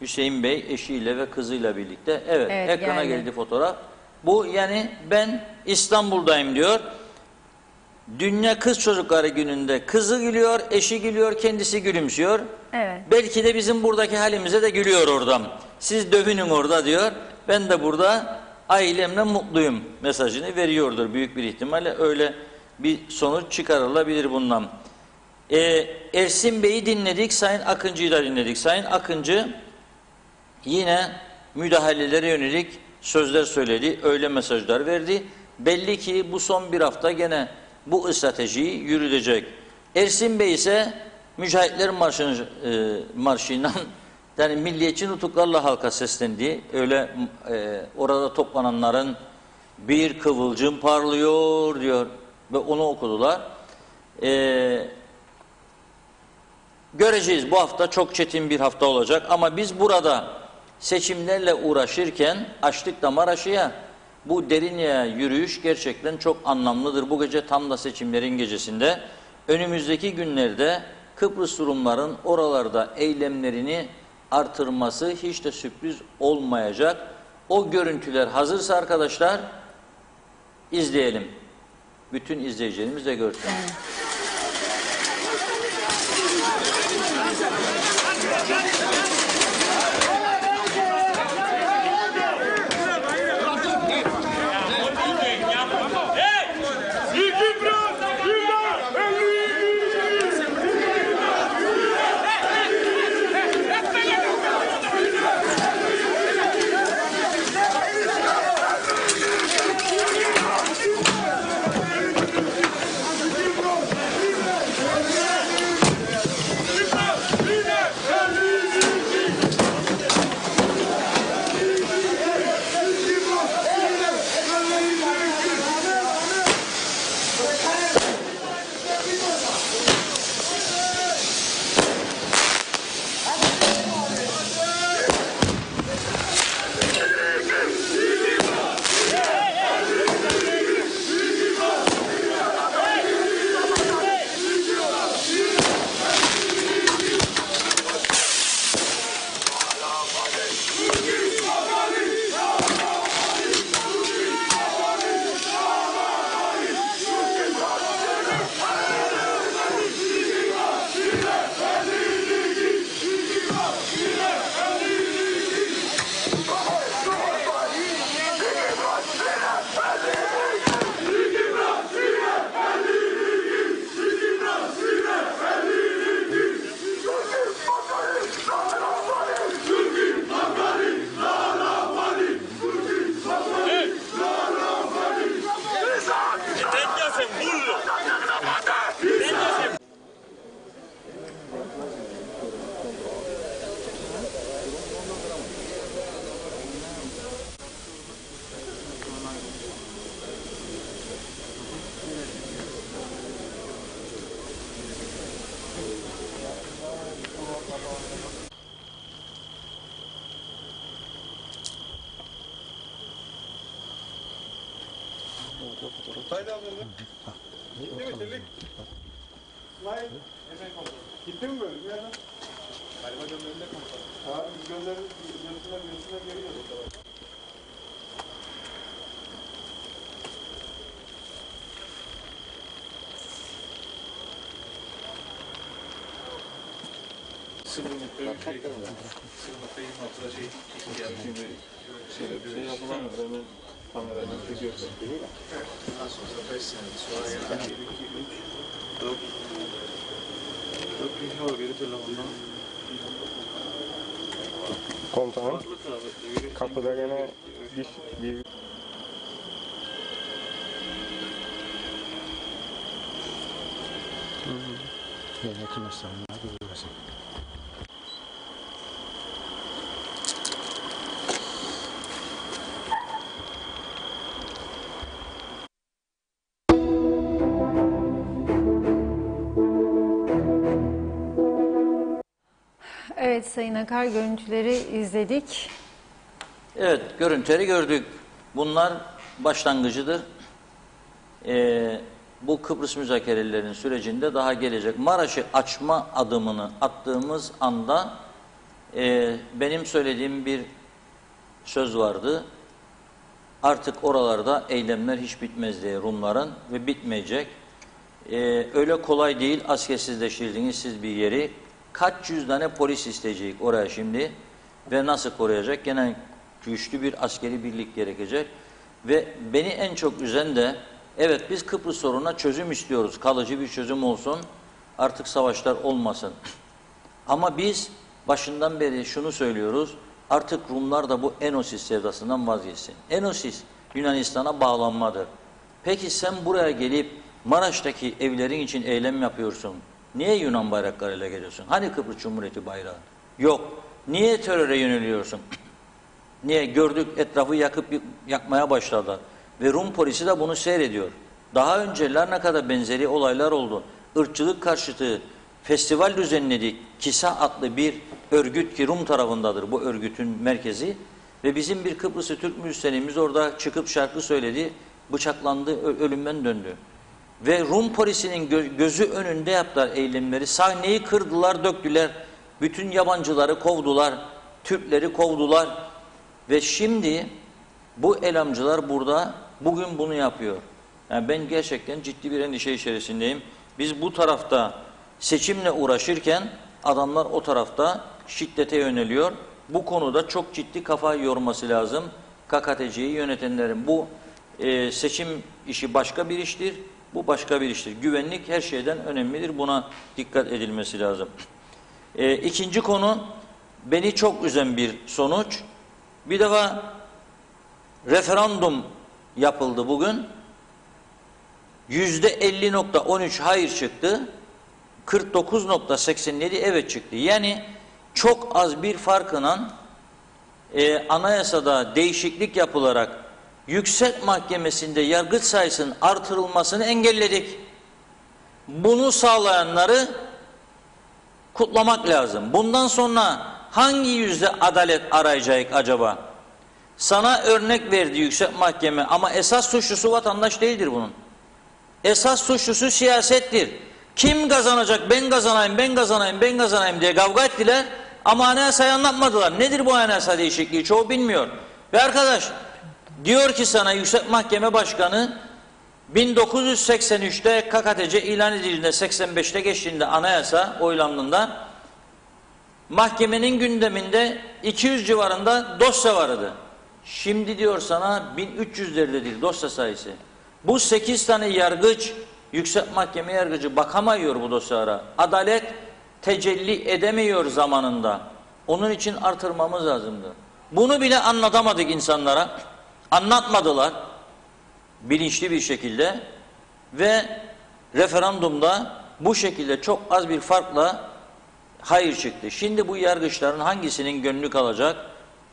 Hüseyin Bey eşiyle ve kızıyla birlikte. Evet, ekrana geldi fotoğraf. Bu yani ben İstanbul'dayım diyor. Dünya Kız Çocukları Günü'nde kızı gülüyor, eşi gülüyor, kendisi gülümsüyor. Evet. Belki de bizim buradaki halimize de gülüyor oradan. Siz dövünün orada diyor. Ben de burada ailemle mutluyum mesajını veriyordur büyük bir ihtimalle. Öyle bir sonuç çıkarılabilir bundan. Ersin Bey'i dinledik, Sayın Akıncı'yı da dinledik. Sayın Akıncı yine müdahalelere yönelik sözler söyledi, öyle mesajlar verdi. Belli ki bu son bir hafta gene bu stratejiyi yürütecek. Ersin Bey ise Mücahitler marşıyla yani milliyetçi nutuklarla halka seslendiği, öyle orada toplananların bir kıvılcım parlıyor diyor ve onu okudular. Göreceğiz, bu hafta çok çetin bir hafta olacak ama biz burada seçimlerle uğraşırken açtık da Maraşı'ya, bu Derinli'ye yürüyüş gerçekten çok anlamlıdır. Bu gece tam da seçimlerin gecesinde, önümüzdeki günlerde Kıbrıs Rumların oralarda eylemlerini artırması hiç de sürpriz olmayacak. O görüntüler hazırsa arkadaşlar izleyelim. Bütün izleyicilerimiz de görsün. Gitti mi böyle? Nereden? Galiba gönderinde konuşalım. Abi biz gönderdik. Görüntüler geliyordu. Bir şey yapılan mı? Hemen kameradan çekiyorsun. Nasıl olsa 5 sene sonra yani 1, 2, 3, 4 kişi var biri telefondan. Komutanım. Kapıda gene bir Evet Sayın Akar, görüntüleri izledik. Evet, görüntüleri gördük. Bunlar başlangıcıdır. Bu Kıbrıs müzakerelerinin sürecinde daha gelecek. Maraş'ı açma adımını attığımız anda benim söylediğim bir söz vardı. Artık oralarda eylemler hiç bitmez diye Rumların ve bitmeyecek. Öyle kolay değil, askersizleştirdiğiniz siz bir yeri. Kaç yüz tane polis isteyecek oraya şimdi ve nasıl koruyacak? Gene güçlü bir askeri birlik gerekecek. Ve beni en çok üzen de, evet biz Kıbrıs sorununa çözüm istiyoruz, kalıcı bir çözüm olsun, artık savaşlar olmasın. Ama biz başından beri şunu söylüyoruz, artık Rumlar da bu Enosis sevdasından vazgeçsin. Enosis Yunanistan'a bağlanmadır. Peki sen buraya gelip Maraş'taki evlerin için eylem yapıyorsun. Niye Yunan bayraklarıyla geliyorsun? Hani Kıbrıs Cumhuriyeti bayrağı? Yok. Niye teröre yöneliyorsun? Niye? Gördük, etrafı yakmaya başladılar. Ve Rum polisi de bunu seyrediyor. Daha önce Larnaka'da benzeri olaylar oldu. Irkçılık karşıtı festival düzenledi. KİSA adlı bir örgüt ki Rum tarafındadır bu örgütün merkezi. Ve bizim bir Kıbrıslı Türk müzisyenimiz orada çıkıp şarkı söyledi. Bıçaklandı, ölümden döndü. Ve Rum polisinin gözü önünde yaptılar eylemleri. Sahneyi kırdılar, döktüler. Bütün yabancıları kovdular. Türkleri kovdular. Ve şimdi bu eylemciler burada bugün bunu yapıyor. Yani ben gerçekten ciddi bir endişe içerisindeyim. Biz bu tarafta seçimle uğraşırken adamlar o tarafta şiddete yöneliyor. Bu konuda çok ciddi kafa yorması lazım. KKTC'yi yönetenlerin bu seçim işi başka bir iştir. Bu başka bir iştir. Güvenlik her şeyden önemlidir. Buna dikkat edilmesi lazım. İkinci konu beni çok üzen bir sonuç. Bir defa referandum yapıldı bugün. %50.13 hayır çıktı. 49.87 evet çıktı. Yani çok az bir farkla anayasada değişiklik yapılarak Yüksek Mahkemesi'nde yargıç sayısının artırılmasını engelledik. Bunu sağlayanları kutlamak lazım. Bundan sonra hangi yüzde adalet arayacak acaba? Sana örnek verdi Yüksek Mahkeme ama esas suçlusu vatandaş değildir bunun. Esas suçlusu siyasettir. Kim kazanacak, ben kazanayım, ben kazanayım, ben kazanayım diye kavga ettiler ama anayasayı anlatmadılar. Nedir bu anayasa değişikliği? Çoğu bilmiyor. Ve arkadaş diyor ki sana Yüksek Mahkeme Başkanı 1983'te KKTC ilan edildiğinde 85'te geçtiğinde anayasa oylandığında mahkemenin gündeminde 200 civarında dosya vardı. Şimdi diyor sana 1300'lerde dosya sayısı. Bu 8 tane yargıç, Yüksek Mahkeme yargıcı bakamıyor bu dosyalara. Adalet tecelli edemiyor zamanında. Onun için artırmamız lazımdı. Bunu bile anlatamadık insanlara. Anlatmadılar bilinçli bir şekilde ve referandumda bu şekilde çok az bir farkla hayır çıktı. Şimdi bu yargıçların hangisinin gönlü kalacak?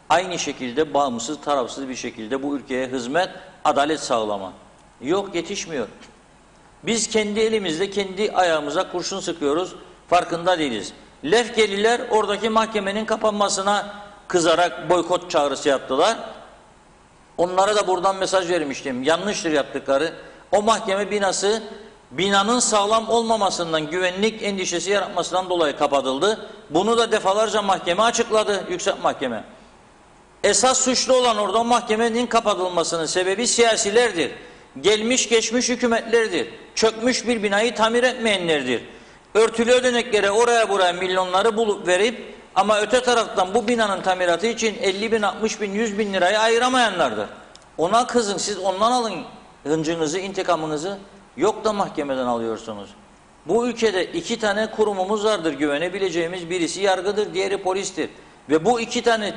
Aynı şekilde bağımsız, tarafsız bir şekilde bu ülkeye hizmet, adalet sağlama. Yok, yetişmiyor. Biz kendi elimizde kendi ayağımıza kurşun sıkıyoruz, farkında değiliz. Lefkeliler oradaki mahkemenin kapanmasına kızarak boykot çağrısı yaptılar. Onlara da buradan mesaj vermiştim. Yanlıştır yaptıkları. O mahkeme binası binanın sağlam olmamasından, güvenlik endişesi yaratmasından dolayı kapatıldı. Bunu da defalarca mahkeme açıkladı, Yüksek Mahkeme. Esas suçlu olan orada mahkemenin kapatılmasının sebebi siyasilerdir. Gelmiş geçmiş hükümetlerdir. Çökmüş bir binayı tamir etmeyenlerdir. Örtülü ödeneklere oraya buraya milyonları bulup verip ama öte taraftan bu binanın tamiratı için 50 bin, 60 bin, 100 bin lirayı ayıramayanlardır. Ona kızın, siz ondan alın hıncınızı, intikamınızı. Yok da mahkemeden alıyorsunuz. Bu ülkede 2 tane kurumumuz vardır güvenebileceğimiz. Birisi yargıdır, diğeri polistir. Ve bu 2 tane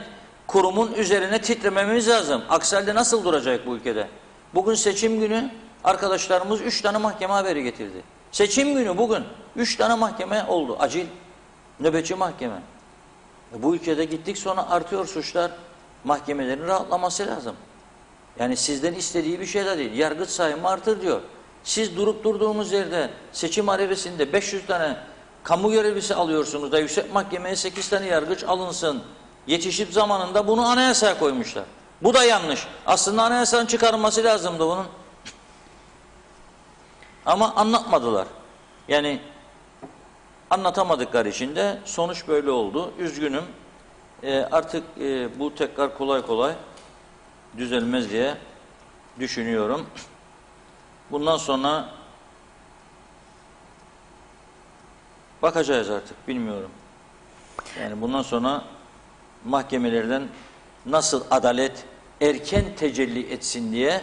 kurumun üzerine titrememiz lazım. Aksi halde nasıl duracak bu ülkede? Bugün seçim günü arkadaşlarımız 3 tane mahkeme haberi getirdi. Seçim günü bugün 3 tane mahkeme oldu. Acil, nöbetçi mahkeme. Bu ülkede gittik sonra artıyor suçlar. Mahkemelerin rahatlaması lazım. Yani sizden istediği bir şey de değil. Yargıç sayımı artır diyor. Siz durup durduğumuz yerde seçim arifesinde 500 tane kamu görevlisi alıyorsunuz da Yüksek Mahkemeye 8 tane yargıç alınsın. Yetişip zamanında bunu anayasaya koymuşlar. Bu da yanlış. Aslında anayasanın çıkarılması lazımdı bunun. Ama anlatmadılar. Yani anlatamadıkları için de sonuç böyle oldu. Üzgünüm. Artık bu tekrar kolay kolay düzelmez diye düşünüyorum. Bundan sonra bakacağız artık. Bilmiyorum. Yani bundan sonra mahkemelerden nasıl adalet erken tecelli etsin diye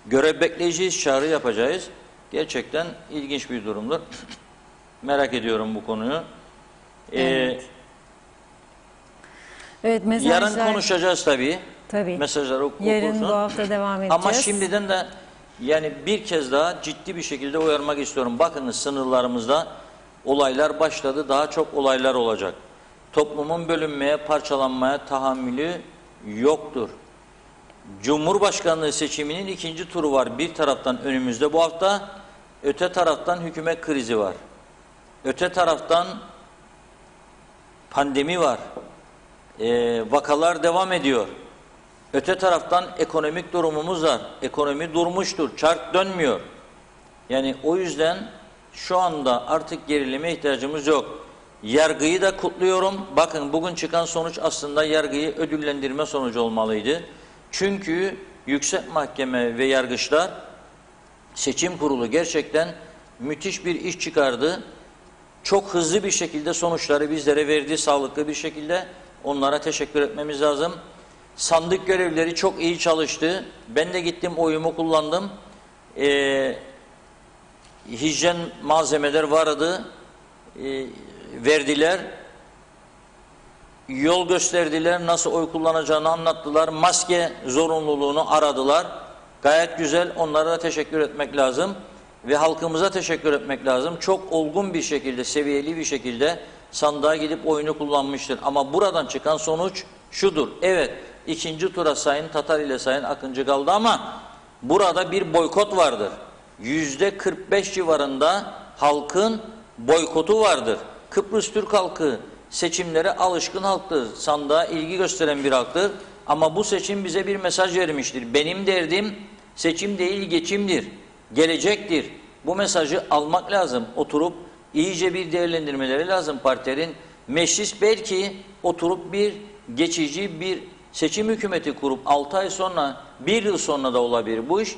görev bekleyeceğiz, çağrı yapacağız. Gerçekten ilginç bir durumdur. Merak ediyorum bu konuyu. Evet. Evet, mesajlar... Yarın konuşacağız tabii. Tabii. Mesajları okursun. Yarın bu hafta devam edeceğiz. Ama şimdiden de Yani bir kez daha ciddi bir şekilde uyarmak istiyorum. Bakınız, sınırlarımızda olaylar başladı. Daha çok olaylar olacak. Toplumun bölünmeye, parçalanmaya tahammülü yoktur. Cumhurbaşkanlığı seçiminin ikinci turu var. Bir taraftan önümüzde bu hafta, öte taraftan hükümet krizi var. Öte taraftan pandemi var. Vakalar devam ediyor. Öte taraftan ekonomik durumumuz var. Ekonomi durmuştur. Çark dönmüyor. Yani o yüzden şu anda artık gerilime ihtiyacımız yok. Yargıyı da kutluyorum. Bakın, bugün çıkan sonuç aslında yargıyı ödüllendirme sonucu olmalıydı. Çünkü Yüksek Mahkeme ve yargıçlar, seçim kurulu gerçekten müthiş bir iş çıkardı. Çok hızlı bir şekilde sonuçları bizlere verdi, sağlıklı bir şekilde. Onlara teşekkür etmemiz lazım. Sandık görevlileri çok iyi çalıştı. Ben de gittim, oyumu kullandım. Hijyen malzemeler vardı. Verdiler. Yol gösterdiler. Nasıl oy kullanacağını anlattılar. Maske zorunluluğunu aradılar. Gayet güzel. Onlara da teşekkür etmek lazım. Ve halkımıza teşekkür etmek lazım. Çok olgun bir şekilde, seviyeli bir şekilde sandığa gidip oyunu kullanmıştır. Ama buradan çıkan sonuç şudur. Evet, ikinci tura Sayın Tatar ile Sayın Akıncı kaldı ama burada bir boykot vardır. %45 civarında halkın boykotu vardır. Kıbrıs Türk halkı seçimlere alışkın halktır. Sandığa ilgi gösteren bir halktır. Ama bu seçim bize bir mesaj vermiştir. Benim derdim seçim değil, geçimdir. Gelecektir. Bu mesajı almak lazım. Oturup iyice bir değerlendirmeleri lazım partilerin. Meclis belki oturup bir geçici bir seçim hükümeti kurup 6 ay sonra, 1 yıl sonra da olabilir bu iş.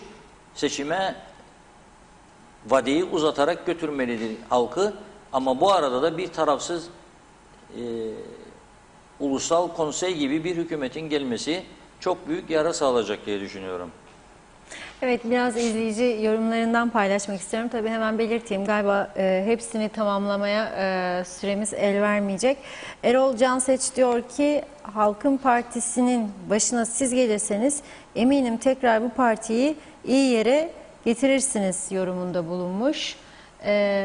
Seçime vadeyi uzatarak götürmelidir halkı. Ama bu arada da bir tarafsız ulusal konsey gibi bir hükümetin gelmesi çok büyük yara sağlayacak diye düşünüyorum. Evet, biraz izleyici yorumlarından paylaşmak istiyorum. Tabii hemen belirteyim, galiba hepsini tamamlamaya süremiz el vermeyecek. Erol Canseç diyor ki, Halkın Partisi'nin başına siz gelirseniz eminim tekrar bu partiyi iyi yere getirirsiniz yorumunda bulunmuş.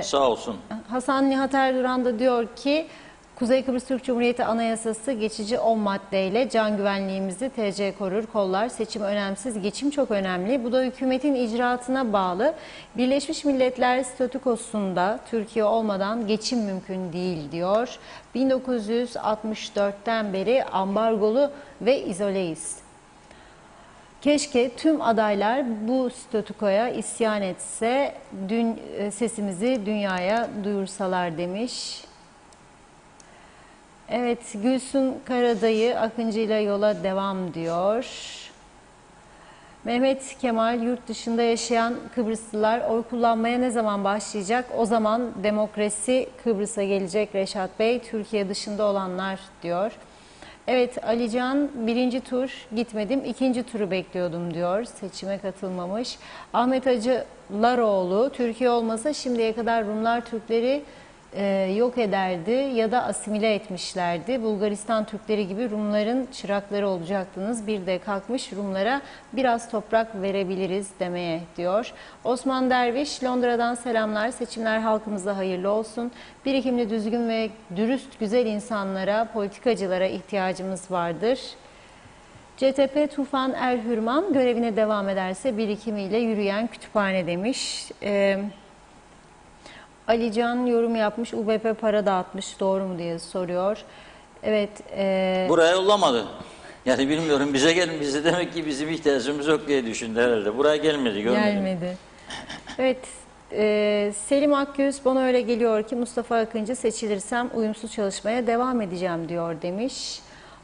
Sağ olsun. Hasan Nihat Erduran da diyor ki, Kuzey Kıbrıs Türk Cumhuriyeti Anayasası geçici 10 maddeyle can güvenliğimizi TC korur, kollar. Seçim önemsiz, geçim çok önemli. Bu da hükümetin icraatına bağlı. Birleşmiş Milletler statükosunda Türkiye olmadan geçim mümkün değil diyor. 1964'ten beri ambargolu ve izoleyiz. Keşke tüm adaylar bu statükoya isyan etse, sesimizi dünyaya duyursalar demiş. Evet, Gülsün Karadayı Akıncı ile yola devam diyor. Mehmet Kemal, yurt dışında yaşayan Kıbrıslılar oy kullanmaya ne zaman başlayacak? O zaman demokrasi Kıbrıs'a gelecek Reşat Bey, Türkiye dışında olanlar diyor. Evet, Alican, birinci tur gitmedim, ikinci turu bekliyordum diyor. Seçime katılmamış. Ahmet Hacılaroğlu, Türkiye olmasa şimdiye kadar Rumlar Türkleri yok ederdi ya da asimile etmişlerdi. Bulgaristan Türkleri gibi Rumların çırakları olacaktınız. Bir de kalkmış Rumlara biraz toprak verebiliriz demeye diyor. Osman Derviş, Londra'dan selamlar. Seçimler halkımıza hayırlı olsun. Birikimli, düzgün ve dürüst, güzel insanlara, politikacılara ihtiyacımız vardır. CTP Tufan Erhürman, görevine devam ederse birikimiyle yürüyen kütüphane demiş. Alican yorum yapmış, UBP para dağıtmış, doğru mu diye soruyor. Evet. Buraya yollamadı. Yani bilmiyorum, bize gelmedi. Demek ki bizim ihtiyacımız yok diye düşündü herhalde. Buraya gelmedi, görmedim. Gelmedi. Evet. Selim Akgüz, bana öyle geliyor ki Mustafa Akıncı seçilirsem uyumsuz çalışmaya devam edeceğim diyor demiş.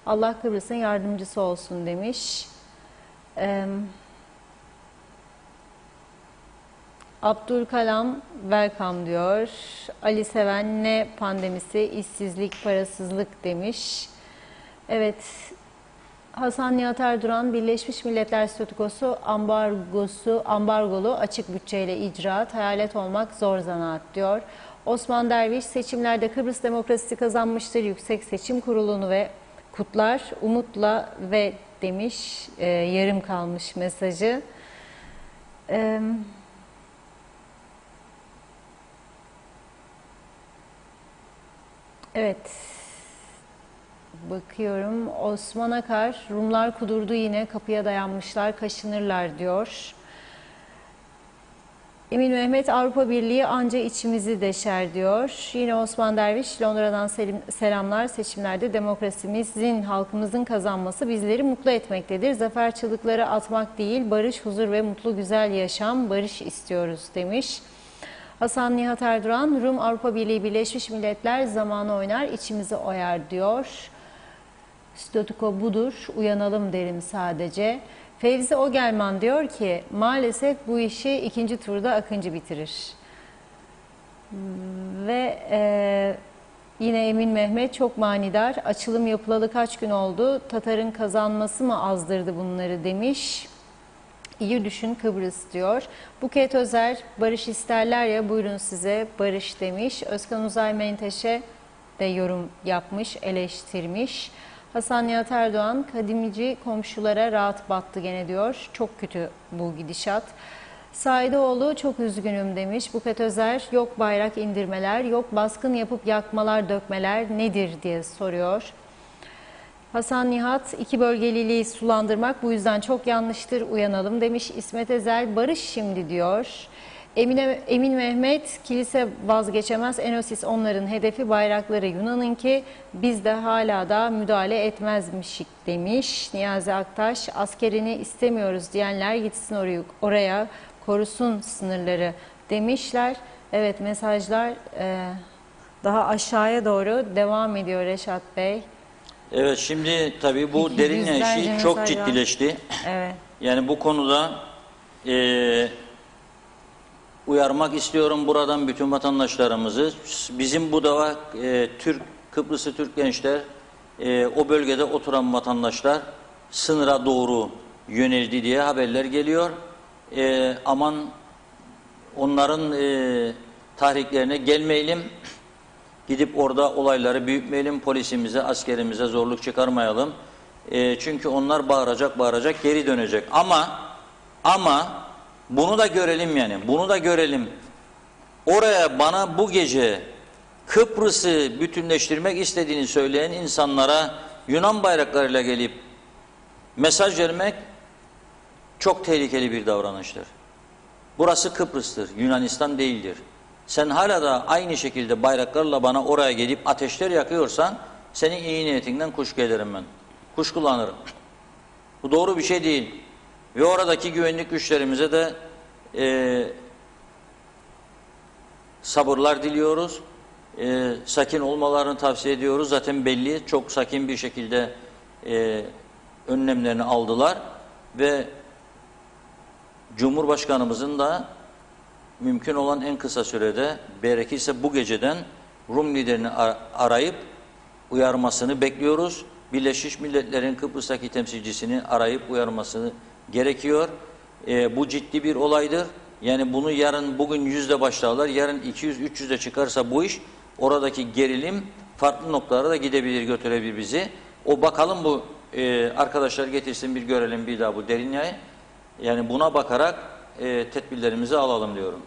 Allah Kıbrıs'ın yardımcısı olsun demiş. Abdülkalam welcome diyor. Ali Seven, ne pandemisi, işsizlik, parasızlık demiş. Evet. Hasan Nihat Erduran, Birleşmiş Milletler Statükosu ambargolu açık bütçeyle icraat, hayalet olmak zor zanaat diyor. Osman Derviş, seçimlerde Kıbrıs demokrasisi kazanmıştır. Yüksek Seçim Kurulu'nu ve kutlar umutla ve demiş, yarım kalmış mesajı. Evet. Bakıyorum. Osman Akar, Rumlar kudurdu yine, kapıya dayanmışlar, kaşınırlar diyor. Emin Mehmet, Avrupa Birliği anca içimizi deşer diyor. Yine Osman Derviş, Londra'dan selamlar. Seçimlerde demokrasimizin, halkımızın kazanması bizleri mutlu etmektedir. Zafer çığlıkları atmak değil, barış, huzur ve mutlu güzel yaşam, barış istiyoruz demiş. Hasan Nihat Erduran, Rum Avrupa Birliği Birleşmiş Milletler zamanı oynar, içimizi oyar diyor. Statüko budur, uyanalım derim sadece. Fevzi Ogelman diyor ki, maalesef bu işi ikinci turda Akıncı bitirir. Ve yine Emin Mehmet, çok manidar. Açılım yapılalı kaç gün oldu? Tatar'ın kazanması mı azdırdı bunları demiş. İyi düşün Kıbrıs diyor. Buket Özer, barış isterler ya, buyurun size barış demiş. Özkan Uzay Menteşe de yorum yapmış, eleştirmiş. Hasan Nihat Erdoğan, kadimici komşulara rahat battı gene diyor. Çok kötü bu gidişat. Saidoğlu, çok üzgünüm demiş. Buket Özer, yok bayrak indirmeler, yok baskın yapıp yakmalar, dökmeler nedir diye soruyor. Hasan Nihat, iki bölgeliliği sulandırmak bu yüzden çok yanlıştır, uyanalım demiş. İsmet Ezel, barış şimdi diyor. Emin Mehmet, kilise vazgeçemez, Enosis onların hedefi, bayrakları Yunan'ınki, biz de hala da müdahale etmezmişik demiş. Niyazi Aktaş, askerini istemiyoruz diyenler gitsin oraya korusun sınırları demişler. Evet, mesajlar daha aşağıya doğru devam ediyor Reşat Bey. Evet, şimdi tabii bu Derinle işi çok ciddileşti. Evet. Yani bu konuda uyarmak istiyorum buradan bütün vatandaşlarımızı. Bizim bu da Kıbrıslı Türk gençler, o bölgede oturan vatandaşlar sınıra doğru yöneldi diye haberler geliyor. Aman onların tahriklerine gelmeyelim. Gidip orada olayları büyütmeyelim, polisimize, askerimize zorluk çıkarmayalım. Çünkü onlar bağıracak, geri dönecek. Ama bunu da görelim yani, bunu da görelim. Oraya bana bu gece Kıbrıs'ı bütünleştirmek istediğini söyleyen insanlara Yunan bayraklarıyla gelip mesaj vermek çok tehlikeli bir davranıştır. Burası Kıbrıs'tır, Yunanistan değildir. Sen hala da aynı şekilde bayraklarla bana oraya gelip ateşler yakıyorsan senin iyi niyetinden kuşku ederim ben. Kuşkulanırım. Bu doğru bir şey değil. Ve oradaki güvenlik güçlerimize de sabırlar diliyoruz. Sakin olmalarını tavsiye ediyoruz. Zaten belli, çok sakin bir şekilde önlemlerini aldılar. Ve Cumhurbaşkanımızın da mümkün olan en kısa sürede, gerekirse bu geceden Rum liderini arayıp uyarmasını bekliyoruz. Birleşmiş Milletler'in Kıbrıs'taki temsilcisini arayıp uyarmasını gerekiyor. Bu ciddi bir olaydır. Yani bunu bugün 100'de başlarlar, yarın 200-300'de çıkarsa bu iş, oradaki gerilim farklı noktalara da gidebilir, götürebilir bizi. Bakalım bu arkadaşlar getirsin, bir görelim bir daha bu Derinliği. Yani buna bakarak tedbirlerimizi alalım diyorum.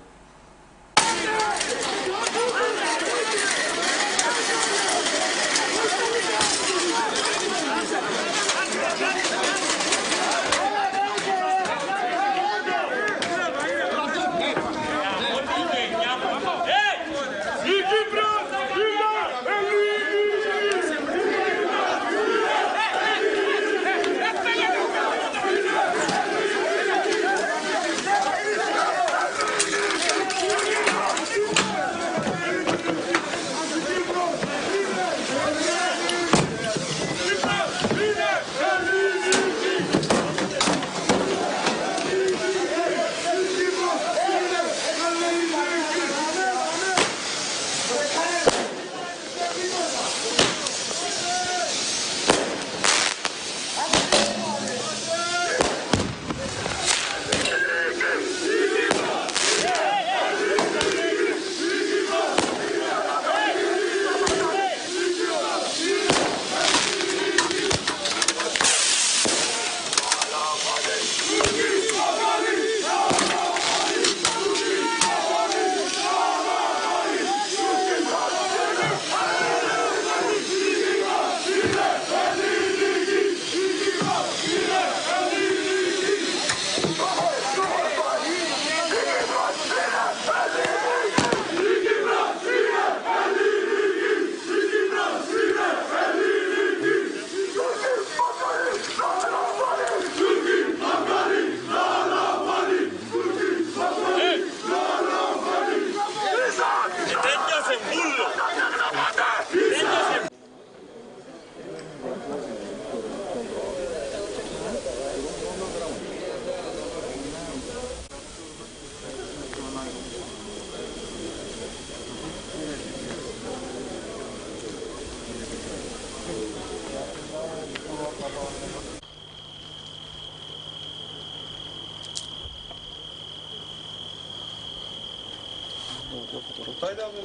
Haydi abi.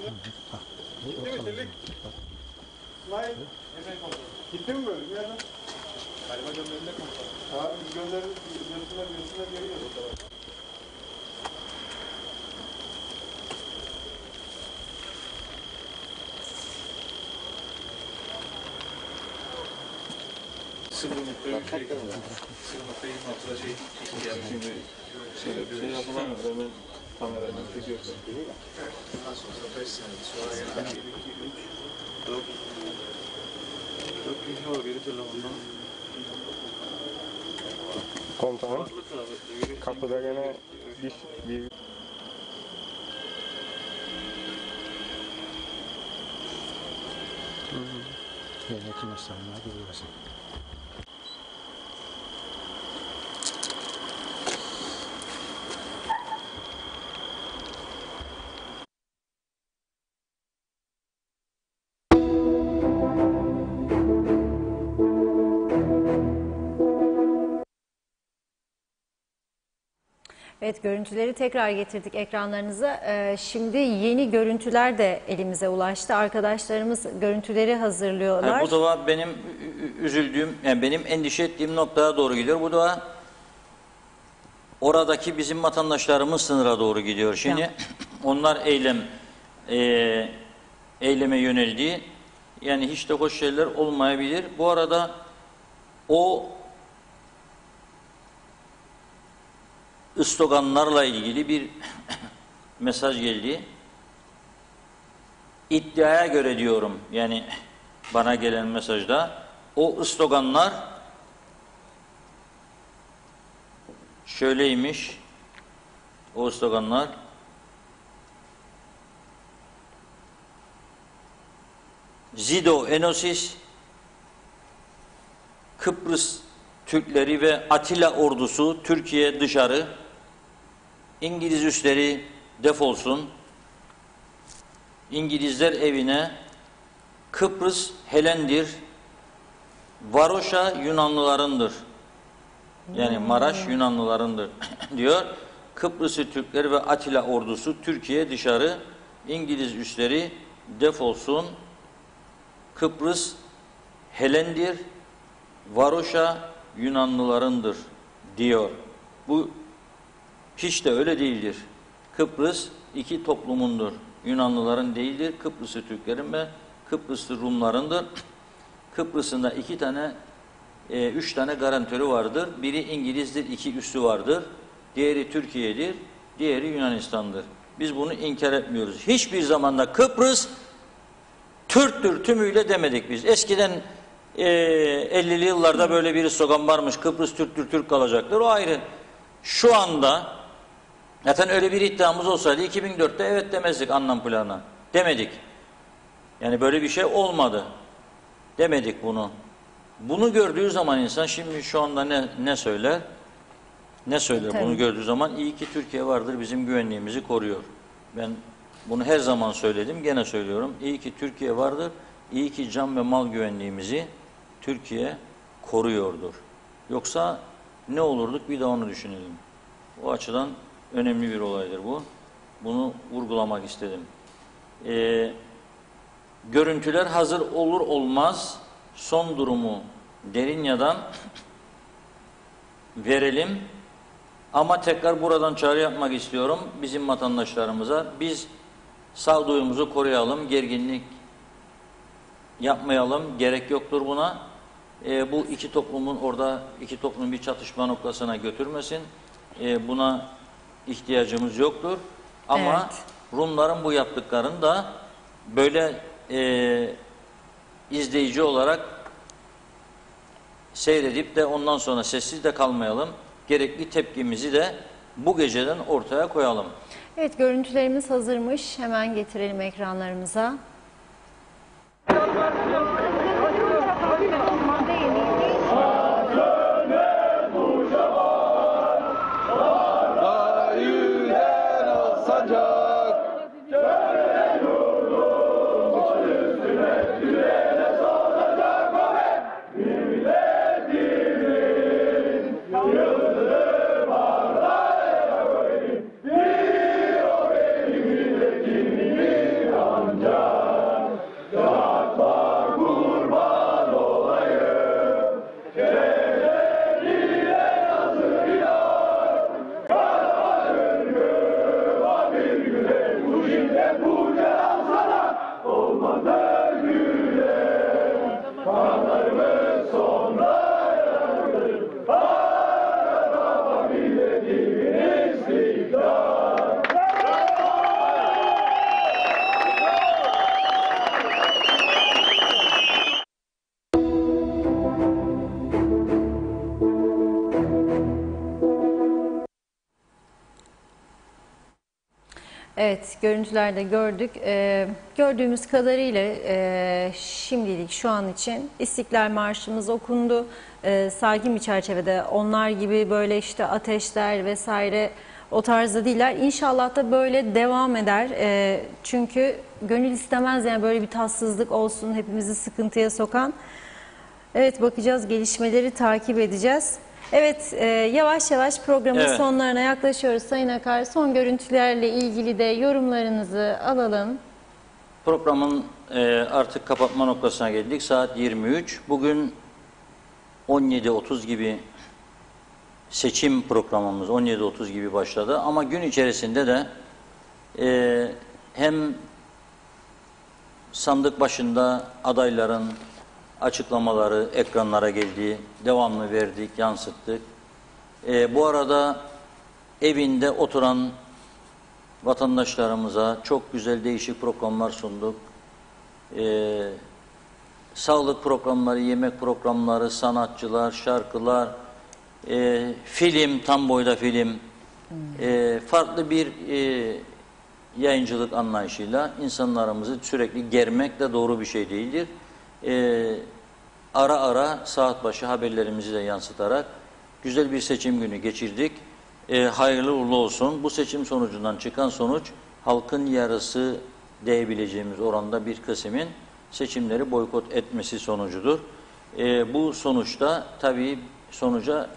Gitti mi Tillik? İsmail. Efendim komutanım. Gitti mi böyle? Nereden? Kaymakamın önünde komutanım. Abi biz görsünler geliyoruz o tarafa. Şey yapılamıyor. Hemen kameradan çekiyorsun. Nasıl olsa 5 sene sonra yani 1, 2, 3, 4 kişi var biri telefondan. Komutanım. Kapıda gene bir Evet, görüntüleri tekrar getirdik ekranlarınıza. Şimdi yeni görüntüler de elimize ulaştı. Arkadaşlarımız görüntüleri hazırlıyorlar. Yani bu da benim üzüldüğüm, yani benim endişe ettiğim noktaya doğru gidiyor. Bu da oradaki bizim vatandaşlarımız sınıra doğru gidiyor. Şimdi onlar eyleme yöneldi. Yani hiç de hoş şeyler olmayabilir. Bu arada o sloganlarla ilgili bir mesaj geldi. İddiaya göre diyorum, yani bana gelen mesajda o sloganlar şöyleymiş. O sloganlar Zido Enosis, Kıbrıs Türkleri ve Atilla ordusu Türkiye dışarı, İngiliz üsleri defolsun, İngilizler evine, Kıbrıs Helendir, Varoşa Yunanlılarındır. Yani Maraş Yunanlılarındır diyor. Kıbrıs'ı Türkleri ve Atilla ordusu Türkiye dışarı, İngiliz üsleri defolsun, Kıbrıs Helendir, Varoşa Yunanlılarındır diyor. Bu hiç de öyle değildir. Kıbrıs iki toplumundur. Yunanlıların değildir. Kıbrıs'ı Türklerin ve Kıbrıslı Rumlarındır. Kıbrıs'ın da üç tane garantörü vardır. Biri İngiliz'dir, iki üssü vardır. Diğeri Türkiye'dir, diğeri Yunanistan'dır. Biz bunu inkar etmiyoruz. Hiçbir zamanda Kıbrıs Türktür tümüyle demedik biz. Eskiden 50'li yıllarda böyle bir slogan varmış. Kıbrıs Türktür, Türk kalacaktır. O ayrı. Şu anda zaten öyle bir iddiamız olsaydı 2004'te evet demezdik anlam planına. Demedik. Yani böyle bir şey olmadı. Demedik bunu. Bunu gördüğü zaman insan şimdi şu anda ne söyler? Ne söyler Tabii. Bunu gördüğü zaman? İyi ki Türkiye vardır, bizim güvenliğimizi koruyor. Ben bunu her zaman söyledim, gene söylüyorum. İyi ki Türkiye vardır, iyi ki can ve mal güvenliğimizi Türkiye koruyordur. Yoksa ne olurduk bir de onu düşünelim. O açıdan önemli bir olaydır bu. Bunu vurgulamak istedim. Görüntüler hazır olur olmaz son durumu Derinya'dan verelim. Ama tekrar buradan çağrı yapmak istiyorum bizim vatandaşlarımıza. Biz sağduyumuzu koruyalım, gerginlik yapmayalım, gerek yoktur buna. Bu iki toplumun bir çatışma noktasına götürmesin. Buna ihtiyacımız yoktur. Ama Evet. Rumların bu yaptıklarını da böyle izleyici olarak seyredip de ondan sonra sessiz de kalmayalım. Gerekli tepkimizi de bu geceden ortaya koyalım. Evet, görüntülerimiz hazırmış. Hemen getirelim ekranlarımıza. Evet, görüntülerde gördük. Gördüğümüz kadarıyla şimdilik şu an için İstiklal Marşımız okundu. Sakin bir çerçevede, onlar gibi böyle işte ateşler vesaire o tarzda değiller. İnşallah da böyle devam eder. Çünkü gönül istemez yani böyle bir tatsızlık olsun, hepimizi sıkıntıya sokan. Evet, bakacağız, gelişmeleri takip edeceğiz. Evet, yavaş yavaş programın sonlarına yaklaşıyoruz Sayın Akar. Son görüntülerle ilgili de yorumlarınızı alalım. Programın artık kapatma noktasına geldik. Saat 23. Bugün 17.30 gibi seçim programımız 17.30 gibi başladı. Ama gün içerisinde de hem sandık başında adayların açıklamaları ekranlara geldi, devamlı verdik, yansıttık. Bu arada evinde oturan vatandaşlarımıza çok güzel değişik programlar sunduk. Sağlık programları, yemek programları, sanatçılar, şarkılar, film, tam boyda film, farklı bir yayıncılık anlayışıyla insanlarımızı sürekli germek de doğru bir şey değildir. Ara ara saat başı haberlerimizi de yansıtarak güzel bir seçim günü geçirdik. Hayırlı uğurlu olsun. Bu seçim sonucundan çıkan sonuç halkın yarısı diyebileceğimiz oranda bir kısmın seçimleri boykot etmesi sonucudur. Bu sonuçta tabii sonuca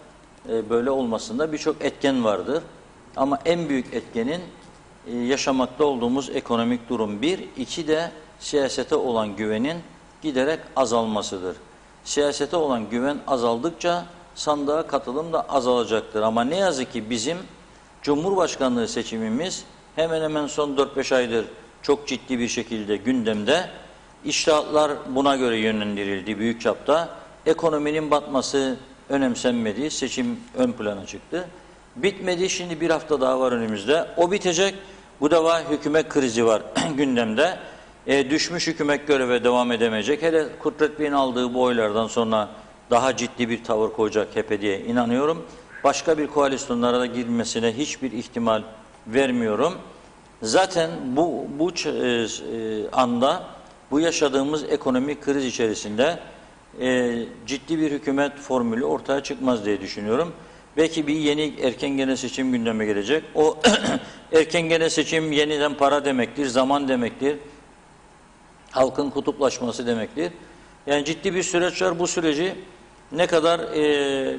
böyle olmasında birçok etken vardır. Ama en büyük etkenin yaşamakta olduğumuz ekonomik durum bir, iki de siyasete olan güvenin giderek azalmasıdır. Siyasete olan güven azaldıkça sandığa katılım da azalacaktır. Ama ne yazık ki bizim Cumhurbaşkanlığı seçimimiz hemen hemen son 4-5 aydır çok ciddi bir şekilde gündemde. İştahatlar buna göre yönlendirildi büyük çapta. Ekonominin batması önemsenmedi. Seçim ön plana çıktı. Bitmedi. Şimdi bir hafta daha var önümüzde. O bitecek. Bu defa hükümet krizi var gündemde. Düşmüş hükümet göreve devam edemeyecek. Hele Kudret Bey'in aldığı bu oylardan sonra daha ciddi bir tavır koyacak HDP diye inanıyorum. Başka bir koalisyonlara da girmesine hiçbir ihtimal vermiyorum. Zaten bu anda bu yaşadığımız ekonomik kriz içerisinde ciddi bir hükümet formülü ortaya çıkmaz diye düşünüyorum. Belki bir yeni erken genel seçim gündeme gelecek. O erken genel seçim yeniden para demektir, zaman demektir. Halkın kutuplaşması demektir. Yani ciddi bir süreç var. Bu süreci ne kadar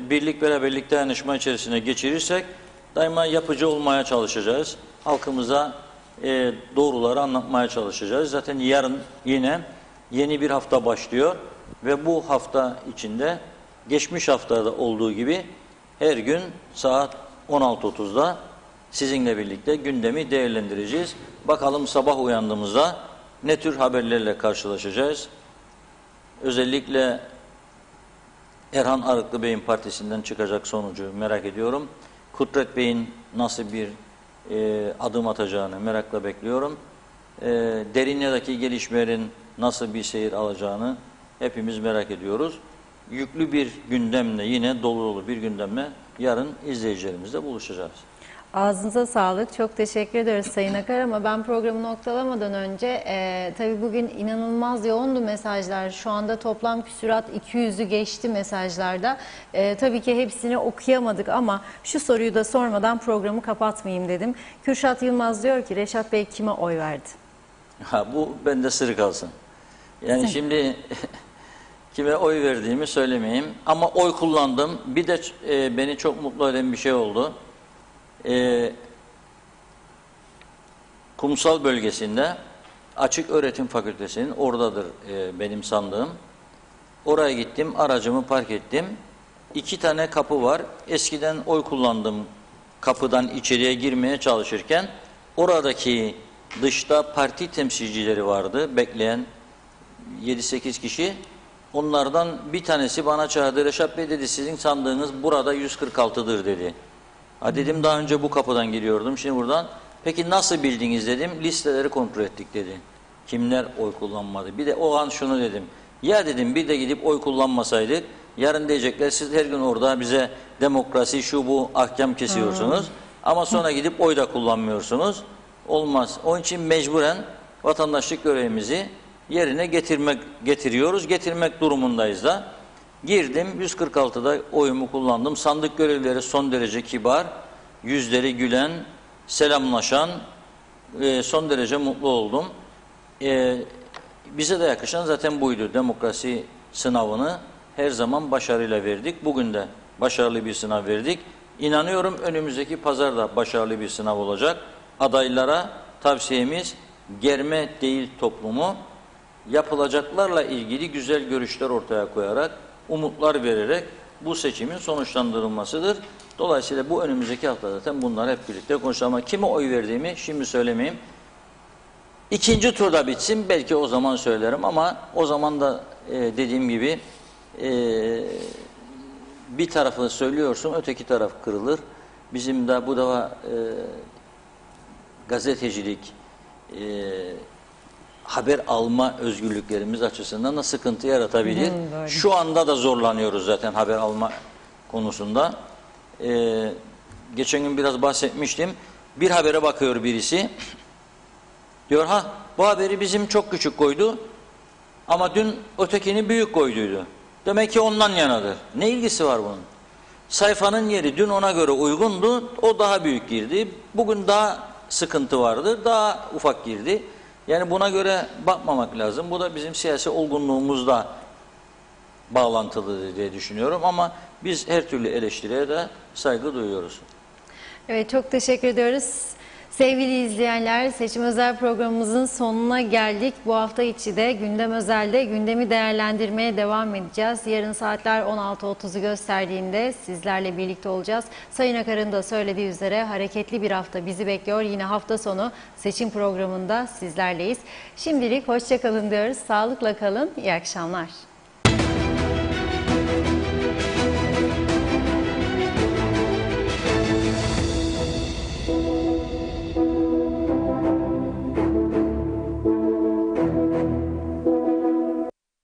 birlik, beraberlik, dayanışma içerisine geçirirsek daima yapıcı olmaya çalışacağız. Halkımıza doğruları anlatmaya çalışacağız. Zaten yarın yine yeni bir hafta başlıyor ve bu hafta içinde geçmiş haftada olduğu gibi her gün saat 16.30'da sizinle birlikte gündemi değerlendireceğiz. Bakalım sabah uyandığımızda ne tür haberlerle karşılaşacağız? Özellikle Erhan Arıklı Bey'in partisinden çıkacak sonucu merak ediyorum. Kudret Bey'in nasıl bir adım atacağını merakla bekliyorum. Derinya'daki gelişmelerin nasıl bir seyir alacağını hepimiz merak ediyoruz. Yüklü bir gündemle, yine dolu dolu bir gündemle yarın izleyicilerimizle buluşacağız. Ağzınıza sağlık. Çok teşekkür ederiz Sayın Akar, ama ben programı noktalamadan önce tabii bugün inanılmaz yoğundu mesajlar. Şu anda toplam küsurat 200'ü geçti mesajlarda. Tabii ki hepsini okuyamadık ama şu soruyu da sormadan programı kapatmayayım dedim. Kürşat Yılmaz diyor ki Reşat Bey kime oy verdi? Bu bende sır kalsın. Yani şimdi kime oy verdiğimi söylemeyeyim ama oy kullandım. Bir de beni çok mutlu eden bir şey oldu. Kumsal bölgesinde Açık Öğretim Fakültesi'nin oradadır benim sandığım. Oraya gittim, aracımı park ettim. 2 tane kapı var. Eskiden oy kullandım kapıdan içeriye girmeye çalışırken oradaki dışta parti temsilcileri vardı bekleyen 7-8 kişi. Onlardan bir tanesi bana çağırdı. Reşat Bey dedi, sizin sandığınız burada 146'dır dedi. Ha dedim, daha önce bu kapıdan giriyordum, şimdi buradan. Peki nasıl bildiniz dedim. Listeleri kontrol ettik dedi. Kimler oy kullanmadı. Bir de o an şunu dedim. Ya dedim, bir de gidip oy kullanmasaydık yarın diyecekler siz her gün orada bize demokrasi şu bu ahkam kesiyorsunuz. Ama sonra gidip oy da kullanmıyorsunuz. olmaz. Onun için mecburen vatandaşlık görevimizi yerine getiriyoruz. Getirmek durumundayız da. Girdim, 146'da oyumu kullandım. Sandık görevlileri son derece kibar, yüzleri gülen, selamlaşan, son derece mutlu oldum. Bize de yakışan zaten buydu. Demokrasi sınavını her zaman başarıyla verdik. Bugün de başarılı bir sınav verdik. İnanıyorum önümüzdeki pazar da başarılı bir sınav olacak. Adaylara tavsiyemiz germe değil toplumu, yapılacaklarla ilgili güzel görüşler ortaya koyarak, umutlar vererek bu seçimin sonuçlandırılmasıdır. Dolayısıyla bu önümüzdeki hafta zaten bunlar hep birlikte konuşalım. Ama kime oy verdiğimi şimdi söylemeyeyim. İkinci turda bitsin, belki o zaman söylerim ama o zaman da dediğim gibi bir tarafı söylüyorsun, öteki taraf kırılır. Bizim de bu da gazetecilik, haber alma özgürlüklerimiz açısından da sıkıntı yaratabilir. Şu anda da zorlanıyoruz zaten haber alma konusunda. Geçen gün biraz bahsetmiştim. Bir habere bakıyor birisi. Diyor bu haberi bizim çok küçük koydu ama dün ötekini büyük koyduydu. Demek ki ondan yanadır. Ne ilgisi var bunun? Sayfanın yeri dün ona göre uygundu. O daha büyük girdi. Bugün daha sıkıntı vardı. Daha ufak girdi. Yani buna göre bakmamak lazım. Bu da bizim siyasi olgunluğumuzla bağlantılı diye düşünüyorum ama biz her türlü eleştiriye de saygı duyuyoruz. Evet, çok teşekkür ediyoruz. Sevgili izleyenler, Seçim Özel programımızın sonuna geldik. Bu hafta içi de Gündem Özel'de gündemi değerlendirmeye devam edeceğiz. Yarın saatler 16.30'u gösterdiğinde sizlerle birlikte olacağız. Sayın Akar'ın da söylediği üzere hareketli bir hafta bizi bekliyor. Yine hafta sonu seçim programında sizlerleyiz. Şimdilik hoşça kalın diyoruz. Sağlıkla kalın. İyi akşamlar.